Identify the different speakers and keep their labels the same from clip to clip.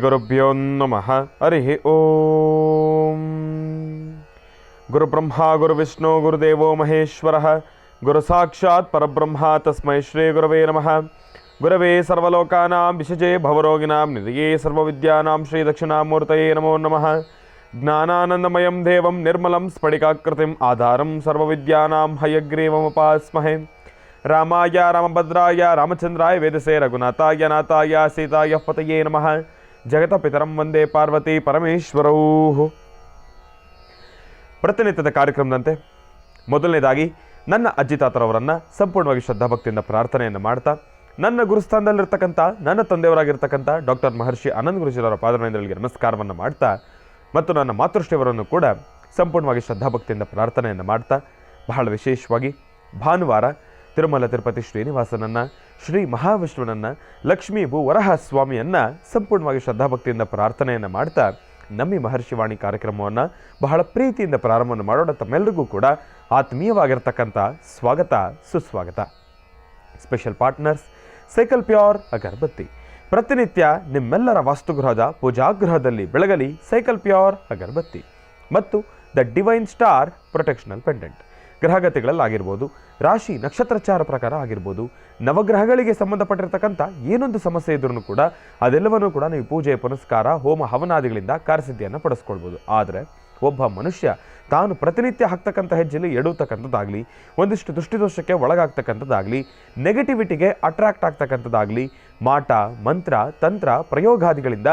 Speaker 1: ಗುರುಭ್ಯೋ ನಮಃ. ಹರಿ ಓಂ. ಗುರುಬ್ರಹ್ಮ ಗುರುವಿಷ್ಣು ಗುರುದೇವೋ ಮಹೇಶ್ವರ ಗುರು ಸಾಕ್ಷಾತ್ ಪರಬ್ರಹ್ಮ ತಸ್ಮೈ ಶ್ರೀ ಗುರವೇ ನಮಃ. ಗುರವೇ ಸರ್ವಲೋಕಾನಾಂ ವಿಷಜೇ ಭವರೋಗಿಣಾಂ ನಿಧಯೇ ಸರ್ವವಿದ್ಯಾನಾಂ ಶ್ರೀ ದಕ್ಷಿಣಾಮೂರ್ತಯೇ ನಮೋ ನಮಃ. ಜ್ಞಾನಾನಂದಮಯಂ ದೇವಂ ನಿರ್ಮಲಂ ಸ್ಫಟಿಕಾಕೃತಿಂ ಆಧಾರಂ ಸರ್ವವಿದ್ಯಾನಾಂ ಹಯಗ್ರೀವಮುಪಾಸ್ಮಹೇ. ರಾಮಾಯ ರಾಮಭದ್ರಾಯ ರಾಮಚಂದ್ರಾಯ ವೇದಸೇ ರಘುನಾಥಾಯ ನಾಥಾಯ ಸೀತಾಯ ಪತಯೇ ನಮಃ. ಜಗತಪಿತರಂ ವಂದೇ ಪಾರ್ವತಿ ಪರಮೇಶ್ವರೌ. ಪ್ರತಿನಿತ್ಯದ ಕಾರ್ಯಕ್ರಮದಂತೆ ಮೊದಲನೇದಾಗಿ ನನ್ನ ಅಜ್ಜಿ ತಾತರವರನ್ನು ಸಂಪೂರ್ಣವಾಗಿ ಶ್ರದ್ಧಾಭಕ್ತಿಯಿಂದ ಪ್ರಾರ್ಥನೆಯನ್ನು ಮಾಡ್ತಾ, ನನ್ನ ಗುರುಸ್ಥಾನದಲ್ಲಿರ್ತಕ್ಕಂಥ ನನ್ನ ತಂದೆಯವರಾಗಿರ್ತಕ್ಕಂಥ ಡಾಕ್ಟರ್ ಮಹರ್ಷಿ ಆನಂದ ಗುರುಜಿಯವರ ಪಾದರವಿಂದಗಳಿಗೆ ನಮಸ್ಕಾರವನ್ನು ಮಾಡ್ತಾ, ಮತ್ತು ನನ್ನ ಮಾತೃಶ್ರೀಯವರನ್ನು ಕೂಡ ಸಂಪೂರ್ಣವಾಗಿ ಶ್ರದ್ಧಾಭಕ್ತಿಯಿಂದ ಪ್ರಾರ್ಥನೆಯನ್ನು ಮಾಡ್ತಾ, ಬಹಳ ವಿಶೇಷವಾಗಿ ಭಾನುವಾರ ತಿರುಮಲ ತಿರುಪತಿ ಶ್ರೀನಿವಾಸನನ್ನು, ಶ್ರೀ ಮಹಾವಿಷ್ಣುವನನ್ನು, ಲಕ್ಷ್ಮೀ ಭೂ ವರಹ ಸ್ವಾಮಿಯನ್ನು ಸಂಪೂರ್ಣವಾಗಿ ಶ್ರದ್ಧಾಭಕ್ತಿಯಿಂದ ಪ್ರಾರ್ಥನೆಯನ್ನು ಮಾಡ್ತಾ ನಮ್ಮಿ ಮಹರ್ಷಿವಾಣಿ ಕಾರ್ಯಕ್ರಮವನ್ನು ಬಹಳ ಪ್ರೀತಿಯಿಂದ ಪ್ರಾರಂಭವನ್ನು ಮಾಡೋಣ. ತಮ್ಮೆಲ್ಲರಿಗೂ ಕೂಡ ಆತ್ಮೀಯವಾಗಿರ್ತಕ್ಕಂಥ ಸ್ವಾಗತ ಸುಸ್ವಾಗತ. ಸ್ಪೆಷಲ್ ಪಾರ್ಟ್ನರ್ಸ್ ಸೈಕಲ್ ಪ್ಯೂರ್ ಅಗರಬತ್ತಿ. ಪ್ರತಿನಿತ್ಯ ನಿಮ್ಮೆಲ್ಲರ ವಾಸ್ತುಗೃಹದ ಪೂಜಾಗೃಹದಲ್ಲಿ ಬೆಳಗಲಿ ಸೈಕಲ್ ಪ್ಯೂರ್ ಅಗರಬತ್ತಿ ಮತ್ತು ದ ಡಿವೈನ್ ಸ್ಟಾರ್ ಪ್ರೊಟೆಕ್ಷನಲ್ ಪೆಂಡೆಂಟ್. ಗ್ರಹಗತಿಗಳಲ್ಲಾಗಿರ್ಬೋದು, ರಾಶಿ ನಕ್ಷತ್ರಚಾರ ಪ್ರಕಾರ ಆಗಿರ್ಬೋದು, ನವಗ್ರಹಗಳಿಗೆ ಸಂಬಂಧಪಟ್ಟಿರ್ತಕ್ಕಂಥ ಏನೊಂದು ಸಮಸ್ಯೆ ಇದ್ರೂ ಕೂಡ ಅದೆಲ್ಲವನ್ನೂ ಕೂಡ ನೀವು ಪೂಜೆ ಪುನಸ್ಕಾರ ಹೋಮ ಹವನಾದಿಗಳಿಂದ ಕಾರ್ಯಸಿದ್ಧಿಯನ್ನು ಪಡಿಸ್ಕೊಳ್ಬೋದು. ಆದರೆ ಒಬ್ಬ ಮನುಷ್ಯ ತಾನು ಪ್ರತಿನಿತ್ಯ ಹಾಕ್ತಕ್ಕಂಥ ಹೆಜ್ಜೆಯಲ್ಲಿ ಎಡುತ್ತಕ್ಕಂಥದ್ದಾಗಲಿ, ಒಂದಿಷ್ಟು ದೃಷ್ಟಿದೋಷಕ್ಕೆ ಒಳಗಾಗ್ತಕ್ಕಂಥದ್ದಾಗಲಿ, ನೆಗೆಟಿವಿಟಿಗೆ ಅಟ್ರಾಕ್ಟ್ ಆಗ್ತಕ್ಕಂಥದ್ದಾಗಲಿ, ಮಾಟ ಮಂತ್ರ ತಂತ್ರ ಪ್ರಯೋಗಾದಿಗಳಿಂದ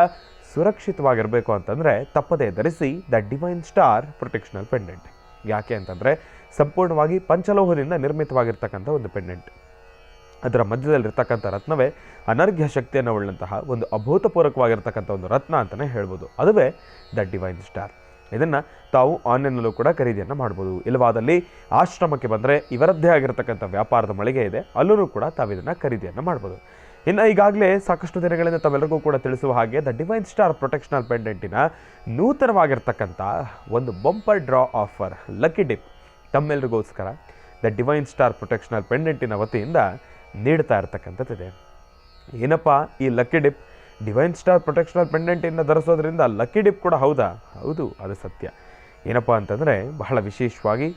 Speaker 1: ಸುರಕ್ಷಿತವಾಗಿರಬೇಕು ಅಂತಂದರೆ ತಪ್ಪದೇ ಧರಿಸಿ ದ ಡಿವೈನ್ ಸ್ಟಾರ್ ಪ್ರೊಟೆಕ್ಷನಲ್ ಪೆಂಡೆಂಟ್. ಯಾಕೆ ಅಂತಂದರೆ ಸಂಪೂರ್ಣವಾಗಿ ಪಂಚಲೋಹದಿಂದ ನಿರ್ಮಿತವಾಗಿರ್ತಕ್ಕಂಥ ಒಂದು ಪೆಂಡೆಂಟ್. ಅದರ ಮಧ್ಯದಲ್ಲಿರ್ತಕ್ಕಂಥ ರತ್ನವೇ ಅನರ್ಘ್ಯ ಶಕ್ತಿಯನ್ನು ಉಳ್ಳಂತಹ ಒಂದು ಅಭೂತಪೂರ್ವಕವಾಗಿರ್ತಕ್ಕಂಥ ಒಂದು ರತ್ನ ಅಂತಲೇ ಹೇಳ್ಬೋದು. ಅದುವೇ ದ ಡಿವೈನ್ ಸ್ಟಾರ್. ಇದನ್ನು ತಾವು ಆನ್ಲೈನಲ್ಲೂ ಕೂಡ ಖರೀದಿಯನ್ನು ಮಾಡ್ಬೋದು. ಇಲ್ಲವಾದಲ್ಲಿ ಆಶ್ರಮಕ್ಕೆ ಬಂದರೆ ಇವರದ್ದೇ ಆಗಿರತಕ್ಕಂಥ ವ್ಯಾಪಾರದ ಮಳಿಗೆ ಇದೆ, ಅಲ್ಲೂ ಕೂಡ ತಾವು ಇದನ್ನು ಖರೀದಿಯನ್ನು ಮಾಡ್ಬೋದು. ಇನ್ನು ಈಗಾಗಲೇ ಸಾಕಷ್ಟು ದಿನಗಳಿಂದ ತಾವೆಲ್ಲರಿಗೂ ಕೂಡ ತಿಳಿಸುವ ಹಾಗೆ ದ ಡಿವೈನ್ ಸ್ಟಾರ್ ಪ್ರೊಟೆಕ್ಷನಲ್ ಪೆಂಡೆಂಟಿನ ನೂತನವಾಗಿರ್ತಕ್ಕಂಥ ಒಂದು bumper draw offer lucky dip ತಮ್ಮೆಲ್ಲರಿಗೋಸ್ಕರ ದ ಡಿವೈನ್ ಸ್ಟಾರ್ ಪ್ರೊಟೆಕ್ಷನಲ್ ಪೆಂಡೆಂಟಿನ ವತಿಯಿಂದ ನೀಡ್ತಾ ಇರ್ತಕ್ಕಂಥದ್ದಿದೆ. ಏನಪ್ಪ ಈ lucky dip? Divine star protectional ಪೆಂಡೆಂಟಿಂದ ಧರಿಸೋದ್ರಿಂದ ಲಕ್ಕಿ ಡಿಪ್ ಕೂಡ ಹೌದಾ? ಹೌದು, ಅದು ಸತ್ಯ. ಏನಪ್ಪ ಅಂತಂದರೆ ಬಹಳ ವಿಶೇಷವಾಗಿ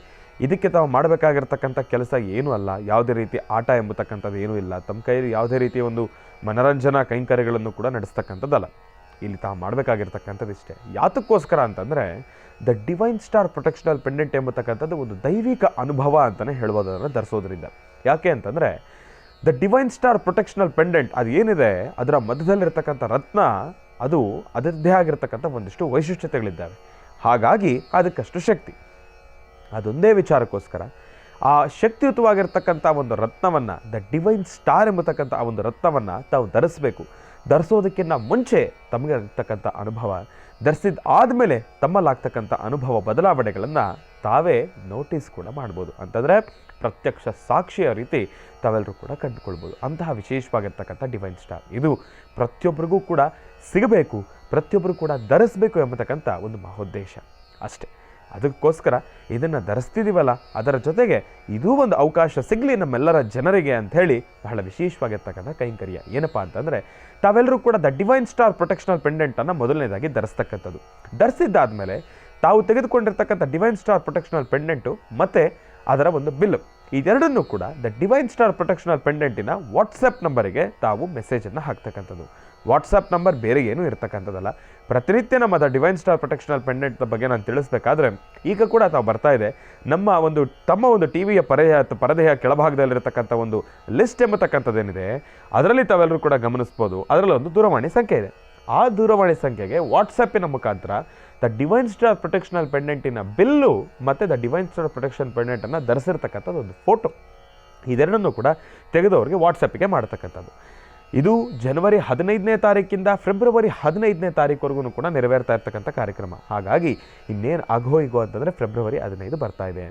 Speaker 1: ಇದಕ್ಕೆ ತಾವು ಮಾಡಬೇಕಾಗಿರ್ತಕ್ಕಂಥ ಕೆಲಸ ಏನೂ ಅಲ್ಲ. ಯಾವುದೇ ರೀತಿ ಆಟ ಎಂಬತಕ್ಕಂಥದ್ದು ಏನೂ ಇಲ್ಲ. ತಮ್ಮ ಕೈಯಲ್ಲಿ ಯಾವುದೇ ರೀತಿಯ ಒಂದು ಮನರಂಜನಾ ಕೈಂಕರ್ಯಗಳನ್ನು ಕೂಡ ನಡೆಸ್ತಕ್ಕಂಥದ್ದಲ್ಲ. ಇಲ್ಲಿ ತಾವು ಮಾಡಬೇಕಾಗಿರ್ತಕ್ಕಂಥದ್ದು ಇಷ್ಟೇ. ಯಾತಕ್ಕೋಸ್ಕರ ಅಂತಂದರೆ ದ ಡಿವೈನ್ ಸ್ಟಾರ್ ಪ್ರೊಟೆಕ್ಷನಲ್ ಪೆಂಡೆಂಟ್ ಎಂಬತಕ್ಕಂಥದ್ದು ಒಂದು ದೈವಿಕ ಅನುಭವ ಅಂತಲೇ ಹೇಳ್ಬೋದು ಅದನ್ನು ಧರಿಸೋದ್ರಿಂದ. ಯಾಕೆ ಅಂತಂದರೆ ದ ಡಿವೈನ್ ಸ್ಟಾರ್ ಪ್ರೊಟೆಕ್ಷನಲ್ ಪೆಂಡೆಂಟ್ ಅದು ಏನಿದೆ ಅದರ ಮಧ್ಯದಲ್ಲಿರ್ತಕ್ಕಂಥ ರತ್ನ ಅದು ಅದರದ್ದೇ ಆಗಿರ್ತಕ್ಕಂಥ ಒಂದಿಷ್ಟು ವೈಶಿಷ್ಟ್ಯತೆಗಳಿದ್ದಾವೆ. ಹಾಗಾಗಿ ಅದಕ್ಕಷ್ಟು ಶಕ್ತಿ. ಅದೊಂದೇ ವಿಚಾರಕ್ಕೋಸ್ಕರ ಆ ಶಕ್ತಿಯುತವಾಗಿರ್ತಕ್ಕಂಥ ಒಂದು ರತ್ನವನ್ನು ದ ಡಿವೈನ್ ಸ್ಟಾರ್ ಎಂಬತಕ್ಕಂಥ ಆ ಒಂದು ರತ್ನವನ್ನು ತಾವು ಧರಿಸಬೇಕು. ಧರಿಸೋದಕ್ಕಿಂತ ಮುಂಚೆ ತಮಗೆ ಇರ್ತಕ್ಕಂಥ ಅನುಭವ, ಧರಿಸಿದ ಆದಮೇಲೆ ತಮ್ಮಲ್ಲಾಗ್ತಕ್ಕಂಥ ಅನುಭವ ಬದಲಾವಣೆಗಳನ್ನು ತಾವೇ ನೋಟಿಸ್ ಕೂಡ ಮಾಡ್ಬೋದು. ಅಂತಂದರೆ ಪ್ರತ್ಯಕ್ಷ ಸಾಕ್ಷಿಯ ರೀತಿ ತಾವೆಲ್ಲರೂ ಕೂಡ ಕಂಡುಕೊಳ್ಬೋದು. ಅಂತಹ ವಿಶೇಷವಾಗಿರ್ತಕ್ಕಂಥ ಡಿವೈನ್ ಸ್ಟಾರ್ ಇದು ಪ್ರತಿಯೊಬ್ಬರಿಗೂ ಕೂಡ ಸಿಗಬೇಕು, ಪ್ರತಿಯೊಬ್ಬರು ಕೂಡ ಧರಿಸಬೇಕು ಎಂಬತಕ್ಕಂಥ ಒಂದು ಮಹೋದ್ದೇಶ ಅಷ್ಟೇ. ಅದಕ್ಕೋಸ್ಕರ ಇದನ್ನು ಧರಿಸ್ತಿದ್ದೀವಲ್ಲ, ಅದರ ಜೊತೆಗೆ ಇದೂ ಒಂದು ಅವಕಾಶ ಸಿಗಲಿ ನಮ್ಮೆಲ್ಲರ ಜನರಿಗೆ ಅಂಥೇಳಿ ಬಹಳ ವಿಶೇಷವಾಗಿರ್ತಕ್ಕಂಥ ಕೈಂಕರ್ಯ. ಏನಪ್ಪ ಅಂತಂದರೆ ತಾವೆಲ್ಲರೂ ಕೂಡ ದ ಡಿವೈನ್ ಸ್ಟಾರ್ ಪ್ರೊಟೆಕ್ಷನಲ್ ಪೆಂಡೆಂಟನ್ನು ಮೊದಲನೇದಾಗಿ ಧರಿಸ್ತಕ್ಕಂಥದ್ದು. ಧರಿಸಿದ್ದಾದಮೇಲೆ ತಾವು ತೆಗೆದುಕೊಂಡಿರ್ತಕ್ಕಂಥ ಡಿವೈನ್ ಸ್ಟಾರ್ ಪ್ರೊಟೆಕ್ಷನಲ್ ಪೆಂಡೆಂಟು ಮತ್ತು ಅದರ ಒಂದು ಬಿಲ್, ಇದೆರಡನ್ನೂ ಕೂಡ the divine star protectional ಪೆಂಡೆಂಟಿನ WhatsApp ನಂಬರಿಗೆ ತಾವು ಮೆಸೇಜನ್ನು ಹಾಕ್ತಕ್ಕಂಥದ್ದು. ವಾಟ್ಸಪ್ ನಂಬರ್ ಬೇರೆ ಏನೂ ಇರ್ತಕ್ಕಂಥದ್ದಲ್ಲ. ಪ್ರತಿನಿತ್ಯ ನಮ್ಮ ದ ಡಿವೈನ್ ಸ್ಟಾರ್ ಪ್ರೊಟೆಕ್ಷನಲ್ ಪೆಂಡೆಂಟ್ ಬಗ್ಗೆ ನಾನು ತಿಳಿಸ್ಬೇಕಾದ್ರೆ ಈಗ ಕೂಡ ತಾವು ಬರ್ತಾ ಇದೆ ತಮ್ಮ ಒಂದು ಟಿ ವಿಯ ಪರದೆಯ ಕೆಳಭಾಗದಲ್ಲಿರ್ತಕ್ಕಂಥ ಒಂದು ಲಿಸ್ಟ್ ಎಂಬತಕ್ಕಂಥದ್ದೇನಿದೆ ಅದರಲ್ಲಿ ತಾವೆಲ್ಲರೂ ಕೂಡ ಗಮನಿಸ್ಬೋದು. ಅದರಲ್ಲಿ ಒಂದು ದೂರವಾಣಿ ಸಂಖ್ಯೆ ಇದೆ. ಆ ದೂರವಾಣಿ ಸಂಖ್ಯೆಗೆ ವಾಟ್ಸಪ್ಪಿನ ಮುಖಾಂತರ the divine star protectional ಪೆಂಡೆಂಟಿನ bill ಮತ್ತು ದ ಡಿವೈನ್ ಸ್ಟಾರ್ ಪ್ರೊಟೆಕ್ಷನ್ ಪೆಂಡೆಂಟನ್ನು ಧರಿಸಿರ್ತಕ್ಕಂಥದ್ದು ಒಂದು ಫೋಟೋ, ಇದೆರಡನ್ನೂ ಕೂಡ ತೆಗೆದವರಿಗೆ ವಾಟ್ಸಪ್ಪಿಗೆ ಮಾಡ್ತಕ್ಕಂಥದ್ದು. ಇದು ಜನವರಿ 15ನೇ ತಾರೀಕಿಂದ ಫೆಬ್ರವರಿ 15ನೇ ತಾರೀಕುವರೆಗೂ ಕೂಡ ನೆರವೇರ್ತಾ ಇರ್ತಕ್ಕಂಥ ಕಾರ್ಯಕ್ರಮ. ಹಾಗಾಗಿ ಇನ್ನೇನು ಆಗೋ ಈಗೋ ಅಂತಂದರೆ ಫೆಬ್ರವರಿ 15 ಬರ್ತಾ ಇದೆ.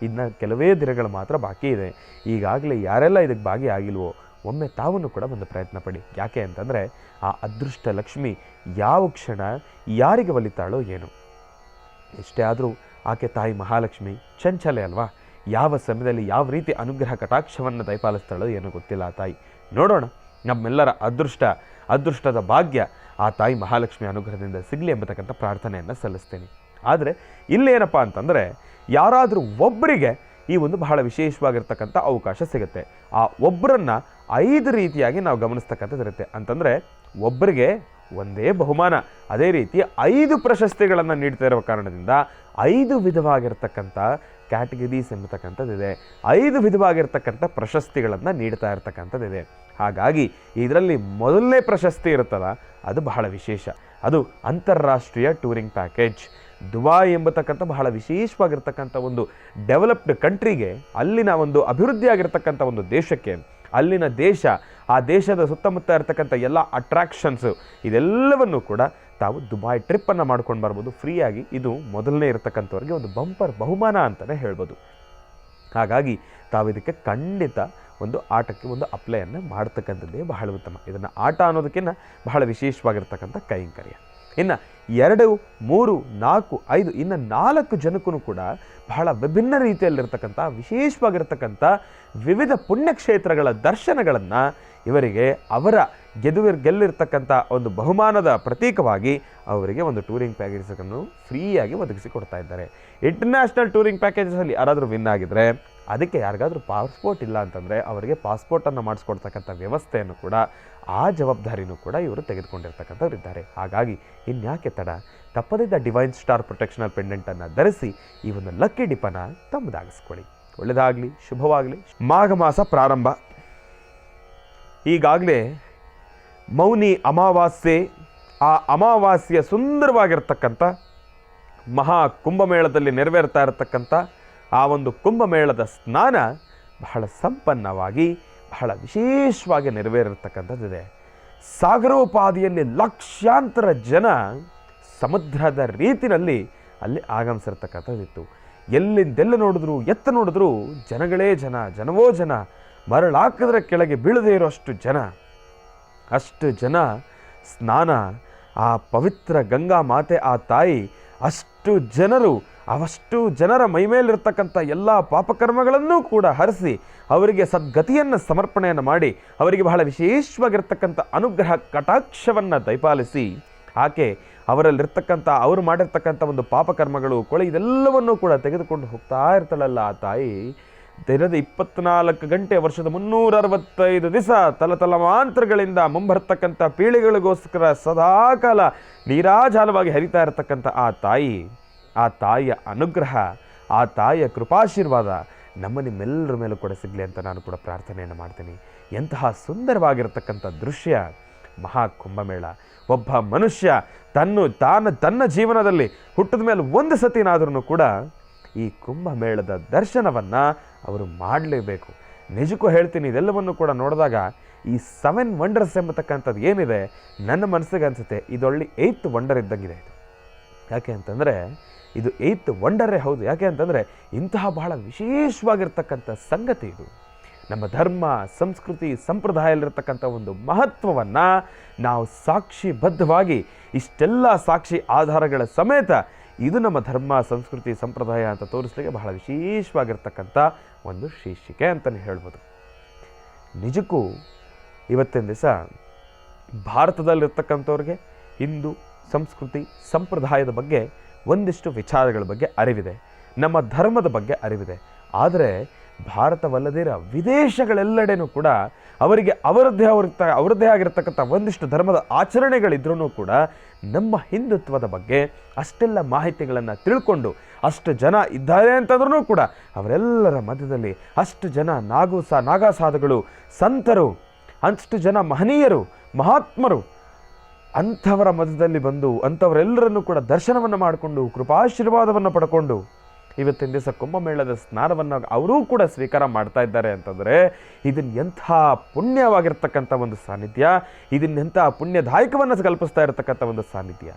Speaker 1: ಇನ್ನು ಕೆಲವೇ ದಿನಗಳು ಮಾತ್ರ ಬಾಕಿ ಇದೆ. ಈಗಾಗಲೇ ಯಾರೆಲ್ಲ ಇದಕ್ಕೆ ಭಾಗಿಯಾಗಿಲ್ವೋ ಒಮ್ಮೆ ತಾವನ್ನು ಕೂಡ ಒಂದು ಪ್ರಯತ್ನ ಪಡಿ. ಯಾಕೆ ಅಂತಂದರೆ ಆ ಅದೃಷ್ಟ ಲಕ್ಷ್ಮಿ ಯಾವ ಕ್ಷಣ ಯಾರಿಗೆ ಒಲಿತಾಳೋ ಏನು. ಎಷ್ಟೇ ಆದರೂ ಆಕೆ ತಾಯಿ ಮಹಾಲಕ್ಷ್ಮಿ ಚಂಚಲೆ ಅಲ್ವಾ? ಯಾವ ಸಮಯದಲ್ಲಿ ಯಾವ ರೀತಿ ಅನುಗ್ರಹ ಕಟಾಕ್ಷವನ್ನು ದಯಪಾಲಿಸ್ತಾಳೋ ಏನೋ ಗೊತ್ತಿಲ್ಲ ಆ ತಾಯಿ. ನೋಡೋಣ ನಮ್ಮೆಲ್ಲರ ಅದೃಷ್ಟದ ಭಾಗ್ಯ ಆ ತಾಯಿ ಮಹಾಲಕ್ಷ್ಮಿ ಅನುಗ್ರಹದಿಂದ ಸಿಗಲಿ ಎಂಬತಕ್ಕಂಥ ಪ್ರಾರ್ಥನೆಯನ್ನು ಸಲ್ಲಿಸ್ತೀನಿ. ಆದರೆ ಇಲ್ಲೇನಪ್ಪ ಅಂತಂದರೆ, ಯಾರಾದರೂ ಒಬ್ಬರಿಗೆ ಈ ಒಂದು ಬಹಳ ವಿಶೇಷವಾಗಿರ್ತಕ್ಕಂಥ ಅವಕಾಶ ಸಿಗುತ್ತೆ. ಆ ಒಬ್ಬರನ್ನು 5 ರೀತಿಯಾಗಿ ನಾವು ಗಮನಿಸ್ತಕ್ಕಂಥದ್ದಿರುತ್ತೆ. ಅಂತಂದರೆ ಒಬ್ಬರಿಗೆ ಒಂದೇ ಬಹುಮಾನ, ಅದೇ ರೀತಿ 5 ಪ್ರಶಸ್ತಿಗಳನ್ನು ನೀಡ್ತಾ ಇರುವ ಕಾರಣದಿಂದ 5 ವಿಧವಾಗಿರ್ತಕ್ಕಂಥ ಕ್ಯಾಟಗರೀಸ್ ಎಂಬತಕ್ಕಂಥದ್ದಿದೆ, 5 ವಿಧವಾಗಿರ್ತಕ್ಕಂಥ ಪ್ರಶಸ್ತಿಗಳನ್ನು ನೀಡ್ತಾ ಇರ್ತಕ್ಕಂಥದ್ದಿದೆ. ಹಾಗಾಗಿ ಇದರಲ್ಲಿ ಮೊದಲನೇ ಪ್ರಶಸ್ತಿ ಇರುತ್ತಲ್ಲ, ಅದು ಬಹಳ ವಿಶೇಷ. ಅದು ಅಂತಾರಾಷ್ಟ್ರೀಯ ಟೂರಿಂಗ್ ಪ್ಯಾಕೇಜ್. ದುಬಾಯ್ ಎಂಬತಕ್ಕಂಥ ಬಹಳ ವಿಶೇಷವಾಗಿರ್ತಕ್ಕಂಥ ಒಂದು ಡೆವಲಪ್ಡ್ ಕಂಟ್ರಿಗೆ, ಅಲ್ಲಿನ ಒಂದು ಅಭಿವೃದ್ಧಿಯಾಗಿರ್ತಕ್ಕಂಥ ಒಂದು ದೇಶಕ್ಕೆ, ಅಲ್ಲಿನ ದೇಶ, ಆ ದೇಶದ ಸುತ್ತಮುತ್ತ ಇರತಕ್ಕಂಥ ಎಲ್ಲ ಅಟ್ರಾಕ್ಷನ್ಸು ಇದೆಲ್ಲವನ್ನು ಕೂಡ ತಾವು ದುಬಾಯ್ ಟ್ರಿಪ್ಪನ್ನು ಮಾಡ್ಕೊಂಡು ಬರ್ಬೋದು ಫ್ರೀಯಾಗಿ. ಇದು ಮೊದಲನೇ ಇರತಕ್ಕಂಥವ್ರಿಗೆ ಒಂದು ಬಂಪರ್ ಬಹುಮಾನ ಅಂತಲೇ ಹೇಳ್ಬೋದು. ಹಾಗಾಗಿ ತಾವು ಇದಕ್ಕೆ ಖಂಡಿತ ಒಂದು ಆಟಕ್ಕೆ ಒಂದು ಅಪ್ಲೈಯನ್ನು ಮಾಡ್ತಕ್ಕಂಥದ್ದೇ ಬಹಳ ಉತ್ತಮ. ಇದನ್ನು ಆಟ ಅನ್ನೋದಕ್ಕಿಂತ ಬಹಳ ವಿಶೇಷವಾಗಿರ್ತಕ್ಕಂಥ ಕೈಂಕರ್ಯ. ಇನ್ನು 2, 3, 4, 5 ಇನ್ನು 4 ಜನಕ್ಕೂ ಕೂಡ ಬಹಳ ವಿಭಿನ್ನ ರೀತಿಯಲ್ಲಿರ್ತಕ್ಕಂಥ ವಿಶೇಷವಾಗಿರ್ತಕ್ಕಂಥ ವಿವಿಧ ಪುಣ್ಯಕ್ಷೇತ್ರಗಳ ದರ್ಶನಗಳನ್ನು ಇವರಿಗೆ ಅವರ ಗೆಲ್ಲಿರ್ತಕ್ಕಂಥ ಒಂದು ಬಹುಮಾನದ ಪ್ರತೀಕವಾಗಿ ಅವರಿಗೆ ಒಂದು ಟೂರಿಂಗ್ ಪ್ಯಾಕೇಜನ್ನು ಫ್ರೀಯಾಗಿ ಒದಗಿಸಿ ಕೊಡ್ತಾ ಇದ್ದಾರೆ. ಇಂಟರ್ನ್ಯಾಷನಲ್ ಟೂರಿಂಗ್ ಪ್ಯಾಕೇಜಸಲ್ಲಿ ಯಾರಾದರೂ ವಿನ್ ಆಗಿದ್ರೆ ಅದಕ್ಕೆ ಯಾರಿಗಾದ್ರೂ ಪಾಸ್ಪೋರ್ಟ್ ಇಲ್ಲ ಅಂತಂದರೆ ಅವರಿಗೆ ಪಾಸ್ಪೋರ್ಟನ್ನು ಮಾಡಿಸ್ಕೊಡ್ತಕ್ಕಂಥ ವ್ಯವಸ್ಥೆಯನ್ನು ಕೂಡ, ಆ ಜವಾಬ್ದಾರಿನೂ ಕೂಡ ಇವರು ತೆಗೆದುಕೊಂಡಿರ್ತಕ್ಕಂಥವ್ರು ಇದ್ದಾರೆ. ಹಾಗಾಗಿ ಇನ್ಯಾಕೆ ತಡ, ತಪ್ಪದಿದ್ದ ಡಿವೈನ್ ಸ್ಟಾರ್ ಪ್ರೊಟೆಕ್ಷನಲ್ ಪೆಂಡೆಂಟನ್ನು ಧರಿಸಿ ಈ ಒಂದು ಲಕ್ಕಿ ಡಿಪ್ಪನ್ನು ತಮ್ಮದಾಗಿಸ್ಕೊಳ್ಳಿ. ಒಳ್ಳೆಯದಾಗಲಿ, ಶುಭವಾಗಲಿ. ಮಾಘ ಮಾಸ ಪ್ರಾರಂಭ. ಈಗಾಗಲೇ ಮೌನಿ ಅಮಾವಾಸ್ಯೆ, ಆ ಅಮಾವಾಸ್ಯೆಯ ಸುಂದರವಾಗಿರ್ತಕ್ಕಂಥ ಮಹಾ ಕುಂಭಮೇಳದಲ್ಲಿ ನೆರವೇರ್ತಾ ಇರತಕ್ಕಂಥ ಆ ಒಂದು ಕುಂಭಮೇಳದ ಸ್ನಾನ ಬಹಳ ಸಂಪನ್ನವಾಗಿ ಬಹಳ ವಿಶೇಷವಾಗಿ ನೆರವೇರಿರ್ತಕ್ಕಂಥದ್ದಿದೆ. ಸಾಗರೋಪಾದಿಯಲ್ಲಿ ಲಕ್ಷಾಂತರ ಜನ ಸಮುದ್ರದ ರೀತಿಯಲ್ಲಿ ಅಲ್ಲಿ ಆಗಮಿಸಿರ್ತಕ್ಕಂಥದ್ದಿತ್ತು. ಎಲ್ಲಿಂದೆಲ್ಲ ನೋಡಿದ್ರು, ಎತ್ತ ನೋಡಿದ್ರು ಜನಗಳೇ ಜನ, ಜನವೋ ಜನ, ಮರಳಾಕಿದ್ರೆ ಕೆಳಗೆ ಬೀಳದೇ ಇರೋಷ್ಟು ಜನ, ಅಷ್ಟು ಜನ ಸ್ನಾನ. ಆ ಪವಿತ್ರ ಗಂಗಾ ಮಾತೆ, ಆ ತಾಯಿ, ಅಷ್ಟು ಜನರ ಮೈಮೇಲಿರ್ತಕ್ಕಂಥ ಎಲ್ಲ ಪಾಪಕರ್ಮಗಳನ್ನೂ ಕೂಡ ಹರಿಸಿ ಅವರಿಗೆ ಸದ್ಗತಿಯನ್ನು ಸಮರ್ಪಣೆಯನ್ನು ಮಾಡಿ ಅವರಿಗೆ ಬಹಳ ವಿಶೇಷವಾಗಿರ್ತಕ್ಕಂಥ ಅನುಗ್ರಹ ಕಟಾಕ್ಷವನ್ನು ದಯಪಾಲಿಸಿ ಆಕೆ ಅವರಲ್ಲಿರ್ತಕ್ಕಂಥ ಅವರು ಮಾಡಿರ್ತಕ್ಕಂಥ ಒಂದು ಪಾಪಕರ್ಮಗಳು, ಕೊಳೆ ಇದೆಲ್ಲವನ್ನೂ ಕೂಡ ತೆಗೆದುಕೊಂಡು ಹೋಗ್ತಾ ಇರ್ತಾಳಲ್ಲ ಆ ತಾಯಿ. ದಿನದ 24 ಗಂಟೆ, ವರ್ಷದ 365 ದಿವಸ ತಲತಲಮಾಂತರಗಳಿಂದ ಮುಂಬರ್ತಕ್ಕಂಥ ಪೀಳಿಗೆಗಳಿಗೋಸ್ಕರ ಸದಾಕಾಲ ನೀರಾಜಾಲವಾಗಿ ಹರಿತಾ ಇರತಕ್ಕಂಥ ಆ ತಾಯಿ, ಆ ತಾಯಿಯ ಅನುಗ್ರಹ, ಆ ತಾಯಿಯ ಕೃಪಾಶೀರ್ವಾದ ನಿಮ್ಮೆಲ್ಲರ ಮೇಲೂ ಕೂಡ ಸಿಗಲಿ ಅಂತ ನಾನು ಕೂಡ ಪ್ರಾರ್ಥನೆಯನ್ನು ಮಾಡ್ತೀನಿ. ಎಂತಹ ಸುಂದರವಾಗಿರ್ತಕ್ಕಂಥ ದೃಶ್ಯ ಮಹಾಕುಂಭಮೇಳ. ಒಬ್ಬ ಮನುಷ್ಯ ತನ್ನ ಜೀವನದಲ್ಲಿ ಹುಟ್ಟಿದ ಮೇಲೆ ಒಂದು ಸತಿನಾದ್ರೂ ಕೂಡ ಈ ಕುಂಭಮೇಳದ ದರ್ಶನವನ್ನು ಅವರು ಮಾಡಲೇಬೇಕು. ನಿಜಕ್ಕೂ ಹೇಳ್ತೀನಿ, ಇದೆಲ್ಲವನ್ನು ಕೂಡ ನೋಡಿದಾಗ ಈ 7 ವಂಡರ್ಸ್ ಎಂಬತಕ್ಕಂಥದ್ದು ಏನಿದೆ, ನನ್ನ ಮನಸ್ಸಿಗೆ ಅನಿಸುತ್ತೆ ಇದೊಳ್ಳೆ 8th ವಂಡರ್ ಇದ್ದಂಗಿದೆ ಇದು. ಯಾಕೆ ಅಂತಂದರೆ ಇದು 8th ವಂಡರೇ ಹೌದು. ಯಾಕೆ ಅಂತಂದರೆ ಇಂತಹ ಬಹಳ ವಿಶೇಷವಾಗಿರ್ತಕ್ಕಂಥ ಸಂಗತಿ ಇದು. ನಮ್ಮ ಧರ್ಮ, ಸಂಸ್ಕೃತಿ, ಸಂಪ್ರದಾಯದಲ್ಲಿರ್ತಕ್ಕಂಥ ಒಂದು ಮಹತ್ವವನ್ನು ನಾವು ಸಾಕ್ಷಿಬದ್ಧವಾಗಿ ಇಷ್ಟೆಲ್ಲ ಸಾಕ್ಷಿ ಆಧಾರಗಳ ಸಮೇತ ಇದು ನಮ್ಮ ಧರ್ಮ, ಸಂಸ್ಕೃತಿ, ಸಂಪ್ರದಾಯ ಅಂತ ತೋರಿಸ್ಲಿಕ್ಕೆ ಬಹಳ ವಿಶೇಷವಾಗಿರ್ತಕ್ಕಂಥ ಒಂದು ಶೀರ್ಷಿಕೆ ಅಂತಲೇ ಹೇಳ್ಬೋದು. ನಿಜಕ್ಕೂ ಇವತ್ತಿನ ದಿವಸ ಭಾರತದಲ್ಲಿರ್ತಕ್ಕಂಥವ್ರಿಗೆ ಹಿಂದೂ ಸಂಸ್ಕೃತಿ ಸಂಪ್ರದಾಯದ ಬಗ್ಗೆ ಒಂದಿಷ್ಟು ವಿಚಾರಗಳ ಬಗ್ಗೆ ಅರಿವಿದೆ, ನಮ್ಮ ಧರ್ಮದ ಬಗ್ಗೆ ಅರಿವಿದೆ. ಆದರೆ ಭಾರತವಲ್ಲದಿರ ವಿದೇಶಗಳೆಲ್ಲೆಡೆನೂ ಕೂಡ ಅವರಿಗೆ ಅವರದ್ದೇ ಆಗಿರ್ತಕ್ಕಂಥ ಒಂದಿಷ್ಟು ಧರ್ಮದ ಆಚರಣೆಗಳಿದ್ರೂ ಕೂಡ ನಮ್ಮ ಹಿಂದುತ್ವದ ಬಗ್ಗೆ ಅಷ್ಟೆಲ್ಲ ಮಾಹಿತಿಗಳನ್ನು ತಿಳ್ಕೊಂಡು ಅಷ್ಟು ಜನ ಇದ್ದಾರೆ ಅಂತಂದ್ರೂ ಕೂಡ ಅವರೆಲ್ಲರ ಮಧ್ಯದಲ್ಲಿ ಅಷ್ಟು ಜನ ನಾಗಾಸಾಧುಗಳು, ಸಂತರು, ಅಷ್ಟು ಜನ ಮಹನೀಯರು, ಮಹಾತ್ಮರು ಅಂಥವರ ಮಧ್ಯದಲ್ಲಿ ಬಂದು ಅಂಥವರೆಲ್ಲರನ್ನೂ ಕೂಡ ದರ್ಶನವನ್ನು ಮಾಡಿಕೊಂಡು ಕೃಪಾಶೀರ್ವಾದವನ್ನು ಪಡ್ಕೊಂಡು ಇವತ್ತಿನ ದಿವಸ ಕುಂಭಮೇಳದ ಸ್ನಾನವನ್ನು ಅವರೂ ಕೂಡ ಸ್ವೀಕಾರ ಮಾಡ್ತಾ ಇದ್ದಾರೆ ಅಂತಂದರೆ ಇದನ್ನೆಂಥ ಪುಣ್ಯವಾಗಿರ್ತಕ್ಕಂಥ ಒಂದು ಸಾನ್ನಿಧ್ಯ, ಇದನ್ನೆಂಥ ಪುಣ್ಯದಾಯಕವನ್ನು ಕಲ್ಪಿಸ್ತಾ ಇರತಕ್ಕಂಥ ಒಂದು ಸಾನ್ನಿಧ್ಯ.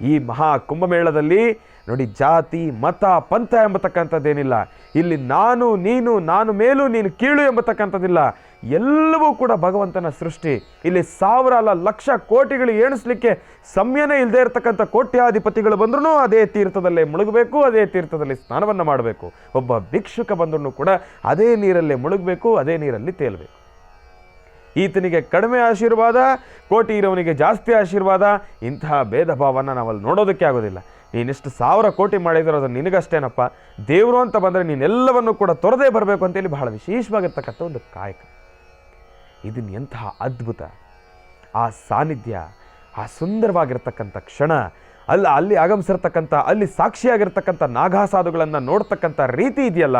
Speaker 1: ಈ ಮಹಾ ಕುಂಭಮೇಳದಲ್ಲಿ ನೋಡಿ, ಜಾತಿ, ಮತ, ಪಂಥ ಎಂಬತಕ್ಕಂಥದ್ದೇನಿಲ್ಲ. ಇಲ್ಲಿ ನಾನು ನೀನು, ನಾನು ಮೇಲು ನೀನು ಕೀಳು ಎಂಬತಕ್ಕಂಥದ್ದಿಲ್ಲ. ಎಲ್ಲವೂ ಕೂಡ ಭಗವಂತನ ಸೃಷ್ಟಿ. ಇಲ್ಲಿ 1000 ಅಲ್ಲ, ಲಕ್ಷ ಕೋಟಿಗಳು ಎಣಿಸ್ಲಿಕ್ಕೆ ಸಮಯನೇ ಇಲ್ಲದೆ ಇರತಕ್ಕಂಥ ಕೋಟ್ಯಾಧಿಪತಿಗಳು ಬಂದ್ರೂ ಅದೇ ತೀರ್ಥದಲ್ಲೇ ಮುಳುಗಬೇಕು, ಅದೇ ತೀರ್ಥದಲ್ಲಿ ಸ್ನಾನವನ್ನು ಮಾಡಬೇಕು. ಒಬ್ಬ ಭಿಕ್ಷುಕ ಬಂದ್ರೂ ಕೂಡ ಅದೇ ನೀರಲ್ಲೇ ಮುಳುಗಬೇಕು, ಅದೇ ನೀರಲ್ಲಿ ತೇಲಬೇಕು. ಈತನಿಗೆ ಕಡಿಮೆ ಆಶೀರ್ವಾದ, ಕೋಟಿ ಇರೋವನಿಗೆ ಜಾಸ್ತಿ ಆಶೀರ್ವಾದ, ಇಂತಹ ಭೇದ ಭಾವನ ನಾವಲ್ಲಿ ನೋಡೋದಕ್ಕೆ ಆಗೋದಿಲ್ಲ. ನೀನೆಷ್ಟು 1000 ಕೋಟಿ ಮಾಡಿದ್ರು ಅದು ನಿನಗಷ್ಟೇನಪ್ಪ, ದೇವರು ಅಂತ ಬಂದರೆ ನೀನೆಲ್ಲವನ್ನು ಕೂಡ ತೊರೆದೇ ಬರಬೇಕು ಅಂತೇಳಿ ಬಹಳ ವಿಶೇಷವಾಗಿರ್ತಕ್ಕಂಥ ಒಂದು ಕಾಯಕ. ಇದನ್ನು ಎಂತಹ ಅದ್ಭುತ, ಆ ಸಾನ್ನಿಧ್ಯ, ಆ ಸುಂದರವಾಗಿರ್ತಕ್ಕಂಥ ಕ್ಷಣ, ಅಲ್ಲಿ ಆಗಮಿಸಿರ್ತಕ್ಕಂಥ, ಅಲ್ಲಿ ಸಾಕ್ಷಿಯಾಗಿರ್ತಕ್ಕಂಥ ನಾಗಾಸಾಧುಗಳನ್ನು ನೋಡ್ತಕ್ಕಂಥ ರೀತಿ ಇದೆಯಲ್ಲ,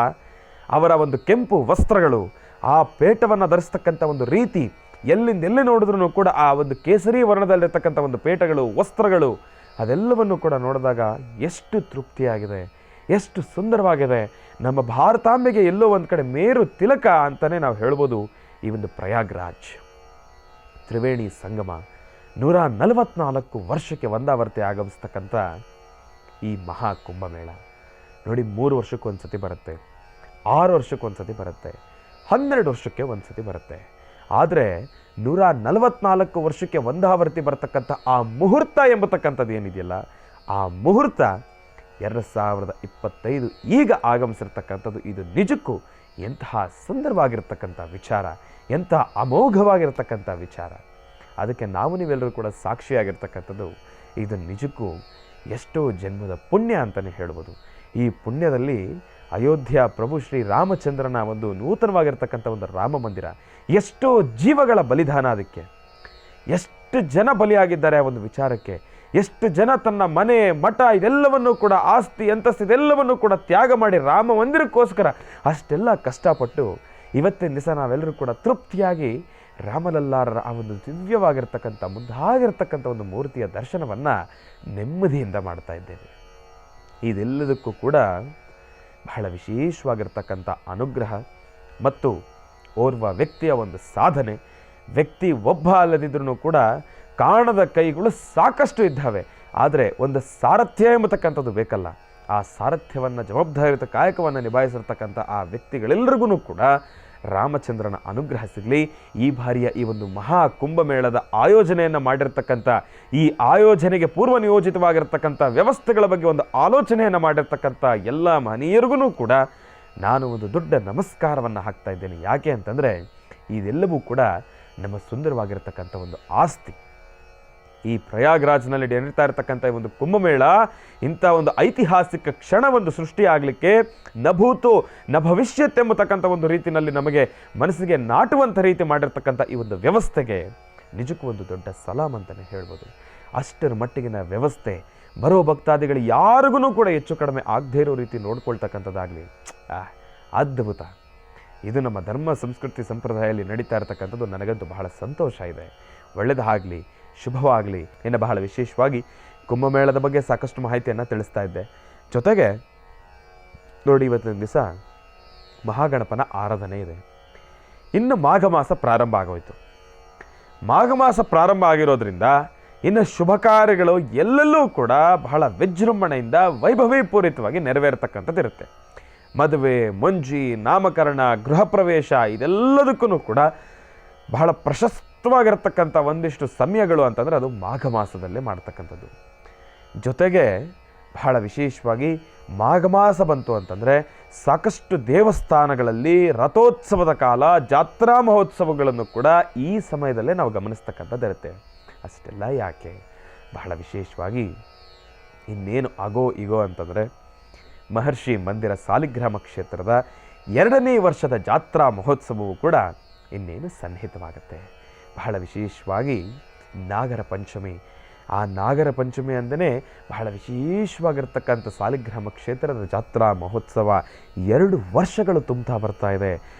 Speaker 1: ಅವರ ಒಂದು ಕೆಂಪು ವಸ್ತ್ರಗಳು, ಆ ಪೇಟವನ್ನು ಧರಿಸ್ತಕ್ಕಂಥ ಒಂದು ರೀತಿ, ಎಲ್ಲಿ ನೋಡಿದ್ರೂ ಕೂಡ ಆ ಒಂದು ಕೇಸರಿ ವರ್ಣದಲ್ಲಿರ್ತಕ್ಕಂಥ ಒಂದು ಪೇಟಗಳು, ವಸ್ತ್ರಗಳು, ಅದೆಲ್ಲವನ್ನು ಕೂಡ ನೋಡಿದಾಗ ಎಷ್ಟು ತೃಪ್ತಿಯಾಗಿದೆ, ಎಷ್ಟು ಸುಂದರವಾಗಿದೆ. ನಮ್ಮ ಭಾರತಾಂಬೆಗೆ ಎಲ್ಲೋ ಒಂದು ಕಡೆ ಮೇರು ತಿಲಕ ಅಂತಲೇ ನಾವು ಹೇಳ್ಬೋದು ಈ ಒಂದು ಪ್ರಯಾಗ್ರಾಜ್ ತ್ರಿವೇಣಿ ಸಂಗಮ. 144 ವರ್ಷಕ್ಕೆ ಒಂದಾವರ್ತಿ ಆಗಮಿಸ್ತಕ್ಕಂಥ ಈ ಮಹಾ ಕುಂಭಮೇಳ ನೋಡಿ, 3 ವರ್ಷಕ್ಕೆ ಒಂದು ಸತಿ ಬರುತ್ತೆ, 6 ವರ್ಷಕ್ಕೆ ಒಂದು ಸತಿ ಬರುತ್ತೆ, 12 ವರ್ಷಕ್ಕೆ ಒಂದು ಸತಿ ಬರುತ್ತೆ. ಆದರೆ 144 ವರ್ಷಕ್ಕೆ ಒಂದಾವರ್ತಿ ಬರತಕ್ಕಂಥ ಆ ಮುಹೂರ್ತ ಎಂಬತಕ್ಕಂಥದ್ದು ಏನಿದೆಯಲ್ಲ, ಆ ಮುಹೂರ್ತ 2025 ಈಗ ಆಗಮಿಸಿರ್ತಕ್ಕಂಥದ್ದು. ಇದು ನಿಜಕ್ಕೂ ಎಂತಹ ಸುಂದರವಾಗಿರ್ತಕ್ಕಂಥ ವಿಚಾರ, ಎಂತಹ ಅಮೋಘವಾಗಿರ್ತಕ್ಕಂಥ ವಿಚಾರ. ಅದಕ್ಕೆ ನಾವು ನೀವೆಲ್ಲರೂ ಕೂಡ ಸಾಕ್ಷಿಯಾಗಿರ್ತಕ್ಕಂಥದ್ದು. ಇದು ನಿಜಕ್ಕೂ ಎಷ್ಟೋ ಜನ್ಮದ ಪುಣ್ಯ ಅಂತಲೇ ಹೇಳ್ಬೋದು. ಈ ಪುಣ್ಯದಲ್ಲಿ ಅಯೋಧ್ಯ ಪ್ರಭು ಶ್ರೀ ರಾಮಚಂದ್ರನ ಒಂದು ನೂತನವಾಗಿರ್ತಕ್ಕಂಥ ಒಂದು ರಾಮ ಮಂದಿರ, ಎಷ್ಟೋ ಜೀವಗಳ ಬಲಿದಾನ, ಅದಕ್ಕೆ ಎಷ್ಟು ಜನ ಬಲಿಯಾಗಿದ್ದಾರೆ ಆ ಒಂದು ವಿಚಾರಕ್ಕೆ, ಎಷ್ಟು ಜನ ತನ್ನ ಮನೆ ಮಠ ಇದೆಲ್ಲವನ್ನು ಕೂಡ, ಆಸ್ತಿ ಅಂತಸ್ತು ಇದೆಲ್ಲವನ್ನು ಕೂಡ ತ್ಯಾಗ ಮಾಡಿ ರಾಮ ಮಂದಿರಕ್ಕೋಸ್ಕರ ಅಷ್ಟೆಲ್ಲ ಕಷ್ಟಪಟ್ಟು ಇವತ್ತಿನ ದಿವಸ ನಾವೆಲ್ಲರೂ ಕೂಡ ತೃಪ್ತಿಯಾಗಿ ರಾಮಲಲ್ಲಾರರ ಆ ಒಂದು ದಿವ್ಯವಾಗಿರ್ತಕ್ಕಂಥ ಮುದ್ದಾಗಿರ್ತಕ್ಕಂಥ ಒಂದು ಮೂರ್ತಿಯ ದರ್ಶನವನ್ನು ನೆಮ್ಮದಿಯಿಂದ ಮಾಡ್ತಾ ಇದ್ದೇವೆ. ಇದೆಲ್ಲದಕ್ಕೂ ಕೂಡ ಬಹಳ ವಿಶೇಷವಾಗಿರ್ತಕ್ಕಂಥ ಅನುಗ್ರಹ ಮತ್ತು ಓರ್ವ ವ್ಯಕ್ತಿಯ ಒಂದು ಸಾಧನೆ. ವ್ಯಕ್ತಿ ಒಬ್ಬ ಅಲ್ಲದಿದ್ರೂ ಕೂಡ ಕಾಣದ ಕೈಗಳು ಸಾಕಷ್ಟು ಇದ್ದಾವೆ, ಆದರೆ ಒಂದು ಸಾರಥ್ಯ ಎಂಬತಕ್ಕಂಥದ್ದು ಬೇಕಲ್ಲ. ಆ ಸಾರಥ್ಯವನ್ನು, ಜವಾಬ್ದಾರಿಯುತ ಕಾಯಕವನ್ನು ನಿಭಾಯಿಸಿರ್ತಕ್ಕಂಥ ಆ ವ್ಯಕ್ತಿಗಳೆಲ್ಲರಿಗೂ ಕೂಡ ರಾಮಚಂದ್ರನ ಅನುಗ್ರಹ ಸಿಗಲಿ. ಈ ಬಾರಿಯ ಈ ಒಂದು ಮಹಾ ಕುಂಭಮೇಳದ ಆಯೋಜನೆಯನ್ನು ಮಾಡಿರ್ತಕ್ಕಂಥ, ಈ ಆಯೋಜನೆಗೆ ಪೂರ್ವ ನಿಯೋಜಿತವಾಗಿರ್ತಕ್ಕಂಥ ವ್ಯವಸ್ಥೆಗಳ ಬಗ್ಗೆ ಒಂದು ಆಲೋಚನೆಯನ್ನು ಮಾಡಿರ್ತಕ್ಕಂಥ ಎಲ್ಲ ಮಹನೀಯರಿಗೂ ಕೂಡ ನಾನು ಒಂದು ದೊಡ್ಡ ನಮಸ್ಕಾರವನ್ನು ಹಾಕ್ತಾ ಇದ್ದೇನೆ. ಯಾಕೆ ಅಂತಂದರೆ ಇದೆಲ್ಲವೂ ಕೂಡ ನಮ್ಮ ಸುಂದರವಾಗಿರ್ತಕ್ಕಂಥ ಒಂದು ಆಸ್ತಿ. ಈ ಪ್ರಯಾಗ್ರಾಜ್ನಲ್ಲಿ ನಡೀತಾ ಇರತಕ್ಕಂಥ ಒಂದು ಕುಂಭಮೇಳ ಇಂಥ ಒಂದು ಐತಿಹಾಸಿಕ ಕ್ಷಣ ಒಂದು ಸೃಷ್ಟಿಯಾಗಲಿಕ್ಕೆ ನಭೂತು ನ ಭವಿಷ್ಯತ್ ಎಂಬತಕ್ಕಂಥ ಒಂದು ರೀತಿಯಲ್ಲಿ ನಮಗೆ ಮನಸ್ಸಿಗೆ ನಾಟುವಂಥ ರೀತಿ ಮಾಡಿರ್ತಕ್ಕಂಥ ಈ ಒಂದು ವ್ಯವಸ್ಥೆಗೆ ನಿಜಕ್ಕೂ ಒಂದು ದೊಡ್ಡ ಸಲಾಮ್ ಅಂತಲೇ ಹೇಳ್ಬೋದು. ಅಷ್ಟರ ಮಟ್ಟಿಗಿನ ವ್ಯವಸ್ಥೆ, ಬರೋ ಭಕ್ತಾದಿಗಳು ಯಾರಿಗೂ ಕೂಡ ಹೆಚ್ಚು ಕಡಿಮೆ ಆಗದೇ ಇರೋ ರೀತಿ ನೋಡ್ಕೊಳ್ತಕ್ಕಂಥದ್ದಾಗಲಿ, ಅದ್ಭುತ. ಇದು ನಮ್ಮ ಧರ್ಮ ಸಂಸ್ಕೃತಿ ಸಂಪ್ರದಾಯದಲ್ಲಿ ನಡೀತಾ ಇರತಕ್ಕಂಥದ್ದು. ನನಗಂತೂ ಬಹಳ ಸಂತೋಷ ಇದೆ. ಒಳ್ಳೆಯದಾಗಲಿ, ಶುಭವಾಗಲಿ. ಇನ್ನು ಬಹಳ ವಿಶೇಷವಾಗಿ ಕುಂಭಮೇಳದ ಬಗ್ಗೆ ಸಾಕಷ್ಟು ಮಾಹಿತಿಯನ್ನು ತಿಳಿಸ್ತಾ ಇದ್ದೆ. ಜೊತೆಗೆ ನೋಡಿ, ಇವತ್ತಿನ ದಿವಸ ಮಹಾಗಣಪನ ಆರಾಧನೆ ಇದೆ. ಇನ್ನು ಮಾಘ ಮಾಸ ಪ್ರಾರಂಭ ಆಗೋಯ್ತು. ಮಾಘ ಮಾಸ ಪ್ರಾರಂಭ ಆಗಿರೋದ್ರಿಂದ ಇನ್ನು ಶುಭ ಕಾರ್ಯಗಳು ಎಲ್ಲೆಲ್ಲೂ ಕೂಡ ಬಹಳ ವಿಜೃಂಭಣೆಯಿಂದ ವೈಭವೀಪೂರಿತವಾಗಿ ನೆರವೇರ್ತಕ್ಕಂಥದ್ದು ಇರುತ್ತೆ. ಮದುವೆ, ಮುಂಜಿ, ನಾಮಕರಣ, ಗೃಹ ಪ್ರವೇಶ ಇದೆಲ್ಲದಕ್ಕೂ ಕೂಡ ಬಹಳ ಪ್ರಶಸ್ತವಾಗಿರ್ತಕ್ಕಂಥ ಒಂದಿಷ್ಟು ಸಮಯಗಳು ಅಂತಂದರೆ ಅದು ಮಾಘ ಮಾಸದಲ್ಲೇ ಮಾಡ್ತಕ್ಕಂಥದ್ದು. ಜೊತೆಗೆ ಬಹಳ ವಿಶೇಷವಾಗಿ ಮಾಘ ಮಾಸ ಬಂತು ಅಂತಂದರೆ ಸಾಕಷ್ಟು ದೇವಸ್ಥಾನಗಳಲ್ಲಿ ರಥೋತ್ಸವದ ಕಾಲ, ಜಾತ್ರಾ ಮಹೋತ್ಸವಗಳನ್ನು ಕೂಡ ಈ ಸಮಯದಲ್ಲೇ ನಾವು ಗಮನಿಸ್ತಕ್ಕಂಥದ್ದು ಇರುತ್ತೆ. ಅಷ್ಟೆಲ್ಲ ಯಾಕೆ, ಬಹಳ ವಿಶೇಷವಾಗಿ ಇನ್ನೇನು ಆಗೋ ಈಗೋ ಅಂತಂದರೆ ಮಹರ್ಷಿ ಮಂದಿರ ಸಾಲಿಗ್ರಾಮ ಕ್ಷೇತ್ರದ 2ನೇ ವರ್ಷದ ಜಾತ್ರಾ ಮಹೋತ್ಸವವು ಕೂಡ ಇನ್ನೇನು ಸನ್ನಿಹಿತವಾಗುತ್ತೆ. ಬಹಳ ವಿಶೇಷವಾಗಿ ನಾಗರ ಪಂಚಮಿ, ಆ ನಾಗರ ಪಂಚಮಿ ಅಂದನೇ ಬಹಳ ವಿಶೇಷವಾಗಿರ್ತಕ್ಕಂಥ ಸಾಲಿಗ್ರಾಮ ಕ್ಷೇತ್ರದ ಜಾತ್ರಾ ಮಹೋತ್ಸವ 2 ವರ್ಷಗಳು ತುಂಬ್ತಾ ಬರ್ತಾ ಇದೆ.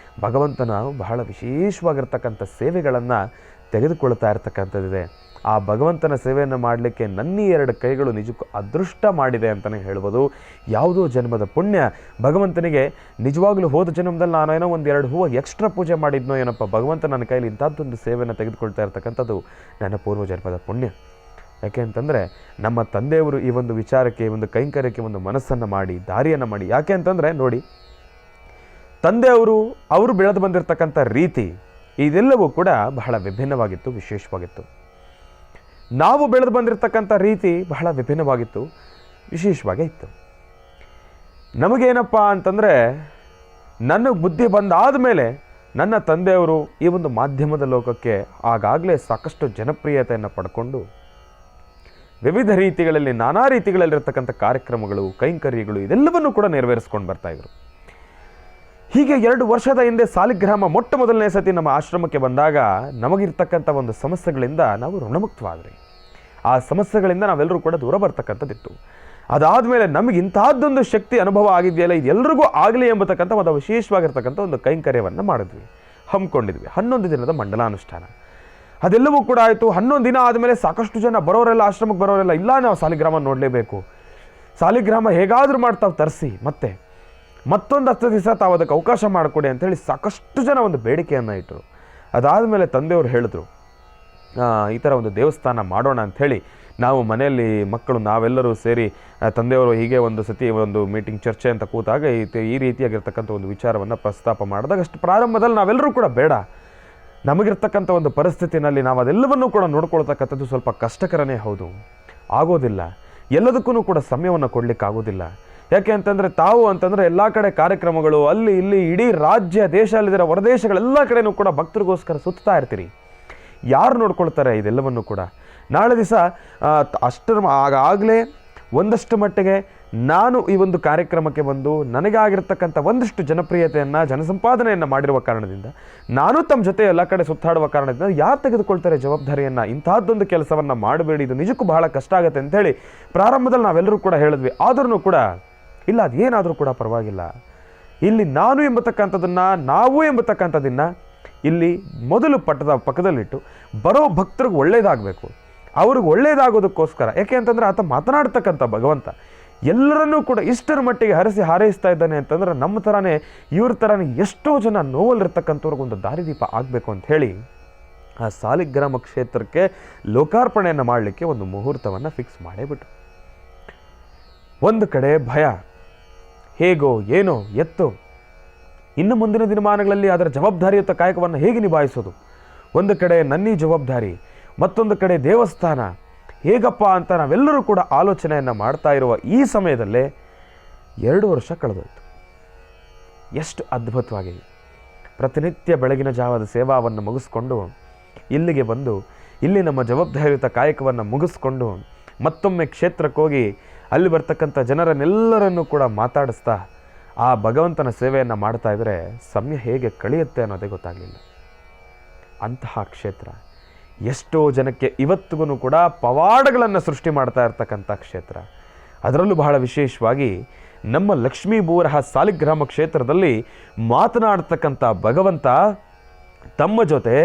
Speaker 1: ಭಗವಂತನ ಬಹಳ ವಿಶೇಷವಾಗಿರ್ತಕ್ಕಂಥ ಸೇವೆಗಳನ್ನು ತೆಗೆದುಕೊಳ್ತಾ ಇರ್ತಕ್ಕಂಥದ್ದಿದೆ. ಆ ಭಗವಂತನ ಸೇವೆಯನ್ನು ಮಾಡಲಿಕ್ಕೆ ನನ್ನ 2 ಕೈಗಳು ನಿಜಕ್ಕೂ ಅದೃಷ್ಟ ಮಾಡಿದೆ ಅಂತಲೇ ಹೇಳ್ಬೋದು. ಯಾವುದೋ ಜನ್ಮದ ಪುಣ್ಯ ಭಗವಂತನಿಗೆ ನಿಜವಾಗ್ಲೂ ಹೋದ ಜನ್ಮದಲ್ಲಿ ನಾನೇನೋ 1-2 ಹೂವು ಎಕ್ಸ್ಟ್ರಾ ಪೂಜೆ ಮಾಡಿದ್ನೋ ಏನಪ್ಪ, ಭಗವಂತ ನನ್ನ ಕೈಲಿ ಇಂಥದ್ದೊಂದು ಸೇವೆಯನ್ನು ತೆಗೆದುಕೊಳ್ತಾ ಇರ್ತಕ್ಕಂಥದ್ದು ನನ್ನ ಪೂರ್ವ ಜನ್ಮದ ಪುಣ್ಯ. ಯಾಕೆ ಅಂತಂದರೆ ನಮ್ಮ ತಂದೆಯವರು ಈ ಒಂದು ವಿಚಾರಕ್ಕೆ, ಈ ಒಂದು ಕೈಂಕರ್ಯಕ್ಕೆ ಒಂದು ಮನಸ್ಸನ್ನು ಮಾಡಿ, ದಾರಿಯನ್ನು ಮಾಡಿ. ಯಾಕೆ ಅಂತಂದರೆ ನೋಡಿ, ತಂದೆಯವರು ಬೆಳೆದು ಬಂದಿರತಕ್ಕಂಥ ರೀತಿ ಇದೆಲ್ಲವೂ ಕೂಡ ಬಹಳ ವಿಭಿನ್ನವಾಗಿತ್ತು, ವಿಶೇಷವಾಗಿತ್ತು. ನಾವು ಬೆಳೆದು ಬಂದಿರತಕ್ಕಂಥ ರೀತಿ ಬಹಳ ವಿಭಿನ್ನವಾಗಿತ್ತು, ವಿಶೇಷವಾಗೇ ಇತ್ತು. ನಮಗೇನಪ್ಪ ಅಂತಂದರೆ, ನನಗೆ ಬುದ್ಧಿ ಬಂದಾದ ಮೇಲೆ ನನ್ನ ತಂದೆಯವರು ಈ ಒಂದು ಮಾಧ್ಯಮದ ಲೋಕಕ್ಕೆ ಆಗಾಗಲೇ ಸಾಕಷ್ಟು ಜನಪ್ರಿಯತೆಯನ್ನು ಪಡ್ಕೊಂಡು ವಿವಿಧ ರೀತಿಗಳಲ್ಲಿ ನಾನಾ ರೀತಿಗಳಲ್ಲಿರ್ತಕ್ಕಂಥ ಕಾರ್ಯಕ್ರಮಗಳು ಕೈಂಕರ್ಯಗಳು ಇದೆಲ್ಲವನ್ನೂ ಕೂಡ ನೆರವೇರಿಸ್ಕೊಂಡು ಬರ್ತಾಯಿದ್ರು. ಹೀಗೆ 2 ವರ್ಷದ ಹಿಂದೆ ಸಾಲಿಗ್ರಾಮ ಮೊಟ್ಟ ಮೊದಲನೇ ಸತಿ ನಮ್ಮ ಆಶ್ರಮಕ್ಕೆ ಬಂದಾಗ ನಮಗಿರ್ತಕ್ಕಂಥ ಒಂದು ಸಮಸ್ಯೆಗಳಿಂದ ನಾವು ಋಣಮುಕ್ತವಾದ್ರಿ. ಆ ಸಮಸ್ಯೆಗಳಿಂದ ನಾವೆಲ್ಲರೂ ಕೂಡ ದೂರ ಬರ್ತಕ್ಕಂಥದ್ದಿತ್ತು. ಅದಾದಮೇಲೆ ನಮಗೆ ಇಂತಹದ್ದೊಂದು ಶಕ್ತಿ ಅನುಭವ ಆಗಿದೆಯಲ್ಲ, ಇದೆಲ್ಲರಿಗೂ ಆಗಲಿ ಎಂಬತಕ್ಕಂಥ ಒಂದು ವಿಶೇಷವಾಗಿರ್ತಕ್ಕಂಥ ಒಂದು ಕೈಂಕರ್ಯವನ್ನು ಮಾಡಿದ್ವಿ, ಹಮ್ಮಿಕೊಂಡಿದ್ವಿ. 11 ದಿನದ ಮಂಡಲಾನುಷ್ಠಾನ ಅದೆಲ್ಲವೂ ಕೂಡ ಆಯಿತು. 11 ದಿನ ಆದಮೇಲೆ ಸಾಕಷ್ಟು ಜನ ಬರೋರೆಲ್ಲ ಆಶ್ರಮಕ್ಕೆ ಬರೋರೆಲ್ಲ, ಇಲ್ಲ ನಾವು ಸಾಲಿಗ್ರಾಮ ನೋಡಲೇಬೇಕು, ಸಾಲಿಗ್ರಾಮ ಹೇಗಾದರೂ ಮಾಡಿ ತಾವು ತರಿಸಿ ಮತ್ತೊಂದು 10 ದಿವಸ ತಾವು ಅದಕ್ಕೆ ಅವಕಾಶ ಮಾಡಿಕೊಡಿ ಅಂಥೇಳಿ ಸಾಕಷ್ಟು ಜನ ಒಂದು ಬೇಡಿಕೆಯನ್ನು ಇಟ್ಟರು. ಅದಾದಮೇಲೆ ತಂದೆಯವರು ಹೇಳಿದ್ರು, ಈ ಥರ ಒಂದು ದೇವಸ್ಥಾನ ಮಾಡೋಣ ಅಂಥೇಳಿ ನಾವು ಮನೆಯಲ್ಲಿ ಮಕ್ಕಳು ನಾವೆಲ್ಲರೂ ಸೇರಿ ತಂದೆಯವರು ಹೀಗೆ ಒಂದು ಸತಿ ಒಂದು ಮೀಟಿಂಗ್ ಚರ್ಚೆ ಅಂತ ಕೂತಾಗ ಈ ರೀತಿಯಾಗಿರ್ತಕ್ಕಂಥ ಒಂದು ವಿಚಾರವನ್ನು ಪ್ರಸ್ತಾಪ ಮಾಡಿದಾಗ ಅಷ್ಟು ಪ್ರಾರಂಭದಲ್ಲಿ ನಾವೆಲ್ಲರೂ ಕೂಡ ಬೇಡ, ನಮಗಿರ್ತಕ್ಕಂಥ ಒಂದು ಪರಿಸ್ಥಿತಿನಲ್ಲಿ ನಾವು ಅದೆಲ್ಲವನ್ನೂ ಕೂಡ ನೋಡ್ಕೊಳ್ತಕ್ಕಂಥದ್ದು ಸ್ವಲ್ಪ ಕಷ್ಟಕರನೇ ಹೌದು, ಆಗೋದಿಲ್ಲ, ಎಲ್ಲದಕ್ಕೂ ಕೂಡ ಸಮಯವನ್ನು ಕೊಡಲಿಕ್ಕಾಗೋದಿಲ್ಲ. ಯಾಕೆ ಅಂತಂದರೆ ತಾವು ಅಂತಂದರೆ ಎಲ್ಲ ಕಡೆ ಕಾರ್ಯಕ್ರಮಗಳು ಅಲ್ಲಿ ಇಲ್ಲಿ ಇಡೀ ರಾಜ್ಯ ದೇಶದಲ್ಲಿರೋ ಹೊರದೇಶಗಳೆಲ್ಲ ಕಡೆಯೂ ಕೂಡ ಭಕ್ತರಿಗೋಸ್ಕರ ಸುತ್ತಾ ಇರ್ತೀರಿ, ಯಾರು ನೋಡ್ಕೊಳ್ತಾರೆ ಇದೆಲ್ಲವನ್ನು ಕೂಡ. ನಾಳೆ ದಿವಸ ಆಗಲೇ ಒಂದಷ್ಟು ಮಟ್ಟಿಗೆ ನಾನು ಈ ಒಂದು ಕಾರ್ಯಕ್ರಮಕ್ಕೆ ಬಂದು ನನಗಾಗಿರ್ತಕ್ಕಂಥ ಒಂದಷ್ಟು ಜನಪ್ರಿಯತೆಯನ್ನು ಜನಸಂಪಾದನೆಯನ್ನು ಮಾಡಿರುವ ಕಾರಣದಿಂದ ನಾನು ತಮ್ಮ ಜೊತೆ ಎಲ್ಲ ಕಡೆ ಸುತ್ತಾಡುವ ಕಾರಣದಿಂದ ಯಾರು ತೆಗೆದುಕೊಳ್ತಾರೆ ಜವಾಬ್ದಾರಿಯನ್ನು, ಇಂತಹದ್ದೊಂದು ಕೆಲಸವನ್ನು ಮಾಡಬೇಡಿ, ಇದು ನಿಜಕ್ಕೂ ಬಹಳ ಕಷ್ಟ ಆಗುತ್ತೆ ಅಂಥೇಳಿ ಪ್ರಾರಂಭದಲ್ಲಿ ನಾವೆಲ್ಲರೂ ಕೂಡ ಹೇಳಿದ್ವಿ. ಆದ್ರೂ ಕೂಡ ಇಲ್ಲ, ಅದೇನಾದರೂ ಕೂಡ ಪರವಾಗಿಲ್ಲ, ಇಲ್ಲಿ ನಾನು ಎಂಬತಕ್ಕಂಥದ್ದನ್ನು ನಾವು ಎಂಬತಕ್ಕಂಥದ್ದನ್ನು ಇಲ್ಲಿ ಮೊದಲು ಪಕ್ಕದಲ್ಲಿಟ್ಟು ಬರೋ ಭಕ್ತರಿಗೆ ಒಳ್ಳೇದಾಗಬೇಕು, ಅವ್ರಿಗೆ ಒಳ್ಳೇದಾಗೋದಕ್ಕೋಸ್ಕರ. ಯಾಕೆ ಅಂತಂದರೆ ಆತ ಮಾತನಾಡ್ತಕ್ಕಂಥ ಭಗವಂತ ಎಲ್ಲರನ್ನೂ ಕೂಡ ಇಷ್ಟರ ಮಟ್ಟಿಗೆ ಹರಸಿ ಹಾರೈಸ್ತಾ ಇದ್ದಾನೆ ಅಂತಂದ್ರೆ ನಮ್ಮ ಥರನೇ ಇವ್ರ ಥರನೇ ಎಷ್ಟೋ ಜನ ನೋವಲ್ಲಿರ್ತಕ್ಕಂಥವ್ರಿಗೊಂದು ದಾರಿದೀಪ ಆಗಬೇಕು ಅಂತ ಹೇಳಿ ಆ ಸಾಲಿಗ್ರಾಮ ಕ್ಷೇತ್ರಕ್ಕೆ ಲೋಕಾರ್ಪಣೆಯನ್ನು ಮಾಡಲಿಕ್ಕೆ ಒಂದು ಮುಹೂರ್ತವನ್ನು ಫಿಕ್ಸ್ ಮಾಡೇ ಬಿಟ್ಟು. ಒಂದು ಕಡೆ ಭಯ, ಹೇಗೋ ಏನೋ ಎತ್ತೋ, ಇನ್ನು ಮುಂದಿನ ದಿನಮಾನಗಳಲ್ಲಿ ಅದರ ಜವಾಬ್ದಾರಿಯುತ ಕಾಯಕವನ್ನು ಹೇಗೆ ನಿಭಾಯಿಸೋದು, ಒಂದು ಕಡೆ ನನ್ನೀ ಜವಾಬ್ದಾರಿ, ಮತ್ತೊಂದು ಕಡೆ ದೇವಸ್ಥಾನ, ಹೇಗಪ್ಪ ಅಂತ ನಾವೆಲ್ಲರೂ ಕೂಡ ಆಲೋಚನೆಯನ್ನು ಮಾಡ್ತಾ ಇರುವ ಈ ಸಮಯದಲ್ಲೇ 2 ವರ್ಷ ಕಳೆದೋಯ್ತು. ಎಷ್ಟು ಅದ್ಭುತವಾಗಿದೆ. ಪ್ರತಿನಿತ್ಯ ಬೆಳಗಿನ ಜಾವದ ಸೇವಾವನ್ನು ಮುಗಿಸ್ಕೊಂಡು ಇಲ್ಲಿಗೆ ಬಂದು ಇಲ್ಲಿ ನಮ್ಮ ಜವಾಬ್ದಾರಿಯುತ ಕಾಯಕವನ್ನು ಮುಗಿಸ್ಕೊಂಡು ಮತ್ತೊಮ್ಮೆ ಕ್ಷೇತ್ರಕ್ಕೆ ಹೋಗಿ ಅಲ್ಲಿ ಬರ್ತಕ್ಕಂಥ ಜನರನ್ನೆಲ್ಲರನ್ನೂ ಕೂಡ ಮಾತಾಡಿಸ್ತಾ ಆ ಭಗವಂತನ ಸೇವೆಯನ್ನು ಮಾಡ್ತಾ ಇದ್ದರೆ ಸಮಯ ಹೇಗೆ ಕಳೆಯುತ್ತೆ ಅನ್ನೋದೇ ಗೊತ್ತಾಗಲಿಲ್ಲ. ಅಂತಹ ಕ್ಷೇತ್ರ ಎಷ್ಟೋ ಜನಕ್ಕೆ ಇವತ್ತಿಗೂ ಕೂಡ ಪವಾಡಗಳನ್ನು ಸೃಷ್ಟಿ ಮಾಡ್ತಾ ಇರ್ತಕ್ಕಂಥ ಕ್ಷೇತ್ರ. ಅದರಲ್ಲೂ ಬಹಳ ವಿಶೇಷವಾಗಿ ನಮ್ಮ ಲಕ್ಷ್ಮೀ ಭೂವರಹ ಸಾಲಿಗ್ರಾಮ ಕ್ಷೇತ್ರದಲ್ಲಿ ಮಾತನಾಡ್ತಕ್ಕಂಥ ಭಗವಂತ ತಮ್ಮ ಜೊತೆ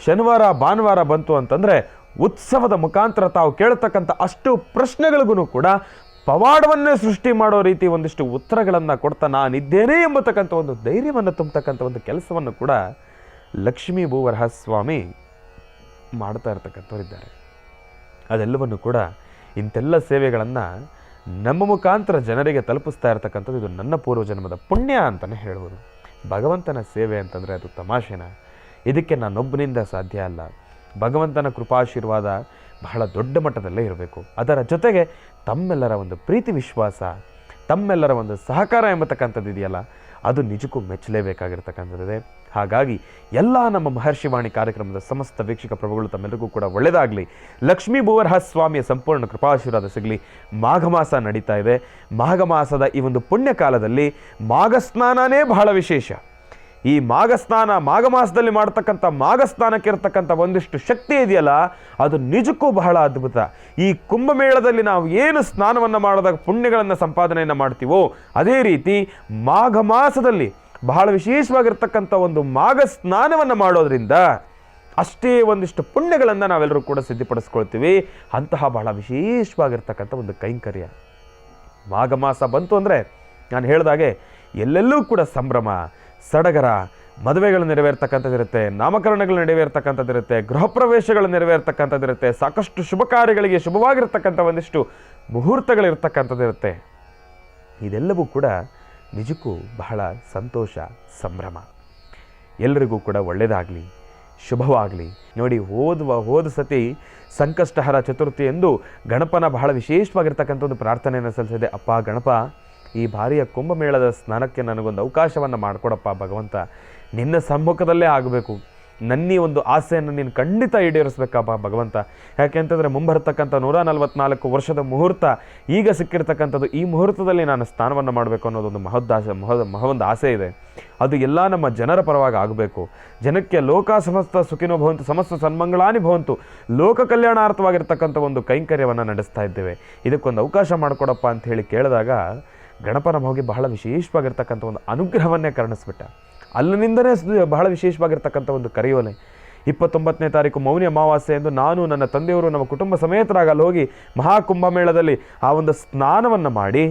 Speaker 1: ಶನಿವಾರ ಭಾನುವಾರ ಬಂತು ಅಂತಂದರೆ ಉತ್ಸವದ ಮುಖಾಂತರ ತಾವು ಕೇಳ್ತಕ್ಕಂಥ ಅಷ್ಟು ಪ್ರಶ್ನೆಗಳಿಗೂ ಕೂಡ ಪವಾಡವನ್ನೇ ಸೃಷ್ಟಿ ಮಾಡೋ ರೀತಿ ಒಂದಿಷ್ಟು ಉತ್ತರಗಳನ್ನು ಕೊಡ್ತಾ ನಾನಿದ್ದೇನೆ ಎಂಬತಕ್ಕಂಥ ಒಂದು ಧೈರ್ಯವನ್ನು ತುಂಬತಕ್ಕಂಥ ಒಂದು ಕೆಲಸವನ್ನು ಕೂಡ ಲಕ್ಷ್ಮೀ ಭೂವರಹ ಸ್ವಾಮಿ ಮಾಡ್ತಾ ಇರ್ತಕ್ಕಂಥವರಿದ್ದಾರೆ. ಅದೆಲ್ಲವನ್ನು ಕೂಡ ಇಂತೆಲ್ಲ ಸೇವೆಗಳನ್ನು ನಮ್ಮ ಮುಖಾಂತರ ಜನರಿಗೆ ತಲುಪಿಸ್ತಾ ಇರ್ತಕ್ಕಂಥದ್ದು ಇದು ನನ್ನ ಪೂರ್ವಜನ್ಮದ ಪುಣ್ಯ ಅಂತಲೇ ಹೇಳ್ಬೋದು. ಭಗವಂತನ ಸೇವೆ ಅಂತಂದರೆ ಅದು ತಮಾಷೆನ, ಇದಕ್ಕೆ ನಾನೊಬ್ಬನಿಂದ ಸಾಧ್ಯ ಅಲ್ಲ. ಭಗವಂತನ ಕೃಪಾಶೀರ್ವಾದ ಬಹಳ ದೊಡ್ಡ ಮಟ್ಟದಲ್ಲೇ ಇರಬೇಕು. ಅದರ ಜೊತೆಗೆ ತಮ್ಮೆಲ್ಲರ ಒಂದು ಪ್ರೀತಿ ವಿಶ್ವಾಸ, ತಮ್ಮೆಲ್ಲರ ಒಂದು ಸಹಕಾರ ಎಂಬತಕ್ಕಂಥದ್ದು ಇದೆಯಲ್ಲ, ಅದು ನಿಜಕ್ಕೂ ಮೆಚ್ಚಲೇಬೇಕಾಗಿರ್ತಕ್ಕಂಥದ್ದಿದೆ. ಹಾಗಾಗಿ ಎಲ್ಲ ನಮ್ಮ ಮಹರ್ಷಿವಾಣಿ ಕಾರ್ಯಕ್ರಮದ ಸಮಸ್ತ ವೀಕ್ಷಕ ಪ್ರಭುಗಳು ತಮ್ಮೆಲ್ಲರಿಗೂ ಕೂಡ ಒಳ್ಳೆಯದಾಗಲಿ, ಲಕ್ಷ್ಮೀ ಭೂವರಹ ಸ್ವಾಮಿಯ ಸಂಪೂರ್ಣ ಕೃಪಾಶೀರ್ವಾದ ಸಿಗಲಿ. ಮಾಘ ಮಾಸ ನಡೀತಾ ಇದೆ. ಮಾಘ ಮಾಸದ ಈ ಒಂದು ಪುಣ್ಯ ಕಾಲದಲ್ಲಿ ಮಾಘ ಸ್ನಾನನೇ ಬಹಳ ವಿಶೇಷ. ಈ ಮಾಘ ಮಾಸದಲ್ಲಿ ಮಾಡ್ತಕ್ಕಂಥ ಮಾಘ ಸ್ನಾನಕ್ಕೆ ಇರತಕ್ಕಂಥ ಒಂದಿಷ್ಟು ಶಕ್ತಿ ಇದೆಯಲ್ಲ, ಅದು ನಿಜಕ್ಕೂ ಬಹಳ ಅದ್ಭುತ. ಈ ಕುಂಭಮೇಳದಲ್ಲಿ ನಾವು ಏನು ಸ್ನಾನವನ್ನು ಮಾಡಿದಾಗ ಪುಣ್ಯಗಳನ್ನು ಸಂಪಾದನೆಯನ್ನು ಮಾಡ್ತೀವೋ, ಅದೇ ರೀತಿ ಮಾಘ ಮಾಸದಲ್ಲಿ ಬಹಳ ವಿಶೇಷವಾಗಿರ್ತಕ್ಕಂಥ ಒಂದು ಮಾಘ ಸ್ನಾನವನ್ನು ಮಾಡೋದ್ರಿಂದ ಅಷ್ಟೇ ಒಂದಿಷ್ಟು ಪುಣ್ಯಗಳನ್ನು ನಾವೆಲ್ಲರೂ ಕೂಡ ಸಿದ್ಧಪಡಿಸ್ಕೊಳ್ತೀವಿ. ಅಂತಹ ಬಹಳ ವಿಶೇಷವಾಗಿರ್ತಕ್ಕಂಥ ಒಂದು ಕೈಂಕರ್ಯ ಮಾಘ ಮಾಸ ಬಂತು ಅಂದರೆ ನಾನು ಹೇಳಿದಾಗೆ ಎಲ್ಲೆಲ್ಲೂ ಕೂಡ ಸಂಭ್ರಮ, ಸಡಗರ, ಮದುವೆಗಳು ನೆರವೇರ್ತಕ್ಕಂಥದ್ದಿರುತ್ತೆ, ನಾಮಕರಣಗಳು ನೆರವೇರ್ತಕ್ಕಂಥದ್ದಿರುತ್ತೆ, ಗೃಹ ಪ್ರವೇಶಗಳು ನೆರವೇರ್ತಕ್ಕಂಥದ್ದಿರುತ್ತೆ, ಸಾಕಷ್ಟು ಶುಭ ಕಾರ್ಯಗಳಿಗೆ ಶುಭವಾಗಿರ್ತಕ್ಕಂಥ ಒಂದಿಷ್ಟು ಮುಹೂರ್ತಗಳಿರ್ತಕ್ಕಂಥದ್ದಿರುತ್ತೆ. ಇದೆಲ್ಲವೂ ಕೂಡ ನಿಜಕ್ಕೂ ಬಹಳ ಸಂತೋಷ, ಸಂಭ್ರಮ. ಎಲ್ಲರಿಗೂ ಕೂಡ ಒಳ್ಳೆಯದಾಗಲಿ, ಶುಭವಾಗಲಿ. ನೋಡಿ, ಹೋದ ಸತಿ ಸಂಕಷ್ಟಹರ ಚತುರ್ಥಿ ಎಂದು ಗಣಪನ ಬಹಳ ವಿಶೇಷವಾಗಿರ್ತಕ್ಕಂಥ ಒಂದು ಪ್ರಾರ್ಥನೆಯನ್ನು ಸಲ್ಲಿಸಿದೆ. ಅಪ್ಪ ಗಣಪ, ಈ ಬಾರಿಯ ಕುಂಭಮೇಳದ ಸ್ನಾನಕ್ಕೆ ನನಗೊಂದು ಅವಕಾಶವನ್ನು ಮಾಡಿಕೊಡಪ್ಪ ಭಗವಂತ, ನಿನ್ನ ಸಮ್ಮುಖದಲ್ಲೇ ಆಗಬೇಕು, ನನ್ನೀ ಒಂದು ಆಸೆಯನ್ನು ನೀನು ಖಂಡಿತ ಈಡೇರಿಸ್ಬೇಕಪ್ಪ ಭಗವಂತ. ಯಾಕೆಂತಂದರೆ ಮುಂಬರ್ತಕ್ಕಂಥ 144 ವರ್ಷದ ಮುಹೂರ್ತ ಈಗ ಸಿಕ್ಕಿರ್ತಕ್ಕಂಥದ್ದು, ಈ ಮುಹೂರ್ತದಲ್ಲಿ ನಾನು ಸ್ನಾನವನ್ನು ಮಾಡಬೇಕು ಅನ್ನೋದೊಂದು ಮಹೊಂದು ಆಸೆ ಇದೆ. ಅದು ಎಲ್ಲ ನಮ್ಮ ಜನರ ಪರವಾಗಿ ಆಗಬೇಕು. ಜನಕ್ಕೆ ಲೋಕ ಸಮಸ್ತ ಸುಖಿನೋ ಭವಂತು, ಸಮಸ್ತ ಸನ್ಮಂಗಳಾನಿ ಭವಂತು, ಲೋಕ ಕಲ್ಯಾಣಾರ್ಥವಾಗಿರ್ತಕ್ಕಂಥ ಒಂದು ಕೈಂಕರ್ಯವನ್ನು ನಡೆಸ್ತಾ ಇದ್ದೇವೆ, ಇದಕ್ಕೊಂದು ಅವಕಾಶ ಮಾಡಿಕೊಡಪ್ಪ ಅಂತ ಹೇಳಿ ಕೇಳಿದಾಗ ಗಣಪನ ಹೋಗಿ ಬಹಳ ವಿಶೇಷವಾಗಿರ್ತಕ್ಕಂಥ ಒಂದು ಅನುಗ್ರಹವನ್ನೇ ಕರುಣಿಸ್ಬಿಟ್ಟ. ಅಲ್ಲಿನಿಂದಲೇ ಬಹಳ ವಿಶೇಷವಾಗಿರ್ತಕ್ಕಂಥ ಒಂದು ಕರೆಯೋಲೆ. 29ನೇ ತಾರೀಕು ಮೌನಿ ಅಮಾವಾಸ್ಯೆ ಎಂದು ನಾನು, ನನ್ನ ತಂದೆಯವರು, ನಮ್ಮ ಕುಟುಂಬ ಸಮೇತರಾಗಿ ಅಲ್ಲಿ ಹೋಗಿ ಮಹಾಕುಂಭಮೇಳದಲ್ಲಿ ಆ ಒಂದು ಸ್ನಾನವನ್ನು ಮಾಡಿ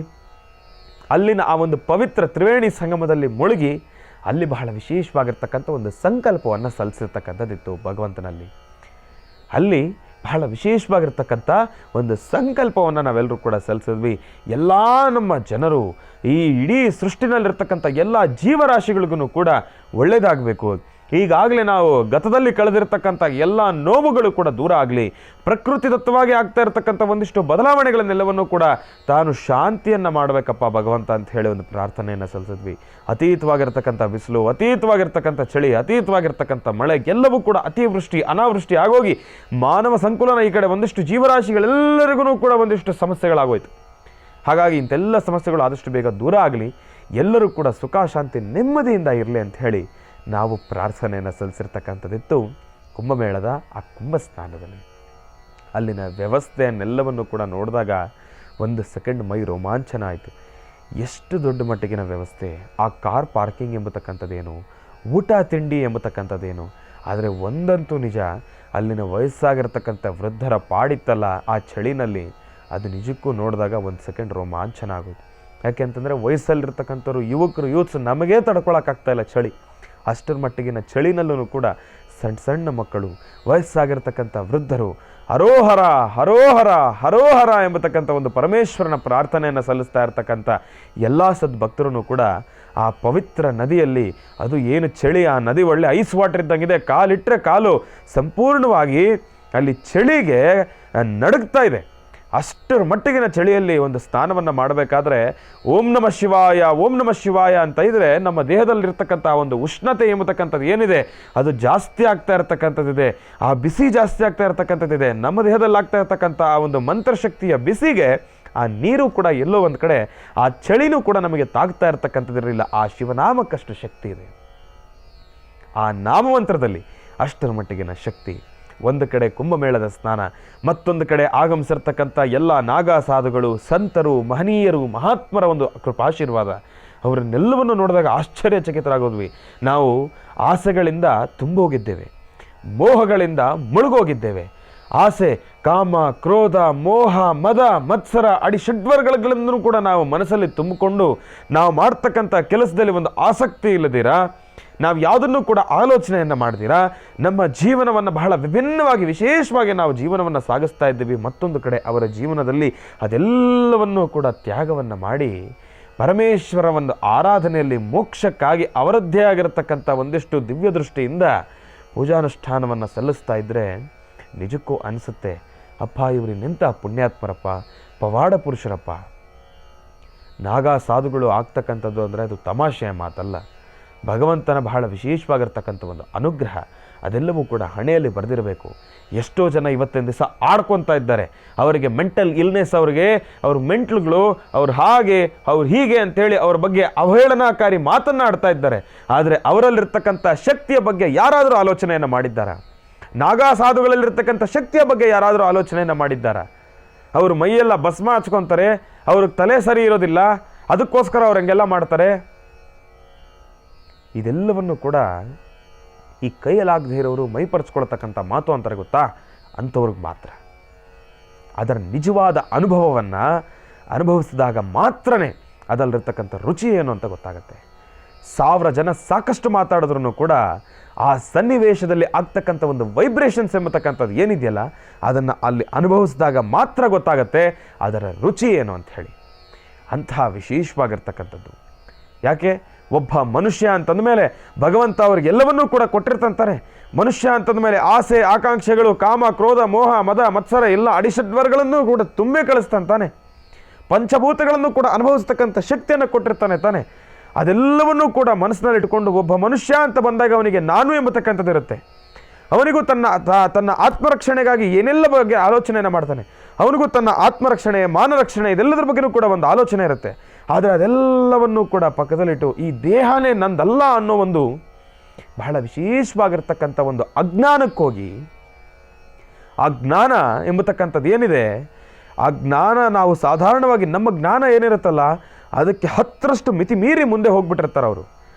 Speaker 1: ಅಲ್ಲಿನ ಆ ಒಂದು ಪವಿತ್ರ ತ್ರಿವೇಣಿ ಸಂಗಮದಲ್ಲಿ ಮುಳುಗಿ ಅಲ್ಲಿ ಬಹಳ ವಿಶೇಷವಾಗಿರ್ತಕ್ಕಂಥ ಒಂದು ಸಂಕಲ್ಪವನ್ನು ಸಲ್ಲಿಸಿರ್ತಕ್ಕಂಥದ್ದಿತ್ತು ಭಗವಂತನಲ್ಲಿ. ಅಲ್ಲಿ ಬಹಳ ವಿಶೇಷವಾಗಿರ್ತಕ್ಕಂಥ ಒಂದು ಸಂಕಲ್ಪವನ್ನು ನಾವೆಲ್ಲರೂ ಕೂಡ ಸಲ್ಲಿಸಿದ್ವಿ. ಎಲ್ಲ ನಮ್ಮ ಜನರು, ಈ ಇಡೀ ಸೃಷ್ಟಿನಲ್ಲಿರ್ತಕ್ಕಂಥ ಎಲ್ಲ ಜೀವರಾಶಿಗಳಿಗೂ ಕೂಡ ಒಳ್ಳೆಯದಾಗಬೇಕು. ಈಗಾಗಲೇ ನಾವು ಗತದಲ್ಲಿ ಕಳೆದಿರ್ತಕ್ಕಂಥ ಎಲ್ಲ ನೋವುಗಳು ಕೂಡ ದೂರ ಆಗಲಿ, ಪ್ರಕೃತಿ ದತ್ತವಾಗಿ ಆಗ್ತಾ ಇರತಕ್ಕಂಥ ಒಂದಿಷ್ಟು ಬದಲಾವಣೆಗಳನ್ನೆಲ್ಲವನ್ನೂ ಕೂಡ ತಾನು ಶಾಂತಿಯನ್ನು ಮಾಡಬೇಕಪ್ಪ ಭಗವಂತ ಅಂತ ಹೇಳಿ ಒಂದು ಪ್ರಾರ್ಥನೆಯನ್ನು ಸಲ್ಲಿಸಿದ್ವಿ. ಅತೀತವಾಗಿರ್ತಕ್ಕಂಥ ಬಿಸಿಲು, ಅತೀತವಾಗಿರ್ತಕ್ಕಂಥ ಚಳಿ, ಅತೀತವಾಗಿರ್ತಕ್ಕಂಥ ಮಳೆ ಎಲ್ಲವೂ ಕೂಡ ಅತಿವೃಷ್ಟಿ ಅನಾವೃಷ್ಟಿ ಆಗೋಗಿ ಮಾನವ ಸಂಕುಲನ ಈ ಕಡೆ ಒಂದಿಷ್ಟು ಜೀವರಾಶಿಗಳೆಲ್ಲರಿಗೂ ಕೂಡ ಒಂದಿಷ್ಟು ಸಮಸ್ಯೆಗಳಾಗೋಯ್ತು. ಹಾಗಾಗಿ ಇಂಥೆಲ್ಲ ಸಮಸ್ಯೆಗಳು ಆದಷ್ಟು ಬೇಗ ದೂರ ಆಗಲಿ, ಎಲ್ಲರೂ ಕೂಡ ಸುಖ ಶಾಂತಿ ನೆಮ್ಮದಿಯಿಂದ ಇರಲಿ ಅಂತ ಹೇಳಿ ನಾವು ಪ್ರಾರ್ಥನೆಯನ್ನು ಸಲ್ಲಿಸಿರ್ತಕ್ಕಂಥದ್ದಿತ್ತು ಕುಂಭಮೇಳದ ಆ ಕುಂಭ ಸ್ನಾನದಲ್ಲಿ. ಅಲ್ಲಿನ ವ್ಯವಸ್ಥೆಯನ್ನೆಲ್ಲವನ್ನು ಕೂಡ ನೋಡಿದಾಗ ಒಂದು ಸೆಕೆಂಡ್ ಮೈ ರೋಮಾಂಚನ ಆಯಿತು. ಎಷ್ಟು ದೊಡ್ಡ ಮಟ್ಟಿಗಿನ ವ್ಯವಸ್ಥೆ, ಆ ಕಾರ್ ಪಾರ್ಕಿಂಗ್ ಎಂಬತಕ್ಕಂಥದ್ದೇನು, ಊಟ ತಿಂಡಿ ಎಂಬತಕ್ಕಂಥದ್ದೇನು. ಆದರೆ ಒಂದಂತೂ ನಿಜ, ಅಲ್ಲಿನ ವಯಸ್ಸಾಗಿರ್ತಕ್ಕಂಥ ವೃದ್ಧರ ಪಾಡಿತ್ತಲ್ಲ ಆ ಚಳಿನಲ್ಲಿ, ಅದು ನಿಜಕ್ಕೂ ನೋಡಿದಾಗ ಒಂದು ಸೆಕೆಂಡ್ ರೋಮಾಂಚನ ಆಗೋದು. ಯಾಕೆಂತಂದರೆ ವಯಸ್ಸಲ್ಲಿರ್ತಕ್ಕಂಥವ್ರು ಯೂತ್ಸ್ ನಮಗೇ ತಡ್ಕೊಳಕ್ಕಾಗ್ತಾಯಿಲ್ಲ ಚಳಿ. ಅಷ್ಟರ ಮಟ್ಟಿಗಿನ ಚಳಿನಲ್ಲೂ ಕೂಡ ಸಣ್ಣ ಸಣ್ಣ ಮಕ್ಕಳು, ವಯಸ್ಸಾಗಿರ್ತಕ್ಕಂಥ ವೃದ್ಧರು ಹರೋಹರ ಹರೋಹರ ಹರೋಹರ ಎಂಬತಕ್ಕಂಥ ಒಂದು ಪರಮೇಶ್ವರನ ಪ್ರಾರ್ಥನೆಯನ್ನು ಸಲ್ಲಿಸ್ತಾ ಇರ್ತಕ್ಕಂಥ ಎಲ್ಲ ಸದ್ಭಕ್ತರೂ ಕೂಡ ಆ ಪವಿತ್ರ ನದಿಯಲ್ಲಿ, ಅದು ಏನು ಚಳಿ, ಆ ನದಿ ಒಳ್ಳೆ ಐಸ್ ವಾಟರ್ ಇದ್ದಂಗಿದೆ, ಕಾಲಿಟ್ಟರೆ ಕಾಲು ಸಂಪೂರ್ಣವಾಗಿ ಅಲ್ಲಿ ಚಳಿಗೆ ನಡುಗ್ತಾ ಇದೆ. ಅಷ್ಟರ ಮಟ್ಟಿಗಿನ ಚಳಿಯಲ್ಲಿ ಒಂದು ಸ್ನಾನವನ್ನು ಮಾಡಬೇಕಾದ್ರೆ ಓಂ ನಮಃ ಶಿವಾಯ ಓಂ ನಮಃ ಶಿವಾಯ ಅಂತ ಇದ್ದರೆ ನಮ್ಮ ದೇಹದಲ್ಲಿರ್ತಕ್ಕಂಥ ಒಂದು ಉಷ್ಣತೆ ಎಂಬತಕ್ಕಂಥದ್ದು ಏನಿದೆ ಅದು ಜಾಸ್ತಿ ಆಗ್ತಾ ಇರತಕ್ಕಂಥದ್ದಿದೆ, ಆ ಬಿಸಿ ಜಾಸ್ತಿ ಆಗ್ತಾ ಇರತಕ್ಕಂಥದ್ದಿದೆ. ನಮ್ಮ ದೇಹದಲ್ಲಿ ಆಗ್ತಾ ಇರತಕ್ಕಂಥ ಆ ಒಂದು ಮಂತ್ರಶಕ್ತಿಯ ಬಿಸಿಗೆ ಆ ನೀರು ಕೂಡ ಎಲ್ಲೋ ಒಂದು ಕಡೆ, ಆ ಚಳಿನೂ ಕೂಡ ನಮಗೆ ತಾಗ್ತಾ ಇರತಕ್ಕಂಥದ್ದಿರಲಿಲ್ಲ. ಆ ಶಿವನಾಮಕ್ಕಷ್ಟು ಶಕ್ತಿ ಇದೆ, ಆ ನಾಮಮಂತ್ರದಲ್ಲಿ ಅಷ್ಟರ ಮಟ್ಟಿಗಿನ ಶಕ್ತಿ. ಒಂದು ಕಡೆ ಕುಂಭಮೇಳದ ಸ್ನಾನ, ಮತ್ತೊಂದು ಕಡೆ ಆಗಮಿಸಿರ್ತಕ್ಕಂಥ ಎಲ್ಲ ನಾಗಾ ಸಾಧುಗಳು, ಸಂತರು, ಮಹನೀಯರು, ಮಹಾತ್ಮರ ಒಂದು ಕೃಪಾಶೀರ್ವಾದ, ಅವರನ್ನೆಲ್ಲವನ್ನು ನೋಡಿದಾಗ ಆಶ್ಚರ್ಯಚಕಿತರಾಗೋದ್ವಿ. ನಾವು ಆಸೆಗಳಿಂದ ತುಂಬೋಗಿದ್ದೇವೆ, ಮೋಹಗಳಿಂದ ಮುಳುಗೋಗಿದ್ದೇವೆ. ಆಸೆ, ಕಾಮ, ಕ್ರೋಧ, ಮೋಹ, ಮದ, ಮತ್ಸರ ಅಡಿ ಷಡ್ವರ್ಗಗಳನ್ನು ಕೂಡ ನಾವು ಮನಸ್ಸಲ್ಲಿ ತುಂಬಿಕೊಂಡು ನಾವು ಮಾಡ್ತಕ್ಕಂಥ ಕೆಲಸದಲ್ಲಿ ಒಂದು ಆಸಕ್ತಿ ಇಲ್ಲದಿರ, ನಾವು ಯಾವುದನ್ನು ಕೂಡ ಆಲೋಚನೆಯನ್ನು ಮಾಡ್ತೀರಾ, ನಮ್ಮ ಜೀವನವನ್ನು ಬಹಳ ವಿಭಿನ್ನವಾಗಿ ವಿಶೇಷವಾಗಿ ನಾವು ಜೀವನವನ್ನು ಸಾಗಿಸ್ತಾ ಇದ್ದೀವಿ. ಮತ್ತೊಂದು ಕಡೆ ಅವರ ಜೀವನದಲ್ಲಿ ಅದೆಲ್ಲವನ್ನೂ ಕೂಡ ತ್ಯಾಗವನ್ನು ಮಾಡಿ ಪರಮೇಶ್ವರ ಒಂದು ಆರಾಧನೆಯಲ್ಲಿ ಮೋಕ್ಷಕ್ಕಾಗಿ ಅವರದ್ದೇ ಆಗಿರತಕ್ಕಂಥ ಒಂದಿಷ್ಟು ದಿವ್ಯ ದೃಷ್ಟಿಯಿಂದ ಪೂಜಾನುಷ್ಠಾನವನ್ನು ಸಲ್ಲಿಸ್ತಾ ಇದ್ದರೆ ನಿಜಕ್ಕೂ ಅನಿಸುತ್ತೆ, ಅಪ್ಪ ಇವರಿನೆಂಥ ಪುಣ್ಯಾತ್ಮರಪ್ಪ, ಪವಾಡ ಪುರುಷರಪ್ಪ. ನಾಗಾ ಸಾಧುಗಳು ಆಗ್ತಕ್ಕಂಥದ್ದು ಅಂದರೆ ಅದು ತಮಾಷೆಯ ಮಾತಲ್ಲ. ಭಗವಂತನ ಬಹಳ ವಿಶೇಷವಾಗಿರ್ತಕ್ಕಂಥ ಒಂದು ಅನುಗ್ರಹ, ಅದೆಲ್ಲವೂ ಕೂಡ ಹಣೆಯಲ್ಲಿ ಬರೆದಿರಬೇಕು. ಎಷ್ಟೋ ಜನ ಇವತ್ತಿನ ದಿವಸ ಆಡ್ಕೊತಾ ಇದ್ದಾರೆ, ಅವರಿಗೆ ಮೆಂಟಲ್ ಇಲ್ನೆಸ್, ಅವ್ರ ಮೆಂಟ್ಲುಗಳು, ಅವ್ರು ಹಾಗೆ ಅವ್ರು ಹೀಗೆ ಅಂಥೇಳಿ ಅವ್ರ ಬಗ್ಗೆ ಅವಹೇಳನಕಾರಿ ಮಾತನ್ನಾಡ್ತಾ ಇದ್ದಾರೆ. ಆದರೆ ಅವರಲ್ಲಿರ್ತಕ್ಕಂಥ ಶಕ್ತಿಯ ಬಗ್ಗೆ ಯಾರಾದರೂ ಆಲೋಚನೆಯನ್ನು ಮಾಡಿದ್ದಾರಾ? ನಾಗಾ ಸಾಧುಗಳಲ್ಲಿರ್ತಕ್ಕಂಥ ಶಕ್ತಿಯ ಬಗ್ಗೆ ಯಾರಾದರೂ ಆಲೋಚನೆಯನ್ನು ಮಾಡಿದ್ದಾರಾ? ಅವರು ಮೈಯೆಲ್ಲ ಭಸ್ಮ ಹಚ್ಕೊತಾರೆ, ಅವ್ರಿಗೆ ತಲೆ ಸರಿ ಇರೋದಿಲ್ಲ, ಅದಕ್ಕೋಸ್ಕರ ಅವ್ರು ಹಂಗೆಲ್ಲ ಮಾಡ್ತಾರೆ. ಇದೆಲ್ಲವನ್ನು ಕೂಡ ಈ ಕೈಯಲ್ಲಾಗದೇ ಇರೋರು ಮೈಪರಿಸ್ಕೊಳ್ತಕ್ಕಂಥ ಮಾತು ಅಂತಾರೆ ಗೊತ್ತಾ, ಅಂಥವ್ರಿಗೆ ಮಾತ್ರ. ಅದರ ನಿಜವಾದ ಅನುಭವವನ್ನು ಅನುಭವಿಸಿದಾಗ ಮಾತ್ರನೇ ಅದರಲ್ಲಿರ್ತಕ್ಕಂಥ ರುಚಿ ಏನು ಅಂತ ಗೊತ್ತಾಗುತ್ತೆ. 1000 ಜನ ಸಾಕಷ್ಟು ಮಾತಾಡಿದ್ರೂ ಕೂಡ ಆ ಸನ್ನಿವೇಶದಲ್ಲಿ ಆಗ್ತಕ್ಕಂಥ ಒಂದು ವೈಬ್ರೇಷನ್ಸ್ ಎಂಬತಕ್ಕಂಥದ್ದು ಏನಿದೆಯಲ್ಲ, ಅದನ್ನು ಅಲ್ಲಿ ಅನುಭವಿಸಿದಾಗ ಮಾತ್ರ ಗೊತ್ತಾಗುತ್ತೆ ಅದರ ರುಚಿ ಏನು ಅಂತ ಹೇಳಿ. ಅಂತಹ ವಿಶೇಷವಾಗಿರ್ತಕ್ಕಂಥದ್ದು. ಯಾಕೆ ಒಬ್ಬ ಮನುಷ್ಯ ಅಂತಂದ ಮೇಲೆ ಭಗವಂತ ಅವ್ರಿಗೆಲ್ಲವನ್ನೂ ಕೂಡ ಕೊಟ್ಟಿರ್ತಂತಾರೆ. ಮನುಷ್ಯ ಅಂತಂದ ಮೇಲೆ ಆಸೆ, ಆಕಾಂಕ್ಷೆಗಳು, ಕಾಮ, ಕ್ರೋಧ, ಮೋಹ, ಮದ, ಮತ್ಸರ ಎಲ್ಲ ಅಡಿಷಡ್ವರ್ಗಳನ್ನು ಕೂಡ ತುಂಬೆ ಕಳಿಸ್ತಂತಾನೆ. ಪಂಚಭೂತಗಳನ್ನು ಕೂಡ ಅನುಭವಿಸ್ತಕ್ಕಂಥ ಶಕ್ತಿಯನ್ನು ಕೊಟ್ಟಿರ್ತಾನೆ ತಾನೆ. ಅದೆಲ್ಲವನ್ನೂ ಕೂಡ ಮನಸ್ಸಿನಲ್ಲಿ ಇಟ್ಕೊಂಡು ಒಬ್ಬ ಮನುಷ್ಯ ಅಂತ ಬಂದಾಗ ಅವನಿಗೆ ನಾನು ಎಂಬತಕ್ಕಂಥದ್ದು ಇರುತ್ತೆ. ಅವನಿಗೂ ತನ್ನ ಆತ್ಮರಕ್ಷಣೆಗಾಗಿ ಏನೆಲ್ಲ ಬಗ್ಗೆ ಆಲೋಚನೆಯನ್ನು ಮಾಡ್ತಾನೆ. ಅವನಿಗೂ ತನ್ನ ಆತ್ಮರಕ್ಷಣೆ, ಮಾನರಕ್ಷಣೆ ಇದೆಲ್ಲದರ ಬಗ್ಗೆಯೂ ಕೂಡ ಒಂದು ಆಲೋಚನೆ ಇರುತ್ತೆ. ಆದರೆ ಅದೆಲ್ಲವನ್ನೂ ಕೂಡ ಪಕ್ಕದಲ್ಲಿಟ್ಟು ಈ ದೇಹನೇ ನಂದಲ್ಲ ಅನ್ನೋ ಒಂದು ಬಹಳ ವಿಶೇಷವಾಗಿರ್ತಕ್ಕಂಥ ಒಂದು ಅಜ್ಞಾನಕ್ಕೋಗಿ, ಆ ಜ್ಞಾನ ಎಂಬತಕ್ಕಂಥದ್ದು ಏನಿದೆ, ಆ ಜ್ಞಾನ ನಾವು ಸಾಧಾರಣವಾಗಿ ನಮ್ಮ ಜ್ಞಾನ ಏನಿರುತ್ತಲ್ಲ ಅದಕ್ಕೆ 10ರಷ್ಟು ಮಿತಿ ಮೀರಿ ಮುಂದೆ ಹೋಗ್ಬಿಟ್ಟಿರ್ತಾರೆ ಅವರು.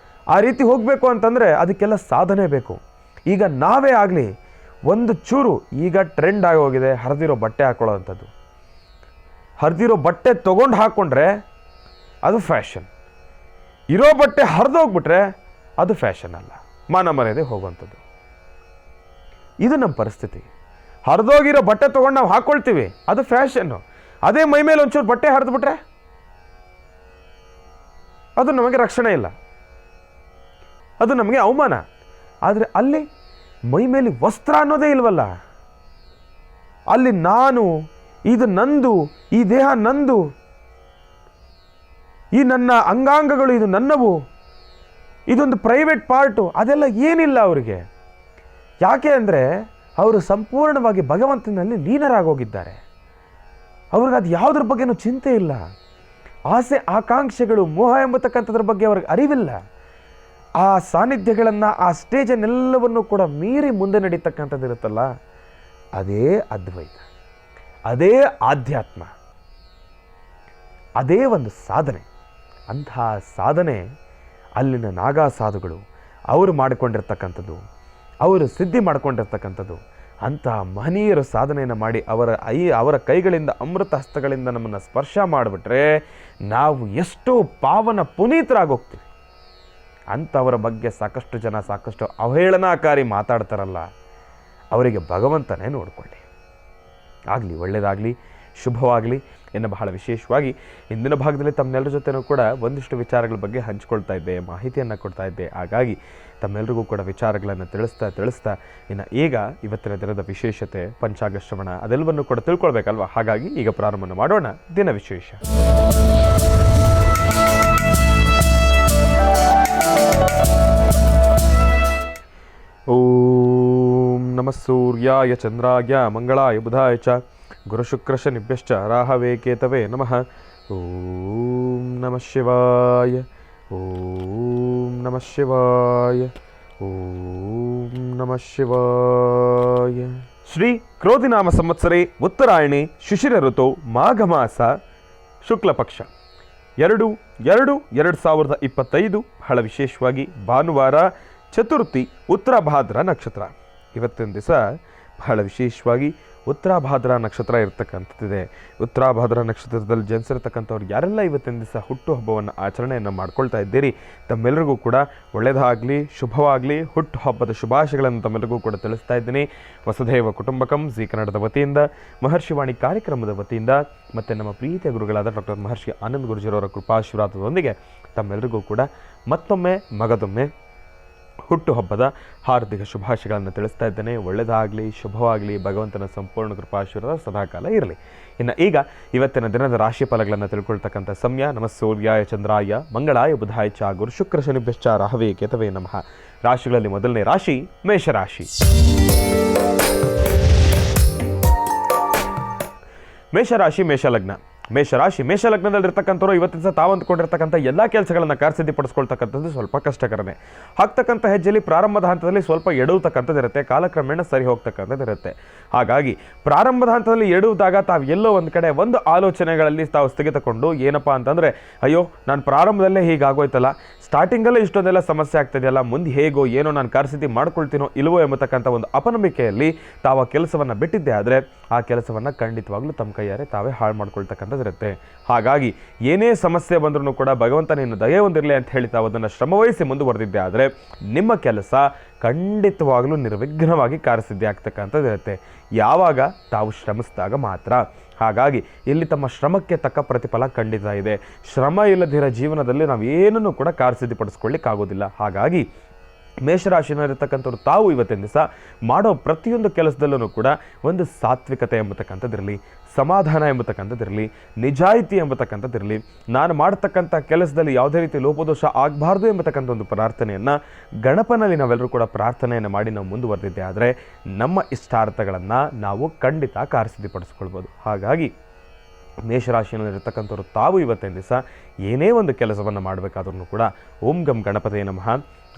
Speaker 1: ಆ ರೀತಿ ಹೋಗಬೇಕು ಅಂತಂದರೆ ಅದಕ್ಕೆಲ್ಲ ಸಾಧನೆ ಬೇಕು. ಈಗ ನಾವೇ ಆಗಲಿ ಒಂದು ಚೂರು ಈಗ ಟ್ರೆಂಡ್ ಆಗಿ ಹೋಗಿದೆ ಹರಿದಿರೋ ಬಟ್ಟೆ ಹಾಕೊಳ್ಳೋವಂಥದ್ದು. ಹರಿದಿರೋ ಬಟ್ಟೆ ತೊಗೊಂಡು ಹಾಕ್ಕೊಂಡ್ರೆ ಅದು ಫ್ಯಾಷನ್. ಇರೋ ಬಟ್ಟೆ ಹರಿದೋಗ್ಬಿಟ್ರೆ ಅದು ಫ್ಯಾಷನ್ ಅಲ್ಲ, ಮಾನ ಮರ್ಯಾದೆ ಹೋಗುವಂಥದ್ದು. ಇದು ನಮ್ಮ ಪರಿಸ್ಥಿತಿ. ಹರಿದೋಗಿರೋ ಬಟ್ಟೆ ತೊಗೊಂಡು ನಾವು ಹಾಕ್ಕೊಳ್ತೀವಿ, ಅದು ಫ್ಯಾಷನ್ನು. ಅದೇ ಮೈ ಮೇಲೆ ಒಂಚೂರು ಬಟ್ಟೆ ಹರಿದ್ಬಿಟ್ರೆ ಅದು ನಮಗೆ ರಕ್ಷಣೆ ಇಲ್ಲ, ಅದು ನಮಗೆ ಅವಮಾನ. ಆದರೆ ಅಲ್ಲಿ ಮೈ ಮೇಲೆ ವಸ್ತ್ರ ಅನ್ನೋದೇ ಇಲ್ವಲ್ಲ. ಅಲ್ಲಿ ನಾನು, ಇದು ನಂದು, ಈ ದೇಹ ನಂದು, ಈ ನನ್ನ ಅಂಗಾಂಗಗಳು ಇದು ನನ್ನವು, ಇದೊಂದು ಪ್ರೈವೇಟ್ ಪಾರ್ಟು, ಅದೆಲ್ಲ ಏನಿಲ್ಲ ಅವರಿಗೆ. ಯಾಕೆ ಅಂದರೆ ಅವರು ಸಂಪೂರ್ಣವಾಗಿ ಭಗವಂತನಲ್ಲಿ ಲೀನರಾಗೋಗಿದ್ದಾರೆ. ಅವ್ರಿಗೆ ಅದು ಯಾವುದ್ರ ಬಗ್ಗೆನೂ ಚಿಂತೆ ಇಲ್ಲ. ಆಸೆ ಆಕಾಂಕ್ಷೆಗಳು, ಮೋಹ ಎಂಬತಕ್ಕಂಥದ್ರ ಬಗ್ಗೆ ಅವ್ರಿಗೆ ಅರಿವಿಲ್ಲ. ಆ ಸಾನ್ನಿಧ್ಯಗಳನ್ನು, ಆ ಸ್ಟೇಜನ್ನೆಲ್ಲವನ್ನು ಕೂಡ ಮೀರಿ ಮುಂದೆ ನಡೀತಕ್ಕಂಥದ್ದು ಇರುತ್ತಲ್ಲ, ಅದೇ ಅದ್ವೈತ, ಅದೇ ಆಧ್ಯಾತ್ಮ, ಅದೇ ಒಂದು ಸಾಧನೆ. ಅಂತಹ ಸಾಧನೆ ಅಲ್ಲಿನ ನಾಗಾ ಸಾಧುಗಳು ಅವರು ಮಾಡಿಕೊಂಡಿರ್ತಕ್ಕಂಥದ್ದು, ಅವರು ಸಿದ್ಧಿ ಮಾಡಿಕೊಂಡಿರ್ತಕ್ಕಂಥದ್ದು. ಅಂತಹ ಮಹನೀಯರು ಸಾಧನೆಯನ್ನು ಮಾಡಿ ಅವರ ಕೈಗಳಿಂದ, ಅಮೃತ ಹಸ್ತಗಳಿಂದ ನಮ್ಮನ್ನು ಸ್ಪರ್ಶ ಮಾಡಿಬಿಟ್ರೆ ನಾವು ಎಷ್ಟೋ ಪಾವನ ಪುನೀತರಾಗೋಗ್ತೀವಿ. ಅಂಥವರ ಬಗ್ಗೆ ಸಾಕಷ್ಟು ಜನ ಸಾಕಷ್ಟು ಅವಹೇಳನಕಾರಿ ಮಾತಾಡ್ತಾರಲ್ಲ, ಅವರಿಗೆ ಭಗವಂತನೇ ನೋಡಿಕೊಳ್ಳಿ. ಆಗಲಿ, ಒಳ್ಳೆಯದಾಗಲಿ, ಶುಭವಾಗಲಿ. ಇನ್ನು ಬಹಳ ವಿಶೇಷವಾಗಿ ಇಂದಿನ ಭಾಗದಲ್ಲಿ ತಮ್ಮೆಲ್ಲರ ಜೊತೆನೂ ಕೂಡ ಒಂದಿಷ್ಟು ವಿಚಾರಗಳ ಬಗ್ಗೆ ಹಂಚ್ಕೊಳ್ತಾ ಇದ್ದೆ, ಮಾಹಿತಿಯನ್ನು ಕೊಡ್ತಾ ಇದ್ದೆ. ಹಾಗಾಗಿ ತಮ್ಮೆಲ್ಲರಿಗೂ ಕೂಡ ವಿಚಾರಗಳನ್ನು ತಿಳಿಸ್ತಾ ಇನ್ನು ಈಗ ಇವತ್ತಿನ ದಿನದ ವಿಶೇಷತೆ, ಪಂಚಾಂಗ ಶ್ರವಣ ಅದೆಲ್ಲವನ್ನು ಕೂಡ ತಿಳ್ಕೊಳ್ಬೇಕಲ್ವ. ಹಾಗಾಗಿ ಈಗ ಪ್ರಾರಂಭ ಮಾಡೋಣ ದಿನ ವಿಶೇಷ. ಓಂ ನಮಃ ಸೂರ್ಯಾಯ ಚಂದ್ರಾಯ ಮಂಗಳಾಯ ಬುಧಾಯ ಚ ಗುರುಶುಕ್ರಶನಿಭ್ಯಶ್ಚ ರಾಹವೇ ಕೇತವೇ ನಮಃ. ಓಂ ನಮಃ ಶಿವಾಯ, ಓಂ ನಮಃ ಶಿವಾಯ, ಓಂ ನಮಃ ಶಿವಾಯ. ಶ್ರೀ ಕ್ರೋಧಿನಾಮ ಸಂವತ್ಸರೆ ಉತ್ತರಾಯಣಿ ಶಿಶಿರ ಋತು ಮಾಘ ಮಾಸ ಶುಕ್ಲ ಪಕ್ಷ 2/2/2025 ಬಹಳ ವಿಶೇಷವಾಗಿ ಭಾನುವಾರ, ಚತುರ್ಥಿ, ಉತ್ತರಾಭಾದ್ರ ನಕ್ಷತ್ರ. ಇವತ್ತಿನ ದಿವಸ ಬಹಳ ವಿಶೇಷವಾಗಿ ಉತ್ತರಾಭಾದ್ರ ನಕ್ಷತ್ರ ಇರ್ತಕ್ಕಂಥದ್ದಿದೆ. ಉತ್ತರಾಭಾದ್ರ ನಕ್ಷತ್ರದಲ್ಲಿ ಜನಿಸಿರ್ತಕ್ಕಂಥವ್ರು ಯಾರೆಲ್ಲ ಇವತ್ತಿನ ದಿವಸ ಹುಟ್ಟುಹಬ್ಬವನ್ನು ಆಚರಣೆಯನ್ನು ಮಾಡ್ಕೊಳ್ತಾ ಇದ್ದೀರಿ, ತಮ್ಮೆಲ್ಲರಿಗೂ ಕೂಡ ಒಳ್ಳೆಯದಾಗಲಿ, ಶುಭವಾಗಲಿ. ಹುಟ್ಟುಹಬ್ಬದ ಶುಭಾಶಯಗಳನ್ನು ತಮ್ಮೆಲ್ಲರಿಗೂ ಕೂಡ ತಿಳಿಸ್ತಾ ಇದ್ದೀನಿ. ವಸುಧೈವ ಕುಟುಂಬಕಂ ಜಿ ಕನ್ನಡದ ವತಿಯಿಂದ, ಮಹರ್ಷಿವಾಣಿ ಕಾರ್ಯಕ್ರಮದ ವತಿಯಿಂದ, ಮತ್ತು ನಮ್ಮ ಪ್ರೀತಿಯ ಗುರುಗಳಾದ ಡಾಕ್ಟರ್ ಮಹರ್ಷಿ ಆನಂದ್ ಗುರುಜಿಯವರ ಕೃಪಾಶೀರ್ವಾದದೊಂದಿಗೆ ತಮ್ಮೆಲ್ಲರಿಗೂ ಕೂಡ ಮತ್ತೊಮ್ಮೆ ಮಗದೊಮ್ಮೆ ಹುಟ್ಟುಹಬ್ಬದ ಹಾರ್ದಿಕ ಶುಭಾಶಯಗಳನ್ನು ತಿಳಿಸ್ತಾ ಇದ್ದೇನೆ. ಒಳ್ಳೆಯದಾಗಲಿ, ಶುಭವಾಗಲಿ. ಭಗವಂತನ ಸಂಪೂರ್ಣ ಕೃಪಾಶೀರ್ವಾದ ಸದಾಕಾಲ ಇರಲಿ. ಇನ್ನು ಈಗ ಇವತ್ತಿನ ದಿನದ ರಾಶಿ ಫಲಗಳನ್ನು ತಿಳ್ಕೊಳ್ತಕ್ಕಂಥ ಸಮಯ. ನಮಃ ಸೂರ್ಯಾಯ ಚಂದ್ರಾಯ ಮಂಗಳಾಯ ಬುಧಾಯ ಚ ಗುರು ಶುಕ್ರ ಶನಿಭ್ಯಶ್ಚ ರಾಹವೇ ಕೇತವೇ ನಮಃ. ರಾಶಿಗಳಲ್ಲಿ ಮೊದಲನೇ ರಾಶಿ ಮೇಷರಾಶಿ. ಮೇಷರಾಶಿ, ಮೇಷಲಗ್ನ. ಮೇಷಲಗ್ನದಲ್ಲಿರ್ತಕ್ಕಂಥವ್ರು ಇವತ್ತಿನ ದಿವಸ ತಾವು ಅಂದ್ಕೊಂಡಿರ್ತಕ್ಕಂಥ ಎಲ್ಲ ಕೆಲಸಗಳನ್ನು ಕಾರ್ಯಸಿದ್ಧಿಪಡಿಸ್ಕೊಳ್ತಕ್ಕಂಥದ್ದು ಸ್ವಲ್ಪ ಕಷ್ಟಕರನೇ. ಹಾಕ್ತಕ್ಕಂಥ ಹೆಜ್ಜೆಯಲ್ಲಿ ಪ್ರಾರಂಭದ ಹಂತದಲ್ಲಿ ಸ್ವಲ್ಪ ಎಡುವತಕ್ಕಂಥದ್ದು ಇರುತ್ತೆ, ಕಾಲಕ್ರಮೇಣ ಸರಿ ಹೋಗ್ತಕ್ಕಂಥದ್ದು ಇರುತ್ತೆ. ಹಾಗಾಗಿ ಪ್ರಾರಂಭದ ಹಂತದಲ್ಲಿ ಎಡುವುದಾಗ ತಾವು ಎಲ್ಲೋ ಒಂದು ಕಡೆ ಒಂದು ಆಲೋಚನೆಗಳಲ್ಲಿ ತಾವು ಸ್ಥಗಿತಗೊಂಡು ಏನಪ್ಪ ಅಂತಂದರೆ, ಅಯ್ಯೋ ನಾನು ಪ್ರಾರಂಭದಲ್ಲೇ ಹೀಗಾಗೋಯ್ತಲ್ಲ, ಸ್ಟಾರ್ಟಿಂಗಲ್ಲೇ ಇಷ್ಟೊಂದೆಲ್ಲ ಸಮಸ್ಯೆ ಆಗ್ತಿದೆಯಲ್ಲ, ಮುಂದೆ ಹೇಗೋ ಏನೋ ನಾನು ಕಾರ್ಯಸಿದ್ಧಿ ಮಾಡ್ಕೊಳ್ತೀನೋ ಇಲ್ವೋ ಎಂಬತಕ್ಕಂಥ ಒಂದು ಅಪನಂಬಿಕೆಯಲ್ಲಿ ತಾವು ಆ ಕೆಲಸವನ್ನು ಬಿಟ್ಟಿದ್ದೆ ಆದರೆ ಆ ಕೆಲಸವನ್ನು ಖಂಡಿತವಾಗ್ಲೂ ತಮ್ಮ ಕೈಯಾರೆ ತಾವೇ ಹಾಳು ಮಾಡ್ಕೊಳ್ತಕ್ಕಂಥದ್ದು ಇರುತ್ತೆ. ಹಾಗಾಗಿ ಏನೇ ಸಮಸ್ಯೆ ಬಂದ್ರೂ ಕೂಡ ಭಗವಂತ ನಿನ್ನ ದಯೆ ಹೊಂದಿರಲಿ ಅಂತ ಹೇಳಿ ತಾವು ಅದನ್ನು ಶ್ರಮವಹಿಸಿ ಮುಂದುವರೆದಿದ್ದೆ ಆದರೆ ನಿಮ್ಮ ಕೆಲಸ ಖಂಡಿತವಾಗಲೂ ನಿರ್ವಿಘ್ನವಾಗಿ ಕಾರ್ಯಸಿದ್ಧಿ ಆಗ್ತಕ್ಕಂಥದ್ದು ಇರುತ್ತೆ, ಯಾವಾಗ ತಾವು ಶ್ರಮಿಸಿದಾಗ ಮಾತ್ರ. ಹಾಗಾಗಿ ಇಲ್ಲಿ ತಮ್ಮ ಶ್ರಮಕ್ಕೆ ತಕ್ಕ ಪ್ರತಿಫಲ ಖಂಡಿತ ಇದೆ. ಶ್ರಮ ಇಲ್ಲದಿರೋ ಜೀವನದಲ್ಲಿ ನಾವು ಏನನ್ನು ಕೂಡ ಕಾರ್ಯಸಿದ್ಧಿಪಡಿಸ್ಕೊಳ್ಳಿಕ್ಕಾಗೋದಿಲ್ಲ. ಹಾಗಾಗಿ ಮೇಷರಾಶಿನಲ್ಲಿರ್ತಕ್ಕಂಥವ್ರು ತಾವು ಇವತ್ತಿನ ದಿವಸ ಮಾಡೋ ಪ್ರತಿಯೊಂದು ಕೆಲಸದಲ್ಲೂ ಕೂಡ ಒಂದು ಸಾತ್ವಿಕತೆ ಎಂಬತಕ್ಕಂಥದ್ದಿರಲಿ, ಸಮಾಧಾನ ಎಂಬತಕ್ಕಂಥದ್ದಿರಲಿ, ನಿಜಾಯಿತಿ ಎಂಬತಕ್ಕಂಥದ್ದಿರಲಿ, ನಾನು ಮಾಡ್ತಕ್ಕಂಥ ಕೆಲಸದಲ್ಲಿ ಯಾವುದೇ ರೀತಿ ಲೋಪದೋಷ ಆಗಬಾರ್ದು ಎಂಬತಕ್ಕಂಥ ಒಂದು ಪ್ರಾರ್ಥನೆಯನ್ನು ಗಣಪನಲ್ಲಿ ನಾವೆಲ್ಲರೂ ಕೂಡ ಪ್ರಾರ್ಥನೆಯನ್ನು ಮಾಡಿ ನಾವು ಮುಂದುವರೆದಿದ್ದೆ ಆದರೆ ನಮ್ಮ ಇಷ್ಟಾರ್ಥಗಳನ್ನು ನಾವು ಖಂಡಿತ ಕಾರ್ಯಸಿದ್ಧಿಪಡಿಸ್ಕೊಳ್ಬೋದು. ಹಾಗಾಗಿ ಮೇಷರಾಶಿಯಲ್ಲಿರ್ತಕ್ಕಂಥವ್ರು ತಾವು ಇವತ್ತಿನ ದಿವಸ ಏನೇ ಒಂದು ಕೆಲಸವನ್ನು ಮಾಡಬೇಕಾದ್ರೂ ಕೂಡ ಓಂ ಗಂ ಗಣಪತೇ ನಮಃ,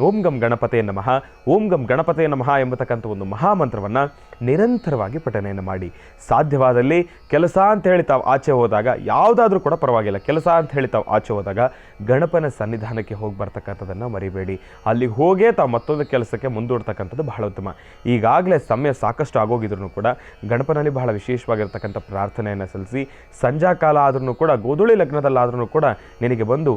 Speaker 1: ಓಂ ಗಂ ಗಣಪತೇ ನಮಃ, ಓಂ ಗಂ ಗಣಪತೇ ನಮಃ ಎಂಬತಕ್ಕಂಥ ಒಂದು ಮಹಾಮಂತ್ರವನ್ನು ನಿರಂತರವಾಗಿ ಪಠನೆಯನ್ನು ಮಾಡಿ. ಸಾಧ್ಯವಾದಲ್ಲಿ ಕೆಲಸ ಅಂತ ಹೇಳಿ ತಾವು ಆಚೆ ಹೋದಾಗ, ಯಾವುದಾದ್ರೂ ಕೂಡ ಪರವಾಗಿಲ್ಲ, ಕೆಲಸ ಅಂತ ಹೇಳಿ ತಾವು ಆಚೆ ಹೋದಾಗ ಗಣಪನ ಸನ್ನಿಧಾನಕ್ಕೆ ಹೋಗಿ ಬರ್ತಕ್ಕಂಥದ್ದನ್ನು ಮರಿಬೇಡಿ. ಅಲ್ಲಿಗೆ ಹೋಗೇ ತಾವು ಮತ್ತೊಂದು ಕೆಲಸಕ್ಕೆ ಮುಂದೂಡ್ತಕ್ಕಂಥದ್ದು ಬಹಳ ಉತ್ತಮ. ಈಗಾಗಲೇ ಸಮಯ ಸಾಕಷ್ಟು ಆಗೋಗಿದ್ರು ಕೂಡ ಗಣಪನಲ್ಲಿ ಬಹಳ ವಿಶೇಷವಾಗಿರ್ತಕ್ಕಂಥ ಪ್ರಾರ್ಥನೆಯನ್ನು ಸಲ್ಲಿಸಿ, ಸಂಜಾ ಕಾಲ ಆದ್ರೂ ಕೂಡ ಗೋಧೂಳಿ ಲಗ್ನದಲ್ಲಾದ್ರೂ ಕೂಡ ನಿನಗೆ ಬಂದು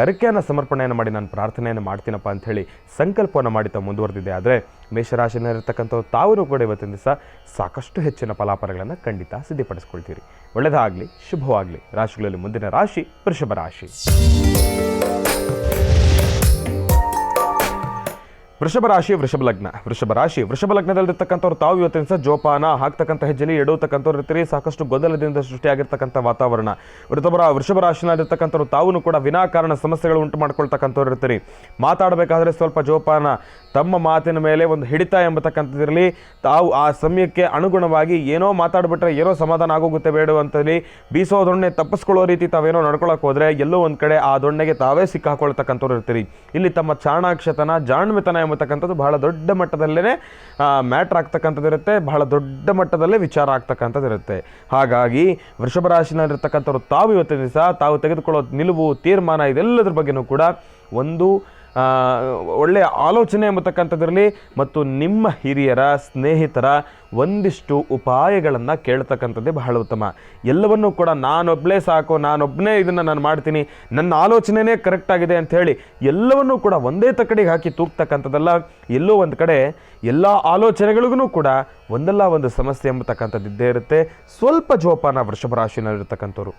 Speaker 1: ಗರಿಕೆಯನ್ನು ಸಮರ್ಪಣೆಯನ್ನು ಮಾಡಿ ನಾನು ಪ್ರಾರ್ಥನೆಯನ್ನು ಮಾಡ್ತೀನಪ್ಪ ಅಂಥೇಳಿ ಸಂಕಲ್ಪವನ್ನು ಮಾಡಿ ತಾವು ಮುಂದುವರೆದಿದೆ ಆದರೆ ಮೇಷರಾಶಿನಲ್ಲಿರ್ತಕ್ಕಂಥವ್ರು ತಾವು ಕೂಡ ಇವತ್ತಿನ ದಿವಸ ಸಾಕಷ್ಟು ಹೆಚ್ಚಿನ ಫಲಾಫಲಗಳನ್ನು ಖಂಡಿತ ಸಿದ್ಧಪಡಿಸ್ಕೊಳ್ತೀರಿ. ಒಳ್ಳೆಯದಾಗಲಿ, ಶುಭವಾಗಲಿ. ರಾಶಿಗಳಲ್ಲಿ ಮುಂದಿನ ರಾಶಿ ವೃಷಭ ರಾಶಿ. ವೃಷಭ ರಾಶಿ, ವೃಷಭ ಲಗ್ನದಲ್ಲಿರ್ತಕ್ಕಂಥವ್ರು ತಾವು ಇವತ್ತಿನ ದಿವಸ ಜೋಪಾನ ಹಾಕ್ತಕ್ಕಂಥ ಹೆಜ್ಜೆಲಿ ಎಡುವತಕ್ಕಂಥವ್ರು ಇರ್ತೀರಿ. ಸಾಕಷ್ಟು ಗೊಂದಲದಿಂದ ಸೃಷ್ಟಿಯಾಗಿರ್ತಕ್ಕಂಥ ವಾತಾವರಣ. ವೃಷಭ ರಾಶಿನಲ್ಲಿರ್ತಕ್ಕಂಥವ್ರು ತಾವು ಕೂಡ ವಿನಾಕಾರಣ ಸಮಸ್ಯೆಗಳು ಉಂಟು ಮಾಡ್ಕೊಳ್ತಕ್ಕಂಥವ್ರು ಇರ್ತೀರಿ. ಮಾತಾಡಬೇಕಾದ್ರೆ ಸ್ವಲ್ಪ ಜೋಪಾನ, ತಮ್ಮ ಮಾತಿನ ಮೇಲೆ ಒಂದು ಹಿಡಿತ ಎಂಬತಕ್ಕಂಥದ್ದಿರಲಿ. ತಾವು ಆ ಸಮಯಕ್ಕೆ ಅನುಗುಣವಾಗಿ ಏನೋ ಮಾತಾಡ್ಬಿಟ್ರೆ ಏನೋ ಸಮಾಧಾನ ಆಗೋಗುತ್ತೆ ಬೇಡುವಂತಲ್ಲಿ ಬೀಸೋ ದೊಣ್ಣೆ ತಪ್ಪಿಸ್ಕೊಳ್ಳೋ ರೀತಿ ತಾವೇನೋ ನಡ್ಕೊಳಕ್ಕೆ ಹೋದರೆ ಎಲ್ಲೋ ಒಂದು ಕಡೆ ಆ ದೊಣ್ಣೆಗೆ ತಾವೇ ಸಿಕ್ಕಾಕೊಳ್ತಕ್ಕಂಥವ್ರು ಇರ್ತೀರಿ. ಇಲ್ಲಿ ತಮ್ಮ ಚಾಣಾಕ್ಷತನ, ಜಾಣ್ಮೆತನ ಎಂಬತಕ್ಕಂಥದ್ದು ಬಹಳ ದೊಡ್ಡ ಮಟ್ಟದಲ್ಲೇ ಮ್ಯಾಟ್ರ್ ಆಗ್ತಕ್ಕಂಥದ್ದಿರುತ್ತೆ, ಬಹಳ ದೊಡ್ಡ ಮಟ್ಟದಲ್ಲೇ ವಿಚಾರ ಆಗ್ತಕ್ಕಂಥದ್ದಿರುತ್ತೆ. ಹಾಗಾಗಿ ವೃಷಭ ರಾಶಿನಲ್ಲಿರ್ತಕ್ಕಂಥವ್ರು ತಾವು ಇವತ್ತಿನ ದಿವಸ ತಾವು ತೆಗೆದುಕೊಳ್ಳೋ ನಿಲುವು, ತೀರ್ಮಾನ ಇದೆಲ್ಲದ್ರ ಬಗ್ಗೆನೂ ಕೂಡ ಒಂದು ಒಳ್ಳೆಯ ಆಲೋಚನೆ ಎಂಬತಕ್ಕಂಥದ್ರಲ್ಲಿ ಮತ್ತು ನಿಮ್ಮ ಹಿರಿಯರ, ಸ್ನೇಹಿತರ ಒಂದಿಷ್ಟು ಉಪಾಯಗಳನ್ನು ಕೇಳ್ತಕ್ಕಂಥದ್ದೇ ಬಹಳ ಉತ್ತಮ. ಎಲ್ಲವನ್ನೂ ಕೂಡ ನಾನೊಬ್ಬಳೇ ಸಾಕು, ನಾನೊಬ್ಬನೇ ಇದನ್ನು ನಾನು ಮಾಡ್ತೀನಿ, ನನ್ನ ಆಲೋಚನೆಯೇ ಕರೆಕ್ಟಾಗಿದೆ ಅಂಥೇಳಿ ಎಲ್ಲವನ್ನೂ ಕೂಡ ಒಂದೇ ತಕ್ಕಡಿಗೆ ಹಾಕಿ ತೂಗ್ತಕ್ಕಂಥದ್ದಲ್ಲ. ಎಲ್ಲೋ ಒಂದು ಕಡೆ ಎಲ್ಲ ಆಲೋಚನೆಗಳಿಗೂ ಕೂಡ ಒಂದಲ್ಲ ಒಂದು ಸಮಸ್ಯೆ ಎಂಬತಕ್ಕಂಥದ್ದು ಇದ್ದೇ ಇರುತ್ತೆ. ಸ್ವಲ್ಪ ಜೋಪಾನ ವೃಷಭ ರಾಶಿನಲ್ಲಿರ್ತಕ್ಕಂಥವ್ರು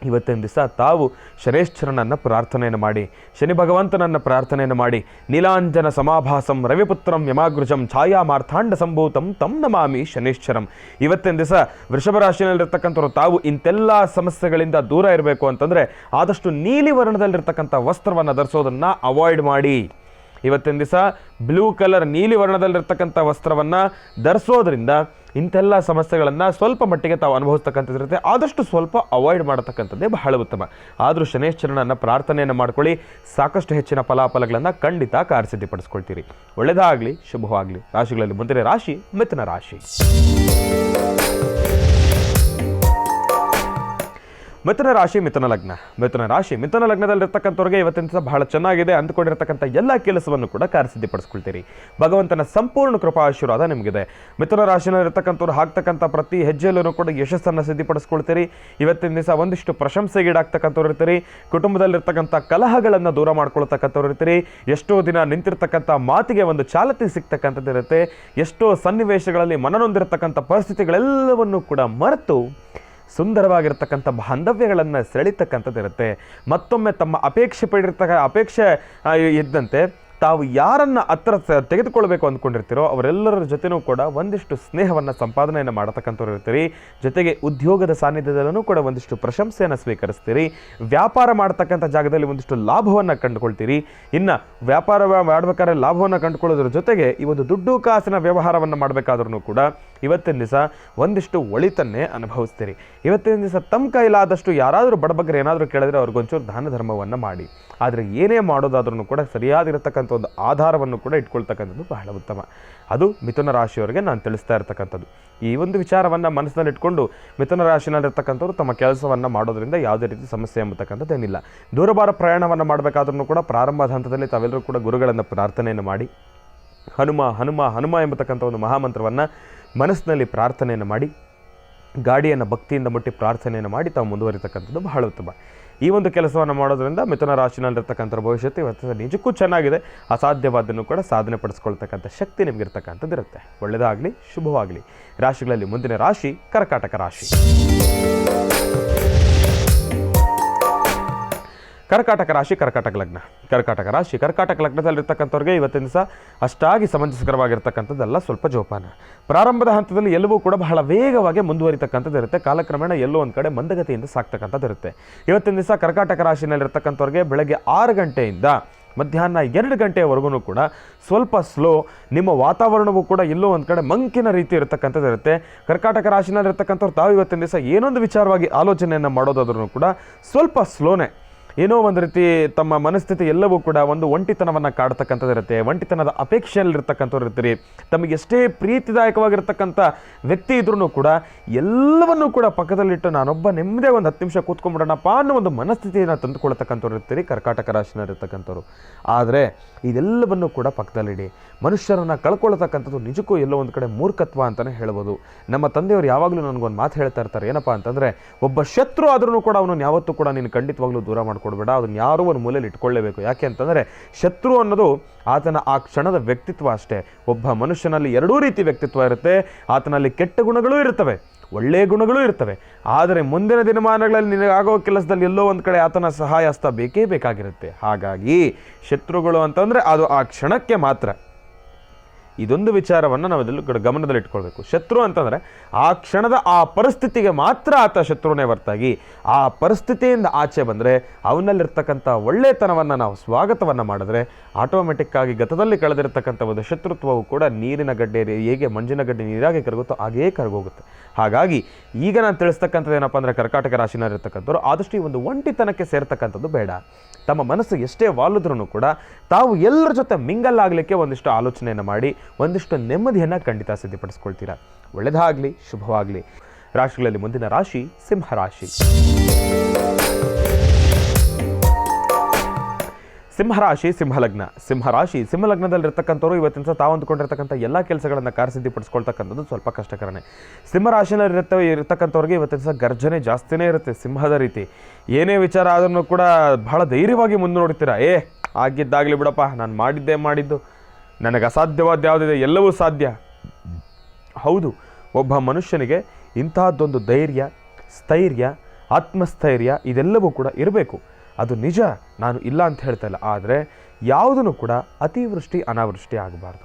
Speaker 1: ಇವತ್ತಿನ ದಿವಸ ತಾವು ಶನೇಶ್ವರನನ್ನು ಪ್ರಾರ್ಥನೆಯನ್ನು ಮಾಡಿ, ಶನಿ ಭಗವಂತನನ್ನು ಪ್ರಾರ್ಥನೆಯನ್ನು ಮಾಡಿ, ನೀಲಾಂಜನ ಸಮಾಭಾಸಂ ರವಿಪುತ್ರಂ ಯಮಾಗೃಜಂ ಛಾಯಾ ಮಾರ್ಥಾಂಡ ಸಂಭೂತಂ ತಂ ನಮಾಮಿ ಶನೇಶ್ವರಂ. ಇವತ್ತಿನ ದಿವಸ ವೃಷಭ ರಾಶಿಯಲ್ಲಿರ್ತಕ್ಕಂಥವ್ರು ತಾವು ಇಂತೆಲ್ಲ ಸಮಸ್ಯೆಗಳಿಂದ ದೂರ ಇರಬೇಕು ಅಂತಂದರೆ ಆದಷ್ಟು ನೀಲಿ ವರ್ಣದಲ್ಲಿರ್ತಕ್ಕಂಥ ವಸ್ತ್ರವನ್ನು ಧರಿಸೋದನ್ನು ಅವಾಯ್ಡ್ ಮಾಡಿ. ಇವತ್ತಿನ ದಿವಸ ಬ್ಲೂ ಕಲರ್, ನೀಲಿ ವರ್ಣದಲ್ಲಿರ್ತಕ್ಕಂಥ ವಸ್ತ್ರವನ್ನು ಧರಿಸೋದ್ರಿಂದ ಇಂಥೆಲ್ಲ ಸಮಸ್ಯೆಗಳನ್ನು ಸ್ವಲ್ಪ ಮಟ್ಟಿಗೆ ತಾವು ಅನುಭವಿಸ್ತಕ್ಕಂಥದ್ದಿರುತ್ತೆ. ಆದಷ್ಟು ಸ್ವಲ್ಪ ಅವಾಯ್ಡ್ ಮಾಡತಕ್ಕಂಥದ್ದೇ ಬಹಳ ಉತ್ತಮ. ಆದರೂ ಶನೇಶ್ವರನನ್ನು ಪ್ರಾರ್ಥನೆಯನ್ನು ಮಾಡ್ಕೊಳ್ಳಿ, ಸಾಕಷ್ಟು ಹೆಚ್ಚಿನ ಫಲಾಫಲಗಳನ್ನು ಖಂಡಿತ ಕಾರ್ಯಸಿದ್ಧಿಪಡಿಸ್ಕೊಳ್ತೀರಿ. ಒಳ್ಳೆಯದಾಗಲಿ, ಶುಭವಾಗಲಿ. ರಾಶಿಗಳಲ್ಲಿ ಮುಂದಿನ ರಾಶಿ ಮಿಥುನ ರಾಶಿ. ಮಿಥುನ ರಾಶಿ, ಮಿಥುನ ಲಗ್ನದಲ್ಲಿರ್ತಕ್ಕಂಥವ್ರಿಗೆ ಇವತ್ತಿನ ದಿವಸ ಬಹಳ ಚೆನ್ನಾಗಿದೆ. ಅಂದುಕೊಂಡಿರ್ತಕ್ಕಂಥ ಎಲ್ಲ ಕೆಲಸವನ್ನು ಕೂಡ ಕಾರ್ಯಸಿದ್ಧಿಪಡಿಸ್ಕೊಳ್ತೀರಿ. ಭಗವಂತನ ಸಂಪೂರ್ಣ ಕೃಪಾ ಆಶೀರ್ವಾದ ನಿಮಗಿದೆ. ಮಿಥುನ ರಾಶಿನಲ್ಲಿರ್ತಕ್ಕಂಥವ್ರು ಹಾಕ್ತಕ್ಕಂಥ ಪ್ರತಿ ಹೆಜ್ಜೆಯಲ್ಲೂ ಕೂಡ ಯಶಸ್ಸನ್ನು ಸಿದ್ಧಿಪಡಿಸ್ಕೊಳ್ತೀರಿ. ಇವತ್ತಿನ ದಿವಸ ಒಂದಿಷ್ಟು ಪ್ರಶಂಸೆಗೀಡಾಗ್ತಕ್ಕಂಥವ್ರು ಇರ್ತೀರಿ. ಕುಟುಂಬದಲ್ಲಿರ್ತಕ್ಕಂಥ ಕಲಹಗಳನ್ನು ದೂರ ಮಾಡ್ಕೊಳ್ತಕ್ಕಂಥವ್ರು ಇರ್ತೀರಿ. ಎಷ್ಟೋ ದಿನ ನಿಂತಿರ್ತಕ್ಕಂಥ ಮಾತಿಗೆ ಒಂದು ಚಾಲತಿ ಸಿಗ್ತಕ್ಕಂಥದ್ದು ಇರುತ್ತೆ. ಎಷ್ಟೋ ಸನ್ನಿವೇಶಗಳಲ್ಲಿ ಮನನೊಂದಿರತಕ್ಕಂಥ ಪರಿಸ್ಥಿತಿಗಳೆಲ್ಲವನ್ನೂ ಕೂಡ ಮರೆತು ಸುಂದರವಾಗಿರ್ತಕ್ಕಂಥ ಬಾಂಧವ್ಯಗಳನ್ನು ಸೆಳೀತಕ್ಕಂಥದ್ದಿರುತ್ತೆ. ಮತ್ತೊಮ್ಮೆ ತಮ್ಮ ಅಪೇಕ್ಷೆ ಇದ್ದಂತೆ ತಾವು ಯಾರನ್ನು ಹತ್ರ ತೆಗೆದುಕೊಳ್ಬೇಕು ಅಂದ್ಕೊಂಡಿರ್ತೀರೋ ಅವರೆಲ್ಲರ ಜೊತೆನೂ ಕೂಡ ಒಂದಿಷ್ಟು ಸ್ನೇಹವನ್ನು ಸಂಪಾದನೆಯನ್ನು ಮಾಡತಕ್ಕಂಥವ್ರು ಇರ್ತೀರಿ. ಜೊತೆಗೆ ಉದ್ಯೋಗದ ಸಾನ್ನಿಧ್ಯದಲ್ಲೂ ಕೂಡ ಒಂದಿಷ್ಟು ಪ್ರಶಂಸೆಯನ್ನು ಸ್ವೀಕರಿಸ್ತೀರಿ. ವ್ಯಾಪಾರ ಮಾಡ್ತಕ್ಕಂಥ ಜಾಗದಲ್ಲಿ ಒಂದಿಷ್ಟು ಲಾಭವನ್ನು ಕಂಡುಕೊಳ್ತೀರಿ. ಇನ್ನು ವ್ಯಾಪಾರ ಮಾಡಬೇಕಾದ್ರೆ ಲಾಭವನ್ನು ಕಂಡುಕೊಳ್ಳೋದ್ರ ಜೊತೆಗೆ ಈ ಒಂದು ದುಡ್ಡು ಕಾಸಿನ ವ್ಯವಹಾರವನ್ನು ಮಾಡಬೇಕಾದ್ರೂ ಕೂಡ ಇವತ್ತಿನ ದಿವಸ ಒಂದಿಷ್ಟು ಒಳಿತನ್ನೇ ಅನುಭವಿಸ್ತೀರಿ. ಇವತ್ತಿನ ದಿವಸ ತಮ್ಮ ಕೈಲಾದಷ್ಟು ಯಾರಾದರೂ ಬಡಬಗ್ಗರು ಏನಾದರೂ ಕೇಳಿದ್ರೆ ಅವ್ರಿಗೊಂಚೂರು ದಾನ ಧರ್ಮವನ್ನು ಮಾಡಿ. ಆದರೆ ಏನೇ ಮಾಡೋದಾದ್ರೂ ಕೂಡ ಸರಿಯಾಗಿರತಕ್ಕಂಥ ಒಂದು ಆಧಾರವನ್ನು ಕೂಡ ಇಟ್ಕೊಳ್ತಕ್ಕಂಥದ್ದು ಬಹಳ ಉತ್ತಮ. ಅದು ಮಿಥುನ ರಾಶಿಯವರಿಗೆ ನಾನು ತಿಳಿಸ್ತಾ ಇರ್ತಕ್ಕಂಥದ್ದು. ಈ ಒಂದು ವಿಚಾರವನ್ನು ಮನಸ್ಸಿನಲ್ಲಿ ಇಟ್ಕೊಂಡು ಮಿಥುನ ರಾಶಿನಲ್ಲಿರ್ತಕ್ಕಂಥವ್ರು ತಮ್ಮ ಕೆಲಸವನ್ನು ಮಾಡೋದ್ರಿಂದ ಯಾವುದೇ ರೀತಿ ಸಮಸ್ಯೆ ಎಂಬತಕ್ಕಂಥದ್ದೇನಿಲ್ಲ. ದೂರಭಾರ ಪ್ರಯಾಣವನ್ನು ಮಾಡಬೇಕಾದ್ರೂ ಕೂಡ ಪ್ರಾರಂಭದ ಹಂತದಲ್ಲಿ ತಾವೆಲ್ಲರೂ ಕೂಡ ಗುರುಗಳನ್ನು ಪ್ರಾರ್ಥನೆಯನ್ನು ಮಾಡಿ, ಹನುಮ ಎಂಬತಕ್ಕಂಥ ಒಂದು ಮಹಾಮಂತ್ರವನ್ನು ಮನಸ್ಸಿನಲ್ಲಿ ಪ್ರಾರ್ಥನೆಯನ್ನು ಮಾಡಿ, ಗಾಡಿಯನ್ನು ಭಕ್ತಿಯಿಂದ ಮುಟ್ಟಿ ಪ್ರಾರ್ಥನೆಯನ್ನು ಮಾಡಿ ತಾವು ಮುಂದುವರಿತಕ್ಕಂಥದ್ದು ಬಹಳ ಉತ್ತಮ. ಈ ಒಂದು ಕೆಲಸವನ್ನು ಮಾಡೋದ್ರಿಂದ ಮಿಥುನ ರಾಶಿನಲ್ಲಿರ್ತಕ್ಕಂಥ ಭವಿಷ್ಯತ್ತು ಇವತ್ತು ನಿಜಕ್ಕೂ ಚೆನ್ನಾಗಿದೆ. ಅಸಾಧ್ಯವಾದನ್ನು ಕೂಡ ಸಾಧನೆ ಪಡಿಸ್ಕೊಳ್ತಕ್ಕಂಥ ಶಕ್ತಿ ನಿಮಗಿರ್ತಕ್ಕಂಥದ್ದು ಇರುತ್ತೆ. ಒಳ್ಳೆಯದಾಗಲಿ, ಶುಭವಾಗಲಿ. ರಾಶಿಗಳಲ್ಲಿ ಮುಂದಿನ ರಾಶಿ ಕರ್ಕಾಟಕ ರಾಶಿ. ಕರ್ಕಾಟಕ ರಾಶಿ, ಕರ್ಕಾಟಕ ಲಗ್ನ. ಕರ್ಕಾಟಕ ರಾಶಿ, ಕರ್ಕಾಟಕ ಲಗ್ನದಲ್ಲಿರ್ತಕ್ಕಂಥವ್ರಿಗೆ ಇವತ್ತಿನ ದಿವಸ ಅಷ್ಟಾಗಿ ಸಮಂಜಸಕರವಾಗಿರ್ತಕ್ಕಂಥದ್ದೆಲ್ಲ ಸ್ವಲ್ಪ ಜೋಪಾನ. ಪ್ರಾರಂಭದ ಹಂತದಲ್ಲಿ ಎಲ್ಲವೂ ಕೂಡ ಬಹಳ ವೇಗವಾಗಿ ಮುಂದುವರಿತಕ್ಕಂಥದ್ದು ಇರುತ್ತೆ. ಕಾಲಕ್ರಮೇಣ ಎಲ್ಲೋ ಒಂದು ಕಡೆ ಮಂದಗತಿಯಿಂದ ಸಾಕ್ತಕ್ಕಂಥದ್ದು ಇರುತ್ತೆ. ಇವತ್ತಿನ ದಿವಸ ಕರ್ಕಾಟಕ ರಾಶಿನಲ್ಲಿರ್ತಕ್ಕಂಥವ್ರಿಗೆ ಬೆಳಗ್ಗೆ 6 ಗಂಟೆಯಿಂದ ಮಧ್ಯಾಹ್ನ 2 ಗಂಟೆಯವರೆಗೂ ಕೂಡ ಸ್ವಲ್ಪ ಸ್ಲೋ. ನಿಮ್ಮ ವಾತಾವರಣವೂ ಕೂಡ ಎಲ್ಲೋ ಒಂದು ಕಡೆ ಮಂಕಿನ ರೀತಿ ಇರತಕ್ಕಂಥದ್ದು ಇರುತ್ತೆ. ಕರ್ಕಾಟಕ ರಾಶಿನಲ್ಲಿರ್ತಕ್ಕಂಥವ್ರು ತಾವು ಇವತ್ತಿನ ದಿವಸ ಏನೊಂದು ವಿಚಾರವಾಗಿ ಆಲೋಚನೆಯನ್ನು ಮಾಡೋದಾದ್ರೂ ಕೂಡ ಸ್ವಲ್ಪ ಸ್ಲೋನೇ. ಏನೋ ಒಂದು ರೀತಿ ತಮ್ಮ ಮನಸ್ಥಿತಿ ಎಲ್ಲವೂ ಕೂಡ ಒಂದು ಒಂಟಿತನವನ್ನು ಕಾಡ್ತಕ್ಕಂಥದ್ದು ಇರುತ್ತೆ. ಒಂಟಿತನದ ಅಪೇಕ್ಷೆಯಲ್ಲಿರ್ತಕ್ಕಂಥವ್ರು ಇರ್ತೀರಿ. ತಮಗೆ ಎಷ್ಟೇ ಪ್ರೀತಿದಾಯಕವಾಗಿರ್ತಕ್ಕಂಥ ವ್ಯಕ್ತಿ ಇದ್ರೂ ಕೂಡ ಎಲ್ಲವನ್ನೂ ಕೂಡ ಪಕ್ಕದಲ್ಲಿಟ್ಟು ನಾನೊಬ್ಬ ನೆಮ್ಮದೇ ಒಂದು 10 ನಿಮಿಷ ಕೂತ್ಕೊಂಡ್ಬಿಡೋಣಪ್ಪ ಅನ್ನೋ ಒಂದು ಮನಸ್ಥಿತಿಯನ್ನು ತಂದುಕೊಳ್ತಕ್ಕಂಥವ್ರು ಇರ್ತೀರಿ ಕರ್ಕಾಟಕ ರಾಶಿನಲ್ಲಿರ್ತಕ್ಕಂಥವ್ರು. ಆದರೆ ಇದೆಲ್ಲವನ್ನೂ ಕೂಡ ಪಕ್ಕದಲ್ಲಿಡಿ. ಮನುಷ್ಯರನ್ನು ಕಳ್ಕೊಳ್ತಕ್ಕಂಥದ್ದು ನಿಜಕ್ಕೂ ಎಲ್ಲೋ ಒಂದು ಕಡೆ ಮೂರ್ಖತ್ವ ಅಂತಲೇ ಹೇಳ್ಬೋದು. ನಮ್ಮ ತಂದೆಯವರು ಯಾವಾಗಲೂ ನನಗೊಂದು ಮಾತು ಹೇಳ್ತಾ ಇರ್ತಾರೆ, ಏನಪ್ಪ ಅಂತಂದರೆ, ಒಬ್ಬ ಶತ್ರು ಆದ್ರೂ ಕೂಡ ಅವನನ್ನು ಯಾವತ್ತೂ ಕೂಡ ನೀನು ಖಂಡಿತವಾಗ್ಲೂ ದೂರ ಮಾಡ್ಕೊಡ್ಬೇಡ, ಅದನ್ನು ಯಾರೋ ಒಂದು ಮೂಲೆಯಲ್ಲಿ ಇಟ್ಕೊಳ್ಳೇಬೇಕು. ಯಾಕೆ ಅಂತಂದರೆ ಶತ್ರು ಅನ್ನೋದು ಆತನ ಆ ಕ್ಷಣದ ವ್ಯಕ್ತಿತ್ವ ಅಷ್ಟೇ. ಒಬ್ಬ ಮನುಷ್ಯನಲ್ಲಿ 2 ರೀತಿ ವ್ಯಕ್ತಿತ್ವ ಇರುತ್ತೆ. ಆತನಲ್ಲಿ ಕೆಟ್ಟ ಗುಣಗಳೂ ಇರ್ತವೆ, ಒಳ್ಳೆಯ ಗುಣಗಳೂ ಇರ್ತವೆ. ಆದರೆ ಮುಂದಿನ ದಿನಮಾನಗಳಲ್ಲಿ ನಿನಗಾಗೋ ಕೆಲಸದಲ್ಲಿ ಎಲ್ಲೋ ಒಂದು ಕಡೆ ಆತನ ಸಹಾಯ ಹಸ್ತ ಬೇಕೇ ಬೇಕಾಗಿರುತ್ತೆ. ಹಾಗಾಗಿ ಶತ್ರುಗಳು ಅಂತಂದರೆ ಅದು ಆ ಕ್ಷಣಕ್ಕೆ ಮಾತ್ರ. ಇದೊಂದು ವಿಚಾರವನ್ನು ನಾವು ಇದೆಲ್ಲ ಗಮನದಲ್ಲಿ ಇಟ್ಕೊಳ್ಬೇಕು. ಶತ್ರು ಅಂತಂದರೆ ಆ ಕ್ಷಣದ ಆ ಪರಿಸ್ಥಿತಿಗೆ ಮಾತ್ರ ಆತ ಶತ್ರುನೇ ಹೊರತಾಗಿ ಆ ಪರಿಸ್ಥಿತಿಯಿಂದ ಆಚೆ ಬಂದರೆ ಅವನಲ್ಲಿರ್ತಕ್ಕಂಥ ಒಳ್ಳೆತನವನ್ನು ನಾವು ಸ್ವಾಗತವನ್ನು ಮಾಡಿದ್ರೆ ಆಟೋಮೆಟಿಕ್ಕಾಗಿ ಗತದಲ್ಲಿ ಕಳೆದಿರ್ತಕ್ಕಂಥ ಒಂದು ಶತ್ರುತ್ವವು ಕೂಡ ನೀರಿನ ಗಡ್ಡೆ ಹೇಗೆ ಮಂಜಿನ ಗಡ್ಡೆ ನೀರಾಗಿ ಕರಗುತ್ತೋ ಹಾಗೇ ಕರಗೋಗುತ್ತೆ. ಹಾಗಾಗಿ ಈಗ ನಾನು ತಿಳಿಸ್ತಕ್ಕಂಥದ್ದು ಏನಪ್ಪ ಅಂದರೆ ಕರ್ಕಾಟಕ ರಾಶಿನಲ್ಲಿರ್ತಕ್ಕಂಥವ್ರು ಆದಷ್ಟು ಈ ಒಂದು ಒಂಟಿತನಕ್ಕೆ ಸೇರ್ತಕ್ಕಂಥದ್ದು ಬೇಡ. ತಮ್ಮ ಮನಸ್ಸು ಎಷ್ಟೇ ವಾಲಿದ್ರೂ ಕೂಡ ತಾವು ಎಲ್ಲರ ಜೊತೆ ಮಿಂಗಲ್ ಆಗಲಿಕ್ಕೆ ಒಂದಿಷ್ಟು ಆಲೋಚನೆಯನ್ನು ಮಾಡಿ ಒಂದಿಷ್ಟು ನೆಮ್ಮದಿಯನ್ನು ಖಂಡಿತ ಸಿದ್ಧಪಡಿಸ್ಕೊಳ್ತೀರಾ. ಒಳ್ಳೆಯದಾಗಲಿ, ಶುಭವಾಗಲಿ. ರಾಶಿಗಳಲ್ಲಿ ಮುಂದಿನ ರಾಶಿ ಸಿಂಹರಾಶಿ. ಸಿಂಹರಾಶಿ, ಸಿಂಹಲಗ್ನ. ಸಿಂಹರಾಶಿ, ಸಿಂಹಲಗ್ನದಲ್ಲಿರ್ತಕ್ಕಂಥವ್ರು ಇವತ್ತಿನ ಸಹ ತಾವು ಅಂದುಕೊಂಡಿರ್ತಕ್ಕಂಥ ಎಲ್ಲ ಕೆಲಸಗಳನ್ನು ಕಾರ್ಯಸಿದ್ಧಿಪಡಿಸ್ಕೊಳ್ತಕ್ಕಂಥದ್ದು ಸ್ವಲ್ಪ ಕಷ್ಟಕರನೇ. ಸಿಂಹರಾಶಿನಲ್ಲಿ ಇರ್ತಕ್ಕಂಥವ್ರಿಗೆ ಇವತ್ತಿನ ಸಹ ಗರ್ಜನೆ ಜಾಸ್ತಿನೇ ಇರುತ್ತೆ. ಸಿಂಹದ ರೀತಿ ಏನೇ ವಿಚಾರ ಆದ್ರೂ ಕೂಡ ಬಹಳ ಧೈರ್ಯವಾಗಿ ಮುಂದೆ ನೋಡ್ತೀರಾ. ಆಗಿದ್ದಾಗಲಿ ಬಿಡಪ್ಪ, ನಾನು ಮಾಡಿದ್ದು, ನನಗೆ ಅಸಾಧ್ಯವಾದ ಯಾವುದಿದೆ ಎಲ್ಲವೂ ಸಾಧ್ಯ. ಹೌದು, ಒಬ್ಬ ಮನುಷ್ಯನಿಗೆ ಇಂತಹದ್ದೊಂದು ಧೈರ್ಯ, ಸ್ಥೈರ್ಯ, ಆತ್ಮಸ್ಥೈರ್ಯ ಇದೆಲ್ಲವೂ ಕೂಡ ಇರಬೇಕು. ಅದು ನಿಜ, ನಾನು ಇಲ್ಲ ಅಂತ ಹೇಳ್ತಾ ಇಲ್ಲ. ಆದರೆ ಯಾವುದನ್ನು ಕೂಡ ಅತಿವೃಷ್ಟಿ ಅನಾವೃಷ್ಟಿ ಆಗಬಾರ್ದು.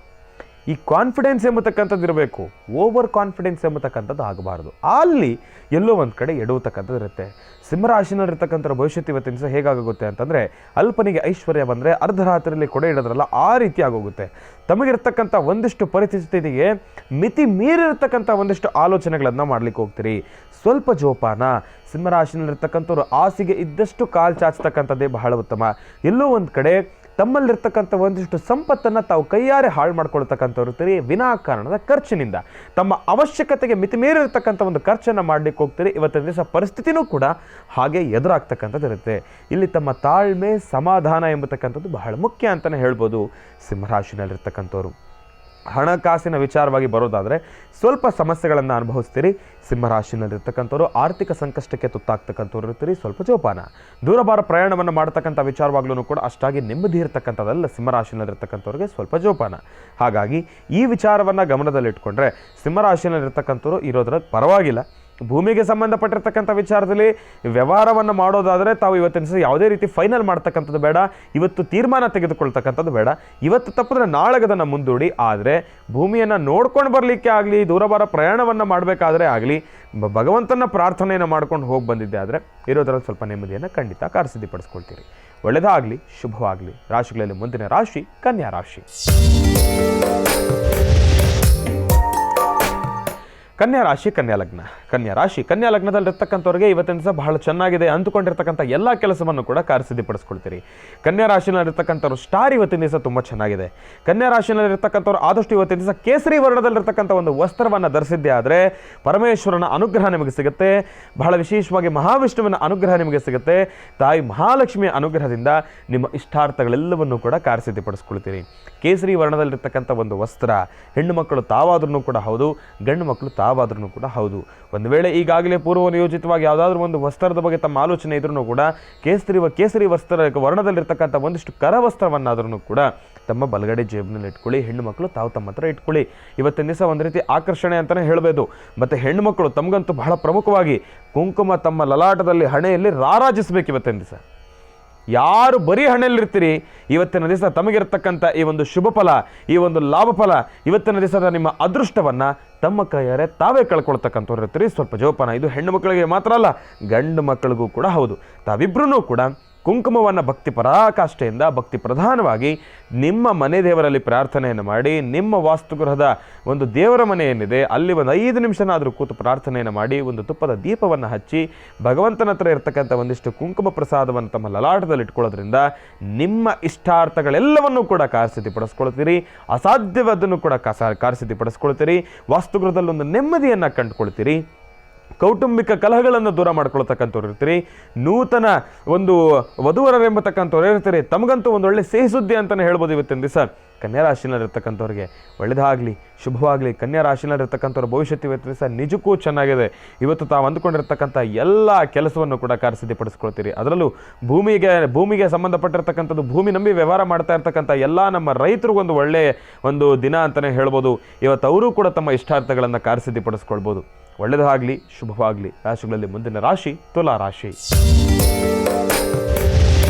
Speaker 1: ಈ ಕಾನ್ಫಿಡೆನ್ಸ್ ಎಂಬತಕ್ಕಂಥದ್ದು ಇರಬೇಕು, ಓವರ್ ಕಾನ್ಫಿಡೆನ್ಸ್ ಎಂಬತಕ್ಕಂಥದ್ದು ಆಗಬಾರ್ದು. ಅಲ್ಲಿ ಎಲ್ಲೋ ಒಂದು ಕಡೆ ಎಡುವತಕ್ಕಂಥದ್ದು ಇರುತ್ತೆ. ಸಿಂಹರಾಶಿನಲ್ಲಿರ್ತಕ್ಕಂಥ ಭವಿಷ್ಯತ್ತು ಇವತ್ತಿನ ಸಹ ಹೇಗಾಗುತ್ತೆ ಅಂತಂದರೆ, ಅಲ್ಪನಿಗೆ ಐಶ್ವರ್ಯ ಬಂದರೆ ಅರ್ಧರಾತ್ರಿಯಲ್ಲಿ ಕೊಡೆ ಇಡೋದ್ರಲ್ಲ ಆ ರೀತಿ ಆಗೋಗುತ್ತೆ. ತಮಗಿರ್ತಕ್ಕಂಥ ಒಂದಿಷ್ಟು ಪರಿಸ್ಥಿತಿಗೆ ಮಿತಿ ಮೀರಿರ್ತಕ್ಕಂಥ ಒಂದಿಷ್ಟು ಆಲೋಚನೆಗಳನ್ನು ಮಾಡಲಿಕ್ಕೆ ಹೋಗ್ತೀರಿ. ಸ್ವಲ್ಪ ಜೋಪಾನ. ಸಿಂಹರಾಶಿನಲ್ಲಿರ್ತಕ್ಕಂಥವ್ರು ಆಸೆಗೆ ಇದ್ದಷ್ಟು ಕಾಲು ಚಾಚತಕ್ಕಂಥದ್ದೇ ಬಹಳ ಉತ್ತಮ. ಎಲ್ಲೋ ಒಂದು ಕಡೆ ತಮ್ಮಲ್ಲಿರ್ತಕ್ಕಂಥ ಒಂದಿಷ್ಟು ಸಂಪತ್ತನ್ನು ತಾವು ಕೈಯಾರೆ ಹಾಳು ಮಾಡ್ಕೊಳ್ತಕ್ಕಂಥವ್ರು ಇರ್ತೀರಿ. ವಿನಾಕಾರಣದ ಖರ್ಚಿನಿಂದ ತಮ್ಮ ಅವಶ್ಯಕತೆಗೆ ಮಿತಿ ಮೀರಿರ್ತಕ್ಕಂಥ ಒಂದು ಖರ್ಚನ್ನು ಮಾಡಲಿಕ್ಕೆ ಹೋಗ್ತೀರಿ. ಇವತ್ತಿನ ದಿವಸ ಪರಿಸ್ಥಿತಿನೂ ಕೂಡ ಹಾಗೆ ಎದುರಾಗ್ತಕ್ಕಂಥದ್ದು ಇರುತ್ತೆ. ಇಲ್ಲಿ ತಮ್ಮ ತಾಳ್ಮೆ, ಸಮಾಧಾನ ಎಂಬತಕ್ಕಂಥದ್ದು ಬಹಳ ಮುಖ್ಯ ಅಂತಲೇ ಹೇಳ್ಬೋದು. ಸಿಂಹರಾಶಿನಲ್ಲಿರ್ತಕ್ಕಂಥವ್ರು ಹಣಕಾಸಿನ ವಿಚಾರವಾಗಿ ಬರೋದಾದರೆ ಸ್ವಲ್ಪ ಸಮಸ್ಯೆಗಳನ್ನು ಅನುಭವಿಸ್ತೀರಿ. ಸಿಂಹರಾಶಿನಲ್ಲಿರ್ತಕ್ಕಂಥವ್ರು ಆರ್ಥಿಕ ಸಂಕಷ್ಟಕ್ಕೆ ತುತ್ತಾಗ್ತಕ್ಕಂಥವ್ರು ಇರ್ತೀರಿ. ಸ್ವಲ್ಪ ಜೋಪಾನ. ದೂರಭಾರ ಪ್ರಯಾಣವನ್ನು ಮಾಡ್ತಕ್ಕಂಥ ವಿಚಾರವಾಗ್ಲೂ ಕೂಡ ಅಷ್ಟಾಗಿ ನೆಮ್ಮದಿ ಇರತಕ್ಕಂಥದ್ದಲ್ಲ. ಸಿಂಹರಾಶಿನಲ್ಲಿರ್ತಕ್ಕಂಥವ್ರಿಗೆ ಸ್ವಲ್ಪ ಜೋಪಾನ. ಹಾಗಾಗಿ ಈ ವಿಚಾರವನ್ನು ಗಮನದಲ್ಲಿಟ್ಕೊಂಡ್ರೆ ಸಿಂಹರಾಶಿನಲ್ಲಿರ್ತಕ್ಕಂಥವ್ರು ಇರೋದ್ರಲ್ಲಿ ಪರವಾಗಿಲ್ಲ. ಭೂಮಿಗೆ ಸಂಬಂಧಪಟ್ಟಿರ್ತಕ್ಕಂಥ ವಿಚಾರದಲ್ಲಿ ವ್ಯವಹಾರವನ್ನು ಮಾಡೋದಾದರೆ ತಾವು ಇವತ್ತಿನ ಸಹ ಯಾವುದೇ ರೀತಿ ಫೈನಲ್ ಮಾಡ್ತಕ್ಕಂಥದ್ದು ಬೇಡ. ಇವತ್ತು ತೀರ್ಮಾನ ತೆಗೆದುಕೊಳ್ತಕ್ಕಂಥದ್ದು ಬೇಡ. ಇವತ್ತು ತಪ್ಪಿದ್ರೆ ನಾಳೆಗದನ್ನು ಮುಂದೂಡಿ. ಆದರೆ ಭೂಮಿಯನ್ನು ನೋಡ್ಕೊಂಡು ಬರಲಿಕ್ಕೆ ಆಗಲಿ, ದೂರಭಾರ ಪ್ರಯಾಣವನ್ನು ಮಾಡಬೇಕಾದ್ರೆ ಆಗಲಿ, ಭಗವಂತನ ಪ್ರಾರ್ಥನೆಯನ್ನು ಮಾಡ್ಕೊಂಡು ಹೋಗಿ ಬಂದಿದ್ದೆ ಆದರೆ ಇರೋದ್ರಲ್ಲಿ ಸ್ವಲ್ಪ ನೆಮ್ಮದಿಯನ್ನು ಖಂಡಿತ ಕಾರ್ಯಸಿದ್ಧಿಪಡಿಸ್ಕೊಳ್ತೀರಿ. ಒಳ್ಳೆಯದಾಗಲಿ, ಶುಭವಾಗಲಿ. ರಾಶಿಗಳಲ್ಲಿ ಮುಂದಿನ ರಾಶಿ ಕನ್ಯಾ ರಾಶಿ. ಕನ್ಯಾ ರಾಶಿ, ಕನ್ಯಾ ಲಗ್ನ. ಕನ್ಯಾ ರಾಶಿ, ಕನ್ಯಾ ಲಗ್ನದಲ್ಲಿರ್ತಕ್ಕಂಥವ್ರಿಗೆ ಇವತ್ತಿನ ದಿವಸ ಬಹಳ ಚೆನ್ನಾಗಿದೆ. ಅಂದುಕೊಂಡಿರ್ತಕ್ಕಂಥ ಎಲ್ಲ ಕೆಲಸವನ್ನು ಕೂಡ ಕಾರ್ಯಸಿದ್ಧಿಪಡಿಸ್ಕೊಳ್ತೀರಿ. ಕನ್ಯಾ ರಾಶಿನಲ್ಲಿರ್ತಕ್ಕಂಥವ್ರು ಸ್ಟಾರ್ ಇವತ್ತಿನ ದಿವಸ ತುಂಬ ಚೆನ್ನಾಗಿದೆ. ಕನ್ಯಾ ರಾಶಿನಲ್ಲಿರ್ತಕ್ಕಂಥವ್ರು ಆದಷ್ಟು ಇವತ್ತಿನ ದಿವಸ ಕೇಸರಿ ವರ್ಣದಲ್ಲಿರ್ತಕ್ಕಂಥ ಒಂದು ವಸ್ತ್ರವನ್ನು ಧರಿಸಿದ್ದೆ ಆದರೆ ಪರಮೇಶ್ವರನ ಅನುಗ್ರಹ ನಿಮಗೆ ಸಿಗುತ್ತೆ. ಬಹಳ ವಿಶೇಷವಾಗಿ ಮಹಾವಿಷ್ಣುವಿನ ಅನುಗ್ರಹ ನಿಮಗೆ ಸಿಗುತ್ತೆ. ತಾಯಿ ಮಹಾಲಕ್ಷ್ಮಿಯ ಅನುಗ್ರಹದಿಂದ ನಿಮ್ಮ ಇಷ್ಟಾರ್ಥಗಳೆಲ್ಲವನ್ನೂ ಕೂಡ ಕಾರ್ಯಸಿದ್ಧಿಪಡಿಸ್ಕೊಳ್ತೀರಿ. ಕೇಸರಿ ವರ್ಣದಲ್ಲಿರ್ತಕ್ಕಂಥ ಒಂದು ವಸ್ತ್ರ ಹೆಣ್ಣು ಮಕ್ಕಳು ತಾವಾದ್ರೂ ಕೂಡ ಹೌದು, ಗಂಡು ಮಕ್ಕಳು ತಾವಾದ್ರೂ ಕೂಡ ಹೌದು. ಒಂದು ವೇಳೆ ಈಗಾಗಲೇ ಪೂರ್ವ ನಿಯೋಜಿತವಾಗಿ ಯಾವುದಾದ್ರೂ ಒಂದು ವಸ್ತ್ರದ ಬಗ್ಗೆ ತಮ್ಮ ಆಲೋಚನೆ ಇದ್ರೂ ಕೂಡ ಕೇಸರಿ ವಸ್ತ್ರ ವರ್ಣದಲ್ಲಿರ್ತಕ್ಕಂಥ ಒಂದಿಷ್ಟು ಕರವಸ್ತ್ರವನ್ನಾದ್ರೂ ಕೂಡ ತಮ್ಮ ಬಲಗಡೆ ಜೇಬಿನಲ್ಲಿ ಇಟ್ಕೊಳ್ಳಿ. ಹೆಣ್ಣು ಮಕ್ಕಳು ತಾವು ತಮ್ಮ ಹತ್ರ ಇಟ್ಕೊಳ್ಳಿ. ಇವತ್ತಿನ ದಿವಸ ಒಂದು ರೀತಿ ಆಕರ್ಷಣೆ ಅಂತಲೇ ಹೇಳಬಹುದು. ಮತ್ತು ಹೆಣ್ಣು ಮಕ್ಕಳು ತಮಗಂತೂ ಬಹಳ ಪ್ರಮುಖವಾಗಿ ಕುಂಕುಮ ತಮ್ಮ ಲಲಾಟದಲ್ಲಿ, ಹಣೆಯಲ್ಲಿ ರಾರಾಜಿಸಬೇಕು ಇವತ್ತಿನ ದಿವಸ. ಯಾರು ಬರೀ ಹಣೆಯಲ್ಲಿರ್ತೀರಿ, ಇವತ್ತಿನ ದಿವಸ ತಮಗಿರ್ತಕ್ಕಂಥ ಈ ಒಂದು ಶುಭ ಫಲ, ಈ ಒಂದು ಲಾಭ ಫಲ, ಇವತ್ತಿನ ದಿವಸದ ನಿಮ್ಮ ಅದೃಷ್ಟವನ್ನು ತಮ್ಮ ಕೈಯಾರೆ ತಾವೇ ಕಳ್ಕೊಳ್ತಕ್ಕಂಥವ್ರು ಇರ್ತೀರಿ. ಸ್ವಲ್ಪ ಜೋಪಾನ. ಇದು ಹೆಣ್ಣು ಮಕ್ಕಳಿಗೆ ಮಾತ್ರ ಅಲ್ಲ, ಗಂಡು ಮಕ್ಕಳಿಗೂ ಕೂಡ ಹೌದು. ತಾವಿಬ್ಬರೂ ಕೂಡ ಕುಂಕುಮವನ್ನು ಭಕ್ತಿ ಪರಾಕಾಷ್ಠೆಯಿಂದ ಭಕ್ತಿ ಪ್ರಧಾನವಾಗಿ ನಿಮ್ಮ ಮನೆ ದೇವರಲ್ಲಿ ಪ್ರಾರ್ಥನೆಯನ್ನು ಮಾಡಿ, ನಿಮ್ಮ ವಾಸ್ತುಗೃಹದ ಒಂದು ದೇವರ ಮನೆ ಏನಿದೆ ಅಲ್ಲಿ ಒಂದು 5 ನಿಮಿಷನಾದರೂ ಕೂತು ಪ್ರಾರ್ಥನೆಯನ್ನು ಮಾಡಿ, ಒಂದು ತುಪ್ಪದ ದೀಪವನ್ನು ಹಚ್ಚಿ ಭಗವಂತನ ಹತ್ರ ಇರ್ತಕ್ಕಂಥ ಒಂದಿಷ್ಟು ಕುಂಕುಮ ಪ್ರಸಾದವನ್ನು ತಮ್ಮ ಲಲಾಟದಲ್ಲಿ ಇಟ್ಕೊಳ್ಳೋದ್ರಿಂದ ನಿಮ್ಮ ಇಷ್ಟಾರ್ಥಗಳೆಲ್ಲವನ್ನೂ ಕೂಡ ಕಾರ್ಯಸಿದ್ಧಿಪಡಿಸ್ಕೊಳ್ತೀರಿ. ಅಸಾಧ್ಯವಾದನ್ನು ಕೂಡ ಕಾರ್ಯಸಿದ್ಧಿಪಡಿಸ್ಕೊಳ್ತೀರಿ. ವಾಸ್ತುಗೃಹದಲ್ಲಿ ಒಂದು ನೆಮ್ಮದಿಯನ್ನು ಕಂಡುಕೊಳ್ತೀರಿ. ಕೌಟುಂಬಿಕ ಕಲಹಗಳನ್ನು ದೂರ ಮಾಡ್ಕೊಳ್ತಕ್ಕಂಥವ್ರು ಇರ್ತೀರಿ. ನೂತನ ಒಂದು ವಧುವರರೆಂಬತಕ್ಕಂಥವ್ರು ಇರ್ತೀರಿ. ತಮಗಂತೂ ಒಂದು ಒಳ್ಳೆ ಸಿಹಿ ಸುದ್ದಿ ಅಂತಲೇ ಹೇಳ್ಬೋದು. ಇವತ್ತಿನ ದಿವಸ ಕನ್ಯಾ ರಾಶಿನಲ್ಲಿರ್ತಕ್ಕಂಥವ್ರಿಗೆ ಒಳ್ಳೆಯದಾಗಲಿ, ಶುಭವಾಗಲಿ. ಕನ್ಯಾ ರಾಶಿನಲ್ಲಿರ್ತಕ್ಕಂಥವ್ರ ಭವಿಷ್ಯತ್ತು ಇವತ್ತು ದಿವಸ ನಿಜಕ್ಕೂ ಚೆನ್ನಾಗಿದೆ. ಇವತ್ತು ತಾವು ಅಂದುಕೊಂಡಿರ್ತಕ್ಕಂಥ ಎಲ್ಲ ಕೆಲಸವನ್ನು ಕೂಡ ಕಾರ್ಯಸಿದ್ಧಿಪಡಿಸ್ಕೊಳ್ತೀರಿ. ಅದರಲ್ಲೂ ಭೂಮಿಗೆ ಸಂಬಂಧಪಟ್ಟಿರ್ತಕ್ಕಂಥದ್ದು, ಭೂಮಿ ನಂಬಿ ವ್ಯವಹಾರ ಮಾಡ್ತಾ ಇರ್ತಕ್ಕಂಥ ಎಲ್ಲ ನಮ್ಮ ರೈತರಿಗೊಂದು ಒಳ್ಳೆಯ ಒಂದು ದಿನ ಅಂತಲೇ ಹೇಳ್ಬೋದು. ಇವತ್ತು ಅವರು ಕೂಡ ತಮ್ಮ ಇಷ್ಟಾರ್ಥಗಳನ್ನು ಕಾರ್ಯಸಿದ್ಧಿಪಡಿಸ್ಕೊಳ್ಬೋದು. ಒಳ್ಳೆಯದಾಗಲಿ, ಶುಭವಾಗಲಿ. ರಾಶಿಗಳಲ್ಲಿ ಮುಂದಿನ ರಾಶಿ ತುಲಾ ರಾಶಿ.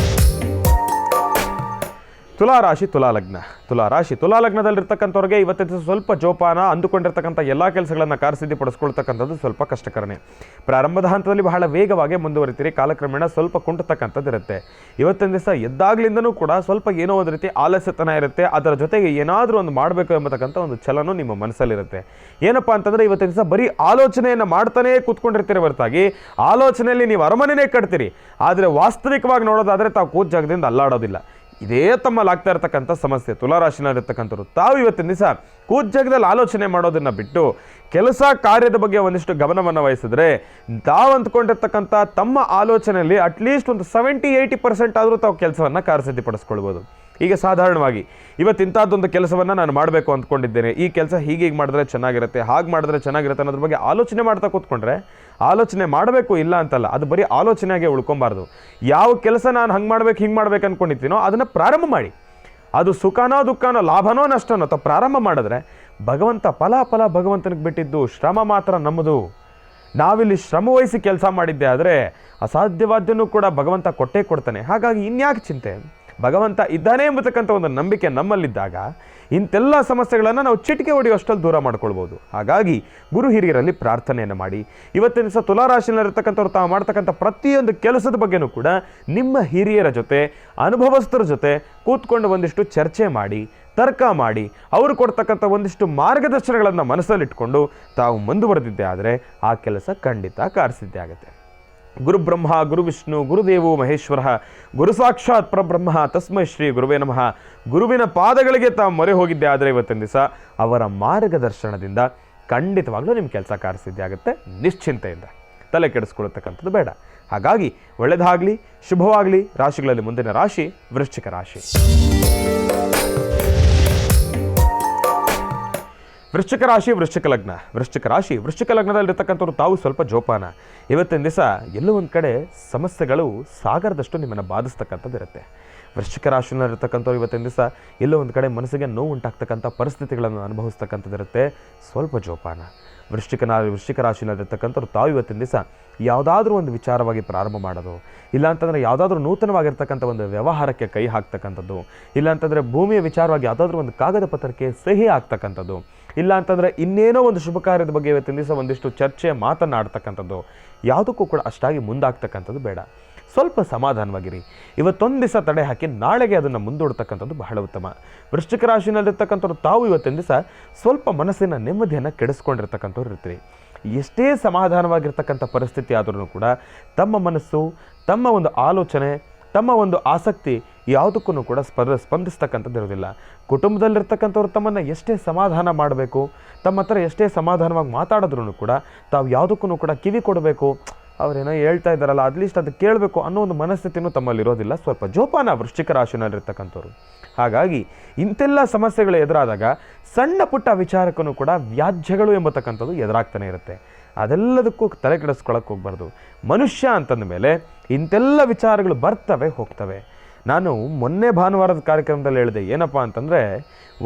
Speaker 1: ತುಲಾ ರಾಶಿ, ತುಲಾ ಲಗ್ನ. ತುಲಾ ರಾಶಿ, ತುಲಾ ಲಗ್ನದಲ್ಲಿರ್ತಕ್ಕಂಥವ್ರಿಗೆ ಇವತ್ತಿನ ಸ್ವಲ್ಪ ಜೋಪಾನ. ಅಂದುಕೊಂಡಿರ್ತಕ್ಕಂಥ ಎಲ್ಲ ಕೆಲಸಗಳನ್ನು ಕಾರ್ಯಸಿದ್ಧಿಪಡಿಸ್ಕೊಳ್ತಕ್ಕಂಥದ್ದು ಸ್ವಲ್ಪ ಕಷ್ಟಕರನೇ. ಪ್ರಾರಂಭದ ಹಂತದಲ್ಲಿ ಬಹಳ ವೇಗವಾಗಿ ಮುಂದುವರಿತೀರಿ. ಕಾಲಕ್ರಮೇಣ ಸ್ವಲ್ಪ ಕುಂಟತಕ್ಕಂಥದ್ದು ಇರುತ್ತೆ. ಇವತ್ತಿನ ದಿವಸ ಎದ್ದಾಗ್ಲಿಂದನೂ ಕೂಡ ಸ್ವಲ್ಪ ಏನೋ ಒಂದು ರೀತಿ ಆಲಸ್ಯತನ ಇರುತ್ತೆ. ಅದರ ಜೊತೆಗೆ ಏನಾದರೂ ಒಂದು ಮಾಡಬೇಕು ಎಂಬತಕ್ಕಂಥ ಒಂದು ಛಲನೂ ನಿಮ್ಮ ಮನಸ್ಸಲ್ಲಿರುತ್ತೆ. ಏನಪ್ಪ ಅಂತಂದರೆ ಇವತ್ತಿನ ದಿವಸ ಬರೀ ಆಲೋಚನೆಯನ್ನು ಮಾಡ್ತಾನೇ ಕೂತ್ಕೊಂಡಿರ್ತೀರಿ ಹೊರತಾಗಿ ಆಲೋಚನೆಯಲ್ಲಿ ನೀವು ಅರಮನೆಯೇ ಕಟ್ತೀರಿ. ಆದರೆ ವಾಸ್ತವಿಕವಾಗಿ ನೋಡೋದಾದರೆ ತಾವು ಕೂತ ಜಾಗದಿಂದ ಅಲ್ಲಾಡೋದಿಲ್ಲ. ಇದೇ ತಮ್ಮಲ್ಲಾಗ್ತಾ ಇರ್ತಕ್ಕಂಥ ಸಮಸ್ಯೆ. ತುಲಾರಾಶಿನಲ್ಲಿರ್ತಕ್ಕಂಥವ್ರು ತಾವು ಇವತ್ತಿನ ದಿವಸ ಕೂತ ಜಾಗದಲ್ಲಿ ಆಲೋಚನೆ ಮಾಡೋದನ್ನು ಬಿಟ್ಟು ಕೆಲಸ ಕಾರ್ಯದ ಬಗ್ಗೆ ಒಂದಿಷ್ಟು ಗಮನವನ್ನು ವಹಿಸಿದ್ರೆ ತಾವು ಅಂದ್ಕೊಂಡಿರ್ತಕ್ಕಂಥ ತಮ್ಮ ಆಲೋಚನೆಯಲ್ಲಿ ಅಟ್ಲೀಸ್ಟ್ ಒಂದು 70-80% ಆದರೂ ತಾವು ಕೆಲಸವನ್ನು ಕಾರ್ಯಸಿದ್ಧಿಪಡಿಸ್ಕೊಳ್ಬೋದು. ಈಗ ಸಾಧಾರಣವಾಗಿ ಇವತ್ತಿಂಥದ್ದೊಂದು ಕೆಲಸವನ್ನು ನಾನು ಮಾಡಬೇಕು ಅಂದ್ಕೊಂಡಿದ್ದೇನೆ, ಈ ಕೆಲಸ ಹೀಗೆ ಮಾಡಿದ್ರೆ ಚೆನ್ನಾಗಿರುತ್ತೆ, ಹಾಗೆ ಮಾಡಿದ್ರೆ ಚೆನ್ನಾಗಿರುತ್ತೆ ಅನ್ನೋದ್ರ ಬಗ್ಗೆ ಆಲೋಚನೆ ಮಾಡ್ತಾ ಕೂತ್ಕೊಂಡ್ರೆ ಆಲೋಚನೆ ಮಾಡಬೇಕು ಇಲ್ಲ ಅಂತಲ್ಲ, ಅದು ಬರೀ ಆಲೋಚನೆಯಾಗೆ ಉಳ್ಕೊಬಾರ್ದು. ಯಾವ ಕೆಲಸ ನಾನು ಹಂಗೆ ಮಾಡ್ಬೇಕು ಹಿಂಗೆ ಮಾಡ್ಬೇಕು ಅಂದ್ಕೊಂಡಿರ್ತೀನೋ ಅದನ್ನು ಪ್ರಾರಂಭ ಮಾಡಿ. ಅದು ಸುಖನೋ ದುಃಖನೋ ಲಾಭನೋ ನಷ್ಟನೋ ತಾವು ಪ್ರಾರಂಭ ಮಾಡಿದ್ರೆ ಭಗವಂತ ಫಲ ಭಗವಂತನಿಗೆ ಬಿಟ್ಟಿದ್ದು, ಶ್ರಮ ಮಾತ್ರ ನಮ್ಮದು. ನಾವಿಲ್ಲಿ ಶ್ರಮ ವಹಿಸಿ ಕೆಲಸ ಮಾಡಿದ್ದೆ ಆದರೆ ಅಸಾಧ್ಯವಾದ್ದನ್ನು ಕೂಡ ಭಗವಂತ ಕೊಟ್ಟೇ ಕೊಡ್ತಾನೆ. ಹಾಗಾಗಿ ಇನ್ಯಾಕೆ ಚಿಂತೆ, ಭಗವಂತ ಇದ್ದಾನೆ ಎಂಬತಕ್ಕಂಥ ಒಂದು ನಂಬಿಕೆ ನಮ್ಮಲ್ಲಿದ್ದಾಗ ಇಂತೆಲ್ಲ ಸಮಸ್ಯೆಗಳನ್ನು ನಾವು ಚಿಟಿಕೆ ಹೊಡೆಯುವಷ್ಟಲ್ಲಿ ದೂರ ಮಾಡ್ಕೊಳ್ಬೋದು. ಹಾಗಾಗಿ ಗುರು ಹಿರಿಯರಲ್ಲಿ ಪ್ರಾರ್ಥನೆಯನ್ನು ಮಾಡಿ. ಇವತ್ತಿನ ದಿವಸ ತುಲಾರಾಶಿನಲ್ಲಿರ್ತಕ್ಕಂಥವ್ರು ತಾವು ಮಾಡ್ತಕ್ಕಂಥ ಪ್ರತಿಯೊಂದು ಕೆಲಸದ ಬಗ್ಗೆನೂ ಕೂಡ ನಿಮ್ಮ ಹಿರಿಯರ ಜೊತೆ, ಅನುಭವಸ್ಥರ ಜೊತೆ ಕೂತ್ಕೊಂಡು ಒಂದಿಷ್ಟು ಚರ್ಚೆ ಮಾಡಿ, ತರ್ಕ ಮಾಡಿ, ಅವರು ಕೊಡ್ತಕ್ಕಂಥ ಒಂದಿಷ್ಟು ಮಾರ್ಗದರ್ಶನಗಳನ್ನು ಮನಸ್ಸಲ್ಲಿಟ್ಕೊಂಡು ತಾವು ಮುಂದುವರೆದಿದ್ದೆ ಆದರೆ ಆ ಕೆಲಸ ಖಂಡಿತ ಕಾರ್ಯಸಿದ್ಧಿ ಆಗುತ್ತೆ. ಗುರು ಬ್ರಹ್ಮ ಗುರು ವಿಷ್ಣು ಗುರುದೇವೋ ಮಹೇಶ್ವರ ಗುರು ಸಾಕ್ಷಾತ್ ಪರಬ್ರಹ್ಮ ತಸ್ಮೈ ಶ್ರೀ ಗುರುವೇ ನಮಃ. ಗುರುವಿನ ಪಾದಗಳಿಗೆ ತಾವು ಮೊರೆ ಹೋಗಿದ್ದೆ ಆದರೆ ಇವತ್ತಿನ ದಿವಸ ಅವರ ಮಾರ್ಗದರ್ಶನದಿಂದ ಖಂಡಿತವಾಗ್ಲೂ ನಿಮ್ಮ ಕೆಲಸ ಕಾರ್ಯಸಿದ್ಧಿ ಆಗುತ್ತೆ. ನಿಶ್ಚಿಂತೆಯಿಂದ ತಲೆ ಕೆಡಿಸ್ಕೊಳ್ತಕ್ಕಂಥದ್ದು ಬೇಡ. ಹಾಗಾಗಿ ಒಳ್ಳೆಯದಾಗಲಿ, ಶುಭವಾಗಲಿ. ರಾಶಿಗಳಲ್ಲಿ ಮುಂದಿನ ರಾಶಿ ವೃಶ್ಚಿಕ ರಾಶಿ. ವೃಶ್ಚಿಕ ರಾಶಿ, ವೃಶ್ಚಿಕ ಲಗ್ನ. ವೃಶ್ಚಿಕ ರಾಶಿ, ವೃಶ್ಚಿಕ ಲಗ್ನದಲ್ಲಿರ್ತಕ್ಕಂಥವ್ರು ತಾವು ಸ್ವಲ್ಪ ಜೋಪಾನ. ಇವತ್ತಿನ ದಿವಸ ಎಲ್ಲೋ ಒಂದು ಕಡೆ ಸಮಸ್ಯೆಗಳು ಸಾಗರದಷ್ಟು ನಿಮ್ಮನ್ನು ಬಾಧಿಸ್ತಕ್ಕಂಥದ್ದು ಇರುತ್ತೆ. ವೃಶ್ಚಿಕ ರಾಶಿನಲ್ಲಿರ್ತಕ್ಕಂಥವ್ರು ಇವತ್ತಿನ ದಿವಸ ಎಲ್ಲೋ ಒಂದು ಕಡೆ ಮನಸ್ಸಿಗೆ ನೋವು ಉಂಟಾಗ್ತಕ್ಕಂಥ ಪರಿಸ್ಥಿತಿಗಳನ್ನು ಅನುಭವಿಸ್ತಕ್ಕಂಥದ್ದು ಇರುತ್ತೆ. ಸ್ವಲ್ಪ ಜೋಪಾನ. ವೃಶ್ಚಿಕ ರಾಶಿನಲ್ಲಿರ್ತಕ್ಕಂಥವ್ರು ತಾವು ಇವತ್ತಿನ ದಿವಸ ಯಾವುದಾದ್ರೂ ಒಂದು ವಿಚಾರವಾಗಿ ಪ್ರಾರಂಭ ಮಾಡೋದು, ಇಲ್ಲಾಂತಂದರೆ ಯಾವುದಾದ್ರೂ ನೂತನವಾಗಿರ್ತಕ್ಕಂಥ ಒಂದು ವ್ಯವಹಾರಕ್ಕೆ ಕೈ ಹಾಕ್ತಕ್ಕಂಥದ್ದು, ಇಲ್ಲಾಂತಂದರೆ ಭೂಮಿಯ ವಿಚಾರವಾಗಿ ಯಾವುದಾದ್ರೂ ಒಂದು ಕಾಗದ ಪತ್ರಕ್ಕೆ ಸಹಿ ಆಗ್ತಕ್ಕಂಥದ್ದು, ಇಲ್ಲ ಅಂತಂದರೆ ಇನ್ನೇನೋ ಒಂದು ಶುಭ ಕಾರ್ಯದ ಬಗ್ಗೆ ಇವತ್ತಿನ ದಿವಸ ಒಂದಿಷ್ಟು ಚರ್ಚೆ ಮಾತನಾಡ್ತಕ್ಕಂಥದ್ದು, ಯಾವುದಕ್ಕೂ ಕೂಡ ಅಷ್ಟಾಗಿ ಮುಂದಾಗ್ತಕ್ಕಂಥದ್ದು ಬೇಡ. ಸ್ವಲ್ಪ ಸಮಾಧಾನವಾಗಿರಿ. ಇವತ್ತೊಂದು ದಿವಸ ತಡೆ ಹಾಕಿ ನಾಳೆಗೆ ಅದನ್ನು ಮುಂದೂಡ್ತಕ್ಕಂಥದ್ದು ಬಹಳ ಉತ್ತಮ. ವೃಶ್ಚಿಕ ರಾಶಿನಲ್ಲಿರ್ತಕ್ಕಂಥವ್ರು ತಾವು ಇವತ್ತಿನ ದಿವಸ ಸ್ವಲ್ಪ ಮನಸ್ಸಿನ ನೆಮ್ಮದಿಯನ್ನು ಕೆಡಿಸ್ಕೊಂಡಿರ್ತಕ್ಕಂಥವ್ರು ಇರ್ತೀರಿ. ಎಷ್ಟೇ ಸಮಾಧಾನವಾಗಿರ್ತಕ್ಕಂಥ ಪರಿಸ್ಥಿತಿ ಆದ್ರೂ ಕೂಡ ತಮ್ಮ ಮನಸ್ಸು, ತಮ್ಮ ಒಂದು ಆಲೋಚನೆ, ತಮ್ಮ ಒಂದು ಆಸಕ್ತಿ ಯಾವುದಕ್ಕೂ ಕೂಡ ಸ್ಪಂದಿಸ್ತಕ್ಕಂಥದ್ದು ಇರೋದಿಲ್ಲ. ಕುಟುಂಬದಲ್ಲಿರ್ತಕ್ಕಂಥವ್ರು ತಮ್ಮನ್ನು ಎಷ್ಟೇ ಸಮಾಧಾನ ಮಾಡಬೇಕು, ತಮ್ಮ ಹತ್ರ ಎಷ್ಟೇ ಸಮಾಧಾನವಾಗಿ ಮಾತಾಡಿದ್ರೂ ಕೂಡ ತಾವು ಯಾವುದಕ್ಕೂ ಕೂಡ ಕಿವಿ ಕೊಡಬೇಕು, ಅವರೇನೋ ಹೇಳ್ತಾ ಇದ್ದಾರಲ್ಲ ಅಟ್ಲೀಸ್ಟ್ ಅದು ಕೇಳಬೇಕು ಅನ್ನೋ ಒಂದು ಮನಸ್ಥಿತಿನೂ ತಮ್ಮಲ್ಲಿರೋದಿಲ್ಲ. ಸ್ವಲ್ಪ ಜೋಪಾನ ವೃಶ್ಚಿಕ ರಾಶಿನಲ್ಲಿರ್ತಕ್ಕಂಥವ್ರು. ಹಾಗಾಗಿ ಇಂತೆಲ್ಲ ಸಮಸ್ಯೆಗಳು ಎದುರಾದಾಗ ಸಣ್ಣ ಪುಟ್ಟ ವಿಚಾರಕ್ಕೂ ಕೂಡ ವ್ಯಾಜ್ಯಗಳು ಎಂಬತಕ್ಕಂಥದ್ದು ಎದುರಾಗ್ತಾನೆ ಇರುತ್ತೆ. ಅದೆಲ್ಲದಕ್ಕೂ ತಲೆ ಕೆಡಿಸ್ಕೊಳ್ಳೋಕೆ ಹೋಗ್ಬಾರ್ದು. ಮನುಷ್ಯ ಅಂತಂದ ಮೇಲೆ ಇಂತೆಲ್ಲ ವಿಚಾರಗಳು ಬರ್ತವೆ ಹೋಗ್ತವೆ. ನಾನು ಮೊನ್ನೆ ಭಾನುವಾರದ ಕಾರ್ಯಕ್ರಮದಲ್ಲಿ ಹೇಳಿದೆ, ಏನಪ್ಪ ಅಂತಂದರೆ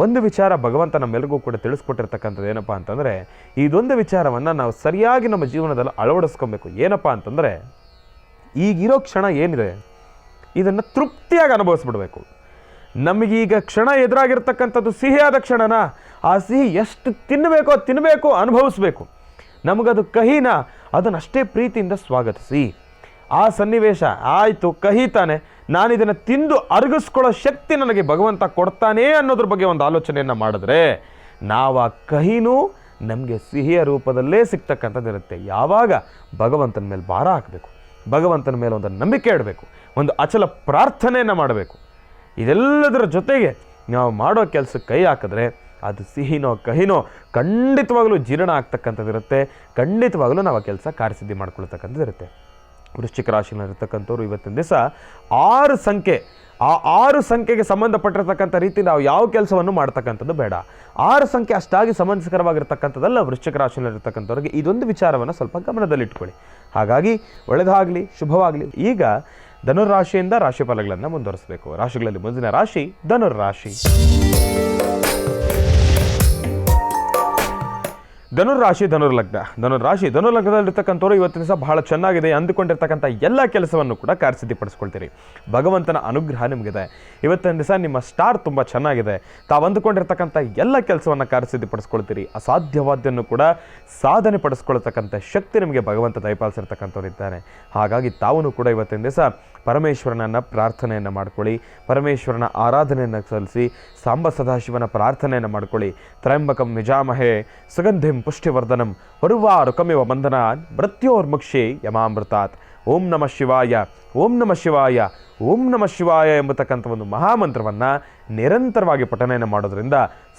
Speaker 1: ಒಂದು ವಿಚಾರ ಭಗವಂತ ನಮ್ಮೆಲ್ಲರಿಗೂ ಕೂಡ ತಿಳಿಸ್ಕೊಟ್ಟಿರ್ತಕ್ಕಂಥದ್ದು ಏನಪ್ಪ ಅಂತಂದರೆ, ಇದೊಂದು ವಿಚಾರವನ್ನು ನಾವು ಸರಿಯಾಗಿ ನಮ್ಮ ಜೀವನದಲ್ಲಿ ಅಳವಡಿಸ್ಕೊಬೇಕು. ಏನಪ್ಪ ಅಂತಂದರೆ, ಈಗಿರೋ ಕ್ಷಣ ಏನಿದೆ ಇದನ್ನು ತೃಪ್ತಿಯಾಗಿ ಅನುಭವಿಸ್ಬಿಡ್ಬೇಕು. ನಮಗೀಗ ಕ್ಷಣ ಎದುರಾಗಿರ್ತಕ್ಕಂಥದ್ದು ಸಿಹಿಯಾದ ಕ್ಷಣನ, ಆ ಸಿಹಿ ಎಷ್ಟು ತಿನ್ನಬೇಕು ಅನುಭವಿಸ್ಬೇಕು. ನಮಗದು ಕಹಿನ, ಅದನ್ನಷ್ಟೇ ಪ್ರೀತಿಯಿಂದ ಸ್ವಾಗತಿಸಿ. ಆ ಸನ್ನಿವೇಶ ಆಯಿತು, ಕಹಿ ತಾನೆ, ನಾನಿದನ್ನು ತಿಂದು ಅರಗಿಸ್ಕೊಳ್ಳೋ ಶಕ್ತಿ ನನಗೆ ಭಗವಂತ ಕೊಡ್ತಾನೇ ಅನ್ನೋದ್ರ ಬಗ್ಗೆ ಒಂದು ಆಲೋಚನೆಯನ್ನು ಮಾಡಿದ್ರೆ ನಾವು ಆ ಕಹಿನೂ ನಮಗೆ ಸಿಹಿಯ ರೂಪದಲ್ಲೇ ಸಿಗ್ತಕ್ಕಂಥದ್ದಿರುತ್ತೆ. ಯಾವಾಗ ಭಗವಂತನ ಮೇಲೆ ಭಾರ ಹಾಕಬೇಕು, ಭಗವಂತನ ಮೇಲೆ ಒಂದು ನಂಬಿಕೆ ಇಡಬೇಕು, ಒಂದು ಅಚಲ ಪ್ರಾರ್ಥನೆಯನ್ನು ಮಾಡಬೇಕು. ಇದೆಲ್ಲದರ ಜೊತೆಗೆ ನಾವು ಮಾಡೋ ಕೆಲಸಕ್ಕೆ ಕೈ ಹಾಕಿದ್ರೆ ಅದು ಸಿಹಿನೋ ಕಹಿನೋ ಖಂಡಿತವಾಗಲೂ ಜೀರ್ಣ ಆಗ್ತಕ್ಕಂಥದ್ದಿರುತ್ತೆ. ಖಂಡಿತವಾಗಲೂ ನಾವು ಆ ಕೆಲಸ ಕಾರ್ಯಸಿದ್ಧಿ ಮಾಡ್ಕೊಳ್ತಕ್ಕಂಥದ್ದಿರುತ್ತೆ. ವೃಶ್ಚಿಕ ರಾಶಿಯಲ್ಲಿರ್ತಕ್ಕಂಥವ್ರು ಇವತ್ತಿನ ದಿವಸ 6 ಸಂಖ್ಯೆ, ಆ 6 ಸಂಖ್ಯೆಗೆ ಸಂಬಂಧಪಟ್ಟಿರ್ತಕ್ಕಂಥ ರೀತಿ ನಾವು ಯಾವ ಕೆಲಸವನ್ನು ಮಾಡ್ತಕ್ಕಂಥದ್ದು ಬೇಡ. 6 ಸಂಖ್ಯೆ ಅಷ್ಟಾಗಿ ಸಂಬಂಧಿಕರವಾಗಿರ್ತಕ್ಕಂಥದ್ದಲ್ಲ. ವೃಶ್ಚಿಕ ರಾಶಿಯಲ್ಲಿರ್ತಕ್ಕಂಥವ್ರಿಗೆ ಇದೊಂದು ವಿಚಾರವನ್ನು ಸ್ವಲ್ಪ ಗಮನದಲ್ಲಿಟ್ಕೊಳ್ಳಿ. ಹಾಗಾಗಿ ಒಳ್ಳೆಯದಾಗಲಿ, ಶುಭವಾಗಲಿ. ಈಗ ಧನುರಾಶಿಯಿಂದ ರಾಶಿ ಫಲಗಳನ್ನು ಮುಂದುವರಿಸಬೇಕು. ರಾಶಿಗಳಲ್ಲಿ ಮುಂದಿನ ರಾಶಿ ಧನುರ್ರಾಶಿ. ಧನುರ್ರಾಶಿ ಧನುರ್ಲಗ್ನದಲ್ಲಿರ್ತಕ್ಕಂಥವ್ರು ಇವತ್ತಿನ ದಿವಸ ಬಹಳ ಚೆನ್ನಾಗಿದೆ. ಅಂದುಕೊಂಡಿರ್ತಕ್ಕಂಥ ಎಲ್ಲ ಕೆಲಸವನ್ನು ಕೂಡ ಕಾರ್ಯಸಿದ್ಧಿಪಡಿಸ್ಕೊಳ್ತೀರಿ. ಭಗವಂತನ ಅನುಗ್ರಹ ನಿಮಗಿದೆ. ಇವತ್ತಿನ ದಿವಸ ನಿಮ್ಮ ಸ್ಟಾರ್ ತುಂಬ ಚೆನ್ನಾಗಿದೆ. ತಾವು ಅಂದುಕೊಂಡಿರ್ತಕ್ಕಂಥ ಎಲ್ಲ ಕೆಲಸವನ್ನು ಕಾರ್ಯಸಿದ್ಧಿಪಡಿಸ್ಕೊಳ್ತೀರಿ. ಅಸಾಧ್ಯವಾದ್ದನ್ನು ಕೂಡ ಸಾಧನೆ ಪಡಿಸ್ಕೊಳ್ತಕ್ಕಂಥ ಶಕ್ತಿ ನಿಮಗೆ ಭಗವಂತ ದಯಪಾಲಿಸಿರ್ತಕ್ಕಂಥವ್ರು ಇದ್ದಾನೆ. ಹಾಗಾಗಿ ತಾವು ಕೂಡ ಇವತ್ತಿನ ದಿವಸ ಪರಮೇಶ್ವರನನ್ನು ಪ್ರಾರ್ಥನೆಯನ್ನು ಮಾಡ್ಕೊಳ್ಳಿ, ಪರಮೇಶ್ವರನ ಆರಾಧನೆಯನ್ನು ಸಲ್ಲಿಸಿ, ಸಾಂಬ ಸದಾಶಿವನ ಪ್ರಾರ್ಥನೆಯನ್ನು ಮಾಡ್ಕೊಳ್ಳಿ. ತ್ರಯಂಬಕಂ ಯಜಾಮಹೇ ಸುಗಂಧಿಂ ಪುಷ್ಟಿವರ್ಧನಂ ಪರ್ವಾರುಕಮಿವ ಬಂಧನಾನ್ ಮೃತ್ಯೋರ್ಮುಕ್ಷಿ ಯಮಾಮೃತಾತ್. ಓಂ ನಮಃ ಶಿವಾಯ, ಓಂ ನಮಃ ಶಿವಾಯ, ಓಂ ನಮಃ ಶಿವಾಯ ಎಂಬತಕ್ಕಂಥ ಒಂದು ಮಹಾಮಂತ್ರವನ್ನು ನಿರಂತರವಾಗಿ ಪಠನೆಯನ್ನು ಮಾಡೋದ್ರಿಂದ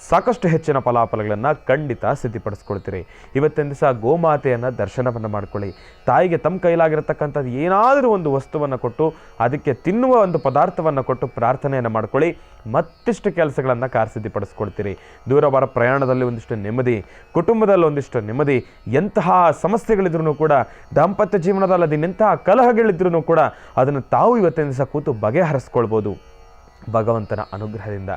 Speaker 1: ಸಾಕಷ್ಟು ಹೆಚ್ಚಿನ ಫಲಾಫಲಗಳನ್ನು ಖಂಡಿತ ಸಿದ್ಧಿಪಡಿಸ್ಕೊಳ್ತೀರಿ. ಇವತ್ತಿನ ದಿವಸ ಗೋಮಾತೆಯನ್ನು ದರ್ಶನವನ್ನು ಮಾಡ್ಕೊಳ್ಳಿ. ತಾಯಿಗೆ ತಮ್ಮ ಕೈಲಾಗಿರತಕ್ಕಂಥದ್ದು ಏನಾದರೂ ಒಂದು ವಸ್ತುವನ್ನು ಕೊಟ್ಟು, ಅದಕ್ಕೆ ತಿನ್ನುವ ಒಂದು ಪದಾರ್ಥವನ್ನು ಕೊಟ್ಟು ಪ್ರಾರ್ಥನೆಯನ್ನು ಮಾಡ್ಕೊಳ್ಳಿ. ಮತ್ತಿಷ್ಟು ಕೆಲಸಗಳನ್ನು ಕಾರ್ಯಸಿದ್ಧಿಪಡಿಸ್ಕೊಳ್ತೀರಿ. ದೂರವಾರ ಪ್ರಯಾಣದಲ್ಲಿ ಒಂದಿಷ್ಟು ನೆಮ್ಮದಿ, ಕುಟುಂಬದಲ್ಲಿ ಒಂದಿಷ್ಟು ನೆಮ್ಮದಿ. ಎಂತಹ ಸಮಸ್ಯೆಗಳಿದ್ರೂ ಕೂಡ, ದಾಂಪತ್ಯ ಜೀವನದಲ್ಲಿ ಅದನ್ನೆಂತಹ ಕಲಹಗಳಿದ್ರೂ ಕೂಡ ಅದನ್ನು ತಾವು ಇವತ್ತಿನ ದಿವಸ ಕೂತು ಬಗೆಹರಿಸ್ಕೊಳ್ಬೋದು ಭಗವಂತನ ಅನುಗ್ರಹದಿಂದ.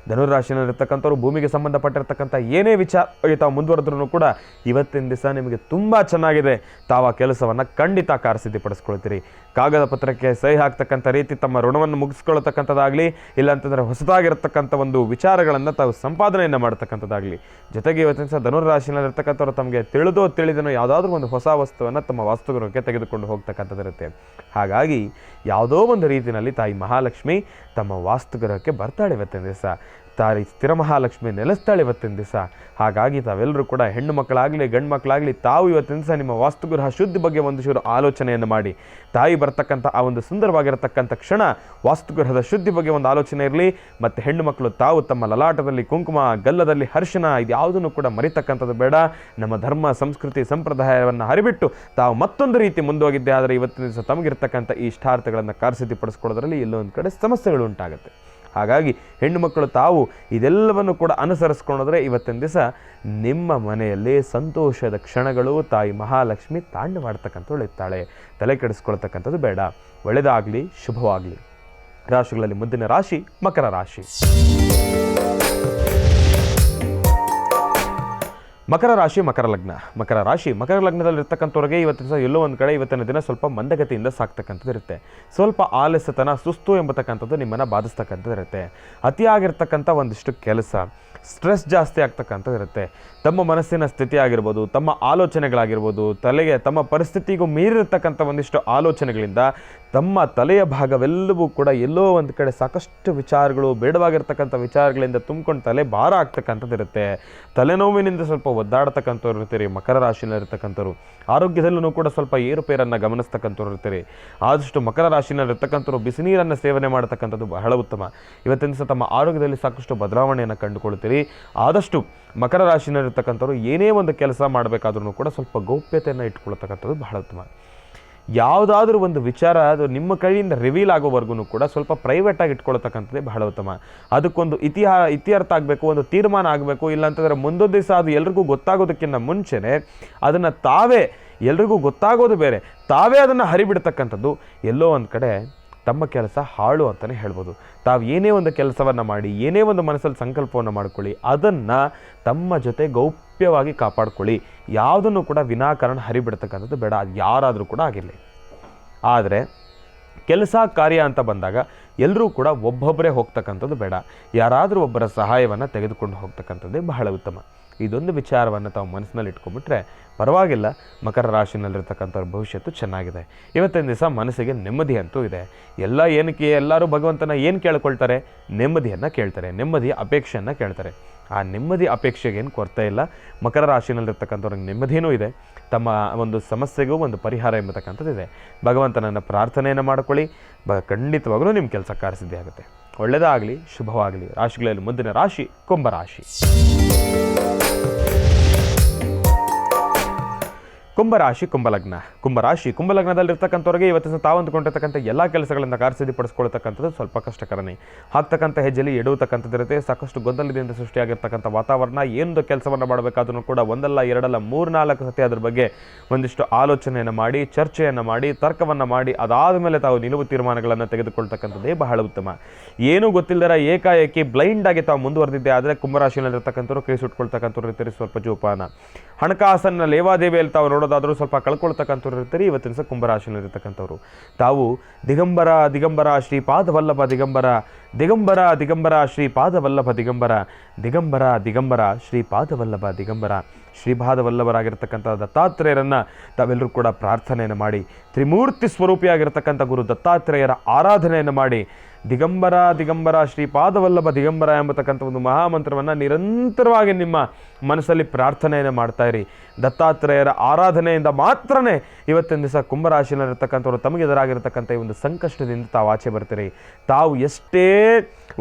Speaker 1: ಧನುರಾಶಿಯಲ್ಲಿರ್ತಕ್ಕಂಥವ್ರು ಭೂಮಿಗೆ ಸಂಬಂಧಪಟ್ಟಿರ್ತಕ್ಕಂಥ ಏನೇ ವಿಚಾರ ತಾವು ಮುಂದುವರೆದ್ರೂ ಕೂಡ ಇವತ್ತಿನ ದಿವಸ ನಿಮಗೆ ತುಂಬ ಚೆನ್ನಾಗಿದೆ. ತಾವು ಆ ಕೆಲಸವನ್ನು ಖಂಡಿತ ಕಾರ್ಯಸಿದ್ಧಿಪಡಿಸ್ಕೊಳ್ತೀರಿ. ಕಾಗದ ಪತ್ರಕ್ಕೆ ಸಹಿ ಹಾಕ್ತಕ್ಕಂಥ ರೀತಿ ತಮ್ಮ ಋಣವನ್ನು ಮುಗಿಸ್ಕೊಳ್ತಕ್ಕಂಥದ್ದಾಗಲಿ, ಇಲ್ಲಾಂತಂದರೆ ಹೊಸದಾಗಿರ್ತಕ್ಕಂಥ ಒಂದು ವಿಚಾರಗಳನ್ನು ತಾವು ಸಂಪಾದನೆಯನ್ನು ಮಾಡ್ತಕ್ಕಂಥದ್ದಾಗಲಿ. ಜೊತೆಗೆ ಇವತ್ತಿನ ದಿವಸ ಧನುರಾಶಿಯಲ್ಲಿರ್ತಕ್ಕಂಥವ್ರು ತಮಗೆ ತಿಳಿದನೋ ಯಾವುದಾದ್ರೂ ಒಂದು ಹೊಸ ವಸ್ತುವನ್ನು ತಮ್ಮ ವಾಸ್ತುಗೃಹಕ್ಕೆ ತೆಗೆದುಕೊಂಡು ಹೋಗ್ತಕ್ಕಂಥದ್ದಿರುತ್ತೆ. ಹಾಗಾಗಿ ಯಾವುದೋ ಒಂದು ರೀತಿಯಲ್ಲಿ ತಾಯಿ ಮಹಾಲಕ್ಷ್ಮಿ ತಮ್ಮ ವಾಸ್ತುಗೃಹಕ್ಕೆ ಬರ್ತಾಳೆ ಇವತ್ತಿನ ದಿವಸ. ತಾಯಿ ಸ್ಥಿರ ಮಹಾಲಕ್ಷ್ಮಿ ನೆಲೆಸ್ತಾಳೆ ಇವತ್ತಿನ ದಿವಸ. ಹಾಗಾಗಿ ತಾವೆಲ್ಲರೂ ಕೂಡ ಹೆಣ್ಣು ಮಕ್ಕಳಾಗಲಿ ಗಂಡು ಮಕ್ಕಳಾಗಲಿ ತಾವು ಇವತ್ತಿನ ದಿವಸ ನಿಮ್ಮ ವಾಸ್ತುಗೃಹ ಶುದ್ಧಿ ಬಗ್ಗೆ ಒಂದು ಚೂರು ಆಲೋಚನೆಯನ್ನು ಮಾಡಿ. ತಾಯಿ ಬರ್ತಕ್ಕಂಥ ಆ ಒಂದು ಸುಂದರವಾಗಿರತಕ್ಕಂಥ ಕ್ಷಣ ವಾಸ್ತುಗೃಹದ ಶುದ್ಧಿ ಬಗ್ಗೆ ಒಂದು ಆಲೋಚನೆ ಇರಲಿ. ಮತ್ತು ಹೆಣ್ಣು ಮಕ್ಕಳು ತಾವು ತಮ್ಮ ಲಲಾಟದಲ್ಲಿ ಕುಂಕುಮ, ಗಲ್ಲದಲ್ಲಿ ಅರಿಶಿನ, ಇದು ಯಾವುದನ್ನು ಕೂಡ ಮರಿತಕ್ಕಂಥದ್ದು ಬೇಡ. ನಮ್ಮ ಧರ್ಮ, ಸಂಸ್ಕೃತಿ, ಸಂಪ್ರದಾಯವನ್ನು ಹರಿಬಿಟ್ಟು ತಾವು ಮತ್ತೊಂದು ರೀತಿ ಮುಂದೋಗಿದ್ದೆ ಆದರೆ ಇವತ್ತಿನ ದಿವಸ ತಮಗಿರ್ತಕ್ಕಂಥ ಈ ಇಷ್ಟಾರ್ಥಗಳನ್ನು ಕಾರ್ಯಸಿದ್ಧಿಪಡಿಸ್ಕೊಳ್ಳೋದ್ರಲ್ಲಿ ಎಲ್ಲೊಂದು ಕಡೆ ಸಮಸ್ಯೆಗಳು ಉಂಟಾಗುತ್ತೆ. ಹಾಗಾಗಿ ಹೆಣ್ಣು ಮಕ್ಕಳು ತಾವು ಇದೆಲ್ಲವನ್ನು ಕೂಡ ಅನುಸರಿಸ್ಕೊಂಡ್ರೆ ಇವತ್ತಿನ ದಿವಸ ನಿಮ್ಮ ಮನೆಯಲ್ಲಿ ಸಂತೋಷದ ಕ್ಷಣಗಳು ತಾಯಿ ಮಹಾಲಕ್ಷ್ಮಿ ತಾಂಡವಾಡ್ತಕ್ಕಂಥವಳು ಇರ್ತಾಳೆ. ತಲೆ ಕೆಡಿಸ್ಕೊಳ್ತಕ್ಕಂಥದ್ದು ಬೇಡ. ಒಳ್ಳೆಯದಾಗಲಿ, ಶುಭವಾಗಲಿ. ರಾಶಿಗಳಲ್ಲಿ ಮುಂದಿನ ರಾಶಿ ಮಕರ ರಾಶಿ. ಮಕರ ಲಗ್ನದಲ್ಲಿರ್ತಕ್ಕಂಥವ್ರಿಗೆ ಇವತ್ತಿನ ದಿವಸ ಎಲ್ಲೋ ಒಂದು ಕಡೆ ಇವತ್ತಿನ ದಿನ ಸ್ವಲ್ಪ ಮಂದಗತಿಯಿಂದ ಸಾಕ್ತಕ್ಕಂಥದ್ದು ಇರುತ್ತೆ. ಸ್ವಲ್ಪ ಆಲಸ್ಯತನ, ಸುಸ್ತು ಎಂಬತಕ್ಕಂಥದ್ದು ನಿಮ್ಮನ್ನು ಬಾಧಿಸ್ತಕ್ಕಂಥದ್ದು ಇರುತ್ತೆ. ಅತಿಯಾಗಿರ್ತಕ್ಕಂಥ ಒಂದಿಷ್ಟು ಕೆಲಸ, ಸ್ಟ್ರೆಸ್ ಜಾಸ್ತಿ ಆಗ್ತಕ್ಕಂಥದ್ದು ಇರುತ್ತೆ. ತಮ್ಮ ಮನಸ್ಸಿನ ಸ್ಥಿತಿ ಆಗಿರ್ಬೋದು, ತಮ್ಮ ಆಲೋಚನೆಗಳಾಗಿರ್ಬೋದು, ತಮ್ಮ ಪರಿಸ್ಥಿತಿಗೂ ಮೀರಿರ್ತಕ್ಕಂಥ ಒಂದಿಷ್ಟು ಆಲೋಚನೆಗಳಿಂದ ತಮ್ಮ ತಲೆಯ ಭಾಗವೆಲ್ಲವೂ ಕೂಡ ಎಲ್ಲೋ ಒಂದು ಕಡೆ ಸಾಕಷ್ಟು ವಿಚಾರಗಳು, ಬೇಡವಾಗಿರ್ತಕ್ಕಂಥ ವಿಚಾರಗಳಿಂದ ತುಂಬಿಕೊಂಡು ತಲೆ ಭಾರ ಆಗ್ತಕ್ಕಂಥದ್ದು ಇರುತ್ತೆ. ತಲೆನೋವಿನಿಂದ ಸ್ವಲ್ಪ ಒದ್ದಾಡ್ತಕ್ಕಂಥವ್ರು ಇರ್ತೀರಿ. ಮಕರ ರಾಶಿಯಲ್ಲಿರ್ತಕ್ಕಂಥವ್ರು ಆರೋಗ್ಯದಲ್ಲೂ ಕೂಡ ಸ್ವಲ್ಪ ಏರುಪೇರನ್ನು ಗಮನಿಸ್ತಕ್ಕಂಥವ್ರು ಇರ್ತೀರಿ. ಆದಷ್ಟು ಮಕರ ರಾಶಿಯಲ್ಲಿರ್ತಕ್ಕಂಥವ್ರು ಬಿಸಿ ನೀರನ್ನು ಸೇವನೆ ಮಾಡತಕ್ಕಂಥದ್ದು ಬಹಳ ಉತ್ತಮ. ಇವತ್ತಿನ ದಿವಸ ತಮ್ಮ ಆರೋಗ್ಯದಲ್ಲಿ ಸಾಕಷ್ಟು ಬದಲಾವಣೆಯನ್ನು ಕಂಡುಕೊಳ್ತೀರಿ. ಆದಷ್ಟು ಮಕರ ರಾಶಿಯಲ್ಲಿರ್ತಕ್ಕಂಥವ್ರು ಏನೇ ಒಂದು ಕೆಲಸ ಮಾಡಬೇಕಾದ್ರೂ ಕೂಡ ಸ್ವಲ್ಪ ಗೌಪ್ಯತೆಯನ್ನು ಇಟ್ಕೊಳ್ತಕ್ಕಂಥದ್ದು ಬಹಳ ಉತ್ತಮ. ಯಾವುದಾದ್ರೂ ಒಂದು ವಿಚಾರ ಅದು ನಿಮ್ಮ ಕೈಯಿಂದ ರಿವೀಲ್ ಆಗೋವರೆಗೂ ಕೂಡ ಸ್ವಲ್ಪ ಪ್ರೈವೇಟಾಗಿ ಇಟ್ಕೊಳ್ತಕ್ಕಂಥದ್ದೇ ಬಹಳ ಉತ್ತಮ. ಅದಕ್ಕೊಂದು ಇತ್ಯರ್ಥ ಆಗಬೇಕು, ಒಂದು ತೀರ್ಮಾನ ಆಗಬೇಕು. ಇಲ್ಲಾಂತಂದರೆ ಮುಂದೊಂದು ದಿವಸ ಅದು ಎಲ್ರಿಗೂ ಗೊತ್ತಾಗೋದಕ್ಕಿಂತ ಮುಂಚೆನೇ ಅದನ್ನು ತಾವೇ, ಎಲ್ರಿಗೂ ಗೊತ್ತಾಗೋದು ಬೇರೆ, ತಾವೇ ಅದನ್ನು ಹರಿಬಿಡ್ತಕ್ಕಂಥದ್ದು ಎಲ್ಲೋ ಒಂದು ಕಡೆ ತಮ್ಮ ಕೆಲಸ ಹಾಳು ಅಂತಲೇ ಹೇಳ್ಬೋದು. ತಾವು ಏನೇ ಒಂದು ಕೆಲಸವನ್ನು ಮಾಡಿ, ಏನೇ ಒಂದು ಮನಸ್ಸಲ್ಲಿ ಸಂಕಲ್ಪವನ್ನು ಮಾಡ್ಕೊಳ್ಳಿ, ಅದನ್ನು ತಮ್ಮ ಜೊತೆ ಗೌಪ್ಯವಾಗಿ ಕಾಪಾಡ್ಕೊಳ್ಳಿ. ಯಾವುದನ್ನು ಕೂಡ ವಿನಾಕಾರಣ ಹರಿಬಿಡ್ತಕ್ಕಂಥದ್ದು ಬೇಡ. ಅದು ಯಾರಾದರೂ ಕೂಡ ಆಗಿರಲಿ. ಆದರೆ ಕೆಲಸ ಕಾರ್ಯ ಅಂತ ಬಂದಾಗ ಎಲ್ಲರೂ ಕೂಡ ಒಬ್ಬೊಬ್ಬರೇ ಹೋಗ್ತಕ್ಕಂಥದ್ದು ಬೇಡ, ಯಾರಾದರೂ ಒಬ್ಬರ ಸಹಾಯವನ್ನು ತೆಗೆದುಕೊಂಡು ಹೋಗ್ತಕ್ಕಂಥದ್ದೇ ಬಹಳ ಉತ್ತಮ. ಇದೊಂದು ವಿಚಾರವನ್ನು ತಾವು ಮನಸ್ಸಿನಲ್ಲಿ ಇಟ್ಕೊಂಡ್ಬಿಟ್ರೆ ಪರವಾಗಿಲ್ಲ. ಮಕರ ರಾಶಿನಲ್ಲಿರ್ತಕ್ಕಂಥವ್ರ ಭವಿಷ್ಯತ್ತು ಚೆನ್ನಾಗಿದೆ. ಇವತ್ತಿನ ದಿವಸ ಮನಸ್ಸಿಗೆ ನೆಮ್ಮದಿ ಅಂತೂ ಇದೆ. ಏನಕ್ಕೆ ಎಲ್ಲರೂ ಭಗವಂತನ ಏನು ಕೇಳ್ಕೊಳ್ತಾರೆ? ನೆಮ್ಮದಿಯನ್ನು ಕೇಳ್ತಾರೆ, ನೆಮ್ಮದಿಯ ಅಪೇಕ್ಷೆಯನ್ನು ಕೇಳ್ತಾರೆ. ಆ ನೆಮ್ಮದಿ ಅಪೇಕ್ಷೆಗೆ ಏನು ಕೊರತೆ ಇಲ್ಲ. ಮಕರ ರಾಶಿನಲ್ಲಿರ್ತಕ್ಕಂಥವ್ರಿಗೆ ನೆಮ್ಮದಿಯೂ ಇದೆ. ತಮ್ಮ ಒಂದು ಸಮಸ್ಯೆಗೂ ಒಂದು ಪರಿಹಾರ ಎಂಬತಕ್ಕಂಥದ್ದು ಇದೆ. ಭಗವಂತನನ್ನು ಪ್ರಾರ್ಥನೆಯನ್ನು ಮಾಡ್ಕೊಳ್ಳಿ, ಖಂಡಿತವಾಗಲೂ ನಿಮ್ಮ ಕೆಲಸ ಕಾರ್ಯಸಿದ್ಧಿ ಆಗುತ್ತೆ. ಒಳ್ಳೆಯದಾಗಲಿ, ಶುಭವಾಗಲಿ. ರಾಶಿಗಳಲ್ಲಿ ಮುಂದಿನ ರಾಶಿ ಕುಂಭರಾಶಿ. ಕುಂಭರಾಶಿ ಕುಂಭಲಗ್ನ. ಕುಂಭಲಗ್ನದಲ್ಲಿರ್ತಕ್ಕಂಥವ್ರಿಗೆ ಇವತ್ತಿನ ತಾವು ಅಂದುಕೊಂಡಿರ್ತಕ್ಕಂಥ ಎಲ್ಲ ಕೆಲಸಗಳಿಂದ ಕಾರ್ಯಸಿದ್ಧಿಪಡಿಸ್ಕೊಳ್ತಕ್ಕಂಥದ್ದು ಸ್ವಲ್ಪ ಕಷ್ಟಕರನೇ. ಹಾಕ್ತಕ್ಕಂಥ ಹೆಜ್ಜೆಯಲ್ಲಿ ಎಡುವತಕ್ಕಂಥದ್ದಿರುತ್ತೆ. ಸಾಕಷ್ಟು ಗೊಂದಲದಿಂದ ಸೃಷ್ಟಿಯಾಗಿರ್ತಕ್ಕಂಥ ವಾತಾವರಣ. ಏನೊಂದು ಕೆಲಸವನ್ನು ಮಾಡಬೇಕಾದ್ರೂ ಕೂಡ ಒಂದಲ್ಲ ಎರಡಲ್ಲ 3-4 ಸತಿ ಅದ್ರ ಬಗ್ಗೆ ಒಂದಿಷ್ಟು ಆಲೋಚನೆಯನ್ನು ಮಾಡಿ, ಚರ್ಚೆಯನ್ನು ಮಾಡಿ, ತರ್ಕವನ್ನು ಮಾಡಿ, ಅದಾದ ಮೇಲೆ ತಾವು ನಿಲುವು ತೀರ್ಮಾನಗಳನ್ನು ತೆಗೆದುಕೊಳ್ತಕ್ಕಂಥದ್ದೇ ಬಹಳ ಉತ್ತಮ. ಏನೂ ಗೊತ್ತಿಲ್ಲದರ ಏಕಾಏಕಿ ಬ್ಲೈಂಡ್ ಆಗಿ ತಾವು ಮುಂದುವರೆದಿದ್ದೆ ಆದರೆ ಕುಂಭರಾಶಿನಲ್ಲಿರ್ತಕ್ಕಂಥವ್ರು ಕೈ ಸುಟ್ಕೊಳ್ತಕ್ಕಂಥವ್ರು ಇರ್ತೀರಿ. ಸ್ವಲ್ಪ ಜೋಪಾನ. ಹಣಕಾಸನ್ನ ಲೇವಾದೇವಿಯಲ್ಲಿ ತಾವು ನೋಡೋದಾದರೂ ಸ್ವಲ್ಪ ಕಳ್ಕೊಳ್ತಕ್ಕಂಥವ್ರು ಇರ್ತೀರಿ. ಇವತ್ತಿನ ದಿವಸ ಕುಂಭರಾಶಿನಲ್ಲಿರ್ತಕ್ಕಂಥವ್ರು ತಾವು ದಿಗಂಬರ ದಿಗಂಬರ ಶ್ರೀಪಾದವಲ್ಲಭ ದಿಗಂಬರ, ದಿಗಂಬರ ದಿಗಂಬರ ಶ್ರೀಪಾದವಲ್ಲಭ ದಿಗಂಬರ, ದಿಗಂಬರ ದಿಗಂಬರ ಶ್ರೀಪಾದವಲ್ಲಭ ದಿಗಂಬರ, ಶ್ರೀಪಾದವಲ್ಲಭರಾಗಿರ್ತಕ್ಕಂಥ ದತ್ತಾತ್ರೇಯರನ್ನು ತಾವೆಲ್ಲರೂ ಕೂಡ ಪ್ರಾರ್ಥನೆಯನ್ನು ಮಾಡಿ, ತ್ರಿಮೂರ್ತಿ ಸ್ವರೂಪಿಯಾಗಿರ್ತಕ್ಕಂಥ ಗುರು ದತ್ತಾತ್ರೇಯರ ಆರಾಧನೆಯನ್ನು ಮಾಡಿ, ದಿಗಂಬರ ದಿಗಂಬರ ಶ್ರೀಪಾದವಲ್ಲಭ ದಿಗಂಬರ ಎಂಬತಕ್ಕಂಥ ಒಂದು ಮಹಾಮಂತ್ರವನ್ನು ನಿರಂತರವಾಗಿ ನಿಮ್ಮ ಮನಸ್ಸಲ್ಲಿ ಪ್ರಾರ್ಥನೆಯನ್ನು ಮಾಡ್ತಾ ಇರಿ. ದತ್ತಾತ್ರೇಯರ ಆರಾಧನೆಯಿಂದ ಮಾತ್ರನೇ ಇವತ್ತಿನ ದಿವಸ ಕುಂಭರಾಶಿನಲ್ಲಿರ್ತಕ್ಕಂಥವ್ರು ತಮಗೆ ಎದುರಾಗಿರ್ತಕ್ಕಂಥ ಈ ಒಂದು ಸಂಕಷ್ಟದಿಂದ ತಾವು ಆಚೆ ಬರ್ತೀರಿ. ತಾವು ಎಷ್ಟೇ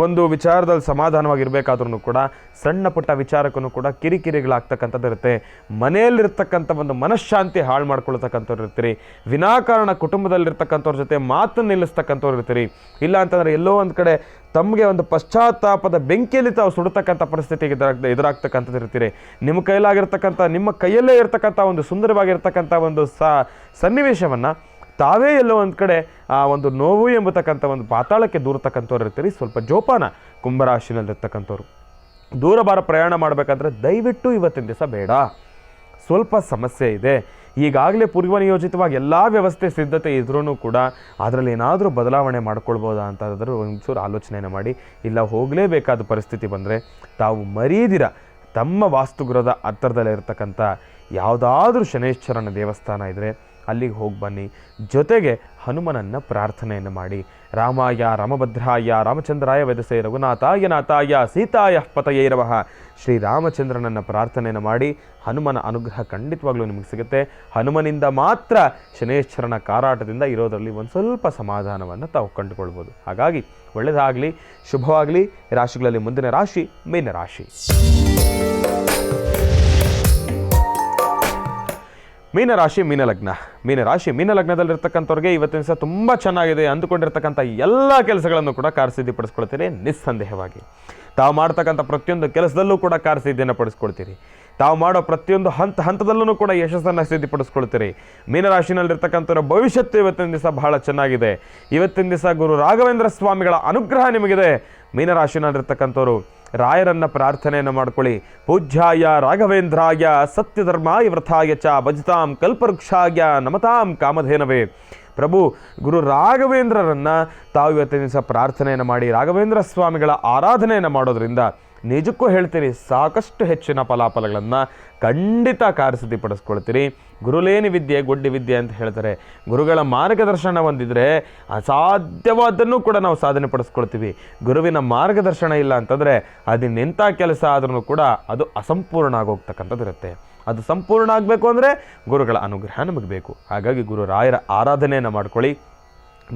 Speaker 1: ಒಂದು ವಿಚಾರದಲ್ಲಿ ಸಮಾಧಾನವಾಗಿರಬೇಕಾದ್ರೂ ಕೂಡ ಸಣ್ಣ ಪುಟ್ಟ ವಿಚಾರಕ್ಕೂ ಕೂಡ ಕಿರಿಕಿರಿಗಳಾಗ್ತಕ್ಕಂಥದ್ದು ಇರುತ್ತೆ. ಮನೆಯಲ್ಲಿರ್ತಕ್ಕಂಥ ಒಂದು ಮನಃಶಾಂತಿ ಹಾಳು ಮಾಡ್ಕೊಳ್ತಕ್ಕಂಥವ್ರು ಇರ್ತೀರಿ. ವಿನಾಕಾರಣ ಕುಟುಂಬದಲ್ಲಿರ್ತಕ್ಕಂಥವ್ರ ಜೊತೆ ಮಾತನ್ನು ನಿಲ್ಲಿಸ್ತಕ್ಕಂಥವ್ರು ಇರ್ತೀರಿ. ಇಲ್ಲ ಅಂತಂದರೆ ಎಲ್ಲೋ ಒಂದು ಕಡೆ ತಮಗೆ ಒಂದು ಪಶ್ಚಾತ್ತಾಪದ ಬೆಂಕಿಯಲ್ಲಿ ತಾವು ಸುಡತಕ್ಕಂಥ ಪರಿಸ್ಥಿತಿಗೆ ಎದುರಾಗ್ತಕ್ಕಂಥದ್ದು ಇರ್ತೀರಿ. ನಿಮ್ಮ ಕೈಲಾಗಿರ್ತಕ್ಕಂಥ, ನಿಮ್ಮ ಕೈಯಲ್ಲೇ ಇರ್ತಕ್ಕಂಥ ಒಂದು ಸುಂದರವಾಗಿರ್ತಕ್ಕಂಥ ಒಂದು ಸನ್ನಿವೇಶವನ್ನು ತಾವೇ ಎಲ್ಲೋ ಒಂದು ಕಡೆ ಆ ಒಂದು ನೋವು ಎಂಬತಕ್ಕಂಥ ಒಂದು ಪಾತಾಳಕ್ಕೆ ದೂರತಕ್ಕಂಥವ್ರು ಇರ್ತೀರಿ. ಸ್ವಲ್ಪ ಜೋಪಾನ ಕುಂಭರಾಶಿನಲ್ಲಿರ್ತಕ್ಕಂಥವ್ರು. ದೂರಭಾರ ಪ್ರಯಾಣ ಮಾಡಬೇಕಾದ್ರೆ ದಯವಿಟ್ಟು ಇವತ್ತಿನ ದಿವಸ ಬೇಡ. ಸ್ವಲ್ಪ ಸಮಸ್ಯೆ ಇದೆ. ಈಗಾಗಲೇ ಪೂರ್ವನಿಯೋಜಿತವಾಗಿ ಎಲ್ಲ ವ್ಯವಸ್ಥೆ ಸಿದ್ಧತೆ ಇದ್ರೂ ಕೂಡ ಅದರಲ್ಲಿ ಏನಾದರೂ ಬದಲಾವಣೆ ಮಾಡ್ಕೊಳ್ಬೋದಾ ಅಂತಾದರೂ ಒಂಚೂರು ಆಲೋಚನೆಯನ್ನು ಮಾಡಿ. ಇಲ್ಲ ಹೋಗಲೇಬೇಕಾದ ಪರಿಸ್ಥಿತಿ ಬಂದರೆ ತಾವು ಮರೀದಿರ ತಮ್ಮ ವಾಸ್ತುಗೃಹದ ಹತ್ತಿರದಲ್ಲಿರ್ತಕ್ಕಂಥ ಯಾವುದಾದ್ರೂ ಶನೇಶ್ವರನ ದೇವಸ್ಥಾನ ಇದ್ದರೆ ಅಲ್ಲಿಗೆ ಹೋಗಿ ಬನ್ನಿ. ಜೊತೆಗೆ ಹನುಮನನ್ನು ಪ್ರಾರ್ಥನೆಯನ್ನು ಮಾಡಿ. ರಾಮಾಯ ರಾಮಭದ್ರಾಯ ರಾಮಚಂದ್ರಾಯ ವೇದಸೇ ರಘುನಾಥಾಯ ನಾಥಾಯ ಸೀತಾಯ ಪತಯೇ ನಮಃ. ಶ್ರೀರಾಮಚಂದ್ರನನ್ನು ಪ್ರಾರ್ಥನೆಯನ್ನು ಮಾಡಿ. ಹನುಮನ ಅನುಗ್ರಹ ಖಂಡಿತವಾಗ್ಲೂ ನಿಮಗೆ ಸಿಗುತ್ತೆ. ಹನುಮನಿಂದ ಮಾತ್ರ ಶನೇಶ್ವರನ ಕಾರಾಟದಿಂದ ಇರೋದರಲ್ಲಿ ಒಂದು ಸ್ವಲ್ಪ ಸಮಾಧಾನವನ್ನು ತಾವು ಕಂಡುಕೊಳ್ಬೋದು. ಹಾಗಾಗಿ ಒಳ್ಳೆಯದಾಗಲಿ, ಶುಭವಾಗಲಿ. ರಾಶಿಗಳಲ್ಲಿ ಮುಂದಿನ ರಾಶಿ ಮೀನರಾಶಿ. ಮೀನರಾಶಿ ಮೀನಲಗ್ನದಲ್ಲಿರ್ತಕ್ಕಂಥವ್ರಿಗೆ ಇವತ್ತಿನ ದಿವಸ ತುಂಬ ಚೆನ್ನಾಗಿದೆ. ಅಂದುಕೊಂಡಿರ್ತಕ್ಕಂಥ ಎಲ್ಲ ಕೆಲಸಗಳನ್ನು ಕೂಡ ಕಾರ್ಯಸಿದ್ಧಿಪಡಿಸ್ಕೊಳ್ತೀರಿ ನಿಸ್ಸಂದೇಹವಾಗಿ. ತಾವು ಮಾಡ್ತಕ್ಕಂಥ ಪ್ರತಿಯೊಂದು ಕೆಲಸದಲ್ಲೂ ಕೂಡ ಕಾರ್ಯಸಿದ್ಧಿಯನ್ನು ಪಡಿಸ್ಕೊಳ್ತೀರಿ. ತಾವು ಮಾಡೋ ಪ್ರತಿಯೊಂದು ಹಂತದಲ್ಲೂ ಕೂಡ ಯಶಸ್ಸನ್ನು ಸಿದ್ಧಿಪಡಿಸ್ಕೊಳ್ತೀರಿ. ಮೀನರಾಶಿನಲ್ಲಿರ್ತಕ್ಕಂಥವ್ರ ಭವಿಷ್ಯತ್ತು ಇವತ್ತಿನ ದಿವಸ ಬಹಳ ಚೆನ್ನಾಗಿದೆ. ಇವತ್ತಿನ ದಿವಸ ಗುರು ರಾಘವೇಂದ್ರ ಸ್ವಾಮಿಗಳ ಅನುಗ್ರಹ ನಿಮಗಿದೆ. ಮೀನರಾಶಿನಲ್ಲಿರ್ತಕ್ಕಂಥವ್ರು ರಾಯರನ್ನ ಪ್ರಾರ್ಥನೆಯನ್ನು ಮಾಡ್ಕೊಳ್ಳಿ. ಪೂಜ್ಯಾಯ ರಾಘವೇಂದ್ರಾಯ ಸತ್ಯಧರ್ಮಾಯ ವ್ರತಾಯ ಚ ಭಜತಾಂ ಕಲ್ಪವೃಕ್ಷಾಯ ನಮತಾಂ ಕಾಮಧೇನವೇ. ಪ್ರಭು ಗುರು ರಾಘವೇಂದ್ರರನ್ನು ತಾವು ಇವತ್ತಿನ ದಿವಸ ಪ್ರಾರ್ಥನೆಯನ್ನು ಮಾಡಿ ರಾಘವೇಂದ್ರ ಸ್ವಾಮಿಗಳ ಆರಾಧನೆಯನ್ನು ಮಾಡೋದ್ರಿಂದ ನಿಜಕ್ಕೂ ಹೇಳ್ತೀರಿ ಸಾಕಷ್ಟು ಹೆಚ್ಚಿನ ಫಲಾಫಲಗಳನ್ನು ಖಂಡಿತ ಕಾರ್ಯಸಿದ್ಧಿಪಡಿಸ್ಕೊಳ್ತೀರಿ. ಗುರುಲೇನಿ ವಿದ್ಯೆ ಗೊಡ್ಡಿ ವಿದ್ಯೆ ಅಂತ ಹೇಳ್ತಾರೆ. ಗುರುಗಳ ಮಾರ್ಗದರ್ಶನ ಹೊಂದಿದ್ರೆ ಅಸಾಧ್ಯವಾದನ್ನು ಕೂಡ ನಾವು ಸಾಧನೆ ಪಡಿಸ್ಕೊಳ್ತೀವಿ. ಗುರುವಿನ ಮಾರ್ಗದರ್ಶನ ಇಲ್ಲ ಅಂತಂದರೆ ಅದನ್ನೆಂಥ ಕೆಲಸ ಆದ್ರೂ ಕೂಡ ಅದು ಅಸಂಪೂರ್ಣ ಆಗೋಗ್ತಕ್ಕಂಥದ್ದು ಇರುತ್ತೆ. ಅದು ಸಂಪೂರ್ಣ ಆಗಬೇಕು ಅಂದರೆ ಗುರುಗಳ ಅನುಗ್ರಹ ನಮಗೆ ಬೇಕು. ಹಾಗಾಗಿ ಗುರು ರಾಯರ ಆರಾಧನೆಯನ್ನು ಮಾಡ್ಕೊಳ್ಳಿ.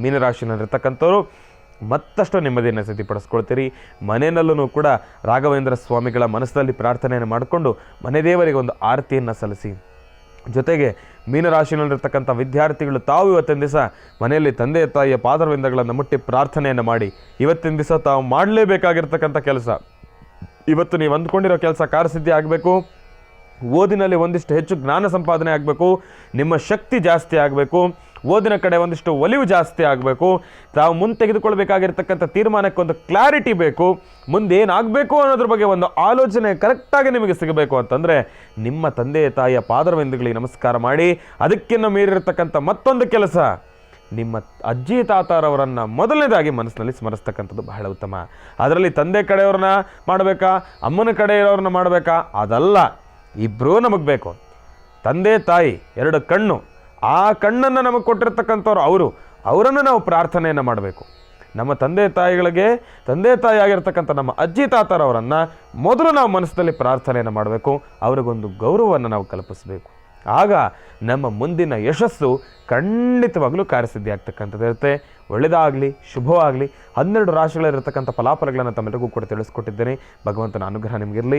Speaker 1: ಮೀನರಾಶಿನಲ್ಲಿರ್ತಕ್ಕಂಥವ್ರು ಮತ್ತಷ್ಟು ನೆಮ್ಮದಿಯನ್ನು ಸಿದ್ಧಿಪಡಿಸ್ಕೊಳ್ತೀರಿ. ಮನೆಯಲ್ಲೂ ಕೂಡ ರಾಘವೇಂದ್ರ ಸ್ವಾಮಿಗಳ ಮನಸ್ಸಲ್ಲಿ ಪ್ರಾರ್ಥನೆಯನ್ನು ಮಾಡಿಕೊಂಡು ಮನೆ ದೇವರಿಗೆ ಒಂದು ಆರತಿಯನ್ನು ಸಲ್ಲಿಸಿ. ಜೊತೆಗೆ ಮೀನರಾಶಿನಲ್ಲಿರ್ತಕ್ಕಂಥ ವಿದ್ಯಾರ್ಥಿಗಳು ತಾವು ಇವತ್ತಿನ ದಿವಸ ಮನೆಯಲ್ಲಿ ತಂದೆ ತಾಯಿಯ ಪಾದವಿಂದಗಳನ್ನು ಮುಟ್ಟಿ ಪ್ರಾರ್ಥನೆಯನ್ನು ಮಾಡಿ. ಇವತ್ತಿನ ದಿವಸ ತಾವು ಮಾಡಲೇಬೇಕಾಗಿರ್ತಕ್ಕಂಥ ಕೆಲಸ, ಇವತ್ತು ನೀವು ಅಂದ್ಕೊಂಡಿರೋ ಕೆಲಸ ಕಾರ್ಯಸಿದ್ಧಿ ಆಗಬೇಕು. ಓದಿನಲ್ಲಿ ಒಂದಿಷ್ಟು ಹೆಚ್ಚು ಜ್ಞಾನ ಸಂಪಾದನೆ ಆಗಬೇಕು. ನಿಮ್ಮ ಶಕ್ತಿ ಜಾಸ್ತಿ ಆಗಬೇಕು. ಓದಿನ ಕಡೆ ಒಂದಿಷ್ಟು ಒಲಿವು ಜಾಸ್ತಿ ಆಗಬೇಕು. ತಾವು ಮುಂದೆ ತೆಗೆದುಕೊಳ್ಬೇಕಾಗಿರ್ತಕ್ಕಂಥ ತೀರ್ಮಾನಕ್ಕೆ ಒಂದು ಕ್ಲಾರಿಟಿ ಬೇಕು. ಮುಂದೆ ಏನಾಗಬೇಕು ಅನ್ನೋದ್ರ ಬಗ್ಗೆ ಒಂದು ಆಲೋಚನೆ ಕರೆಕ್ಟಾಗಿ ನಿಮಗೆ ಸಿಗಬೇಕು ಅಂತಂದರೆ ನಿಮ್ಮ ತಂದೆ ತಾಯಿಯ ಪಾದರವಿಂದಗಳಿಗೆ ನಮಸ್ಕಾರ ಮಾಡಿ. ಅದಕ್ಕಿಂತ ಮೀರಿರ್ತಕ್ಕಂಥ ಮತ್ತೊಂದು ಕೆಲಸ, ನಿಮ್ಮ ಅಜ್ಜಿ ತಾತಾರವರನ್ನು ಮೊದಲನೇದಾಗಿ ಮನಸ್ಸಿನಲ್ಲಿ ಸ್ಮರಿಸ್ತಕ್ಕಂಥದ್ದು ಬಹಳ ಉತ್ತಮ. ಅದರಲ್ಲಿ ತಂದೆ ಕಡೆಯವ್ರನ್ನ ಮಾಡಬೇಕಾ, ಅಮ್ಮನ ಕಡೆಯವ್ರನ್ನ ಮಾಡಬೇಕಾ, ಅದಲ್ಲ. ಇಬ್ಬರೂ ನಮಗೆ ಬೇಕು. ತಂದೆ ತಾಯಿ ಎರಡು ಕಣ್ಣು, ಆ ಕಣ್ಣನ್ನು ನಮಗೆ ಕೊಟ್ಟಿರ್ತಕ್ಕಂಥವ್ರು ಅವರನ್ನು ನಾವು ಪ್ರಾರ್ಥನೆಯನ್ನು ಮಾಡಬೇಕು. ನಮ್ಮ ತಂದೆ ತಾಯಿ ಆಗಿರ್ತಕ್ಕಂಥ ನಮ್ಮ ಅಜ್ಜಿ ತಾತಾರವರನ್ನು ಮೊದಲು ನಾವು ಮನಸ್ಸಿನಲ್ಲಿ ಪ್ರಾರ್ಥನೆಯನ್ನು ಮಾಡಬೇಕು. ಅವ್ರಿಗೊಂದು ಗೌರವವನ್ನು ನಾವು ಕಲ್ಪಿಸಬೇಕು. ಆಗ ನಮ್ಮ ಮುಂದಿನ ಯಶಸ್ಸು ಖಂಡಿತವಾಗಲೂ ಕಾರ್ಯಸಿದ್ಧಿ ಆಗ್ತಕ್ಕಂಥದ್ದು ಇರುತ್ತೆ. ಒಳ್ಳೆಯದಾಗಲಿ, ಶುಭವಾಗಲಿ. 12 ರಾಶಿಗಳಿರತಕ್ಕಂಥ ಫಲಾಫಲಗಳನ್ನು ತಮ್ಮೆಲ್ಲರಿಗೂ ಕೂಡ ತಿಳಿಸ್ಕೊಟ್ಟಿದ್ದೇನೆ. ಭಗವಂತನ ಅನುಗ್ರಹ ನಿಮಗಿರಲಿ.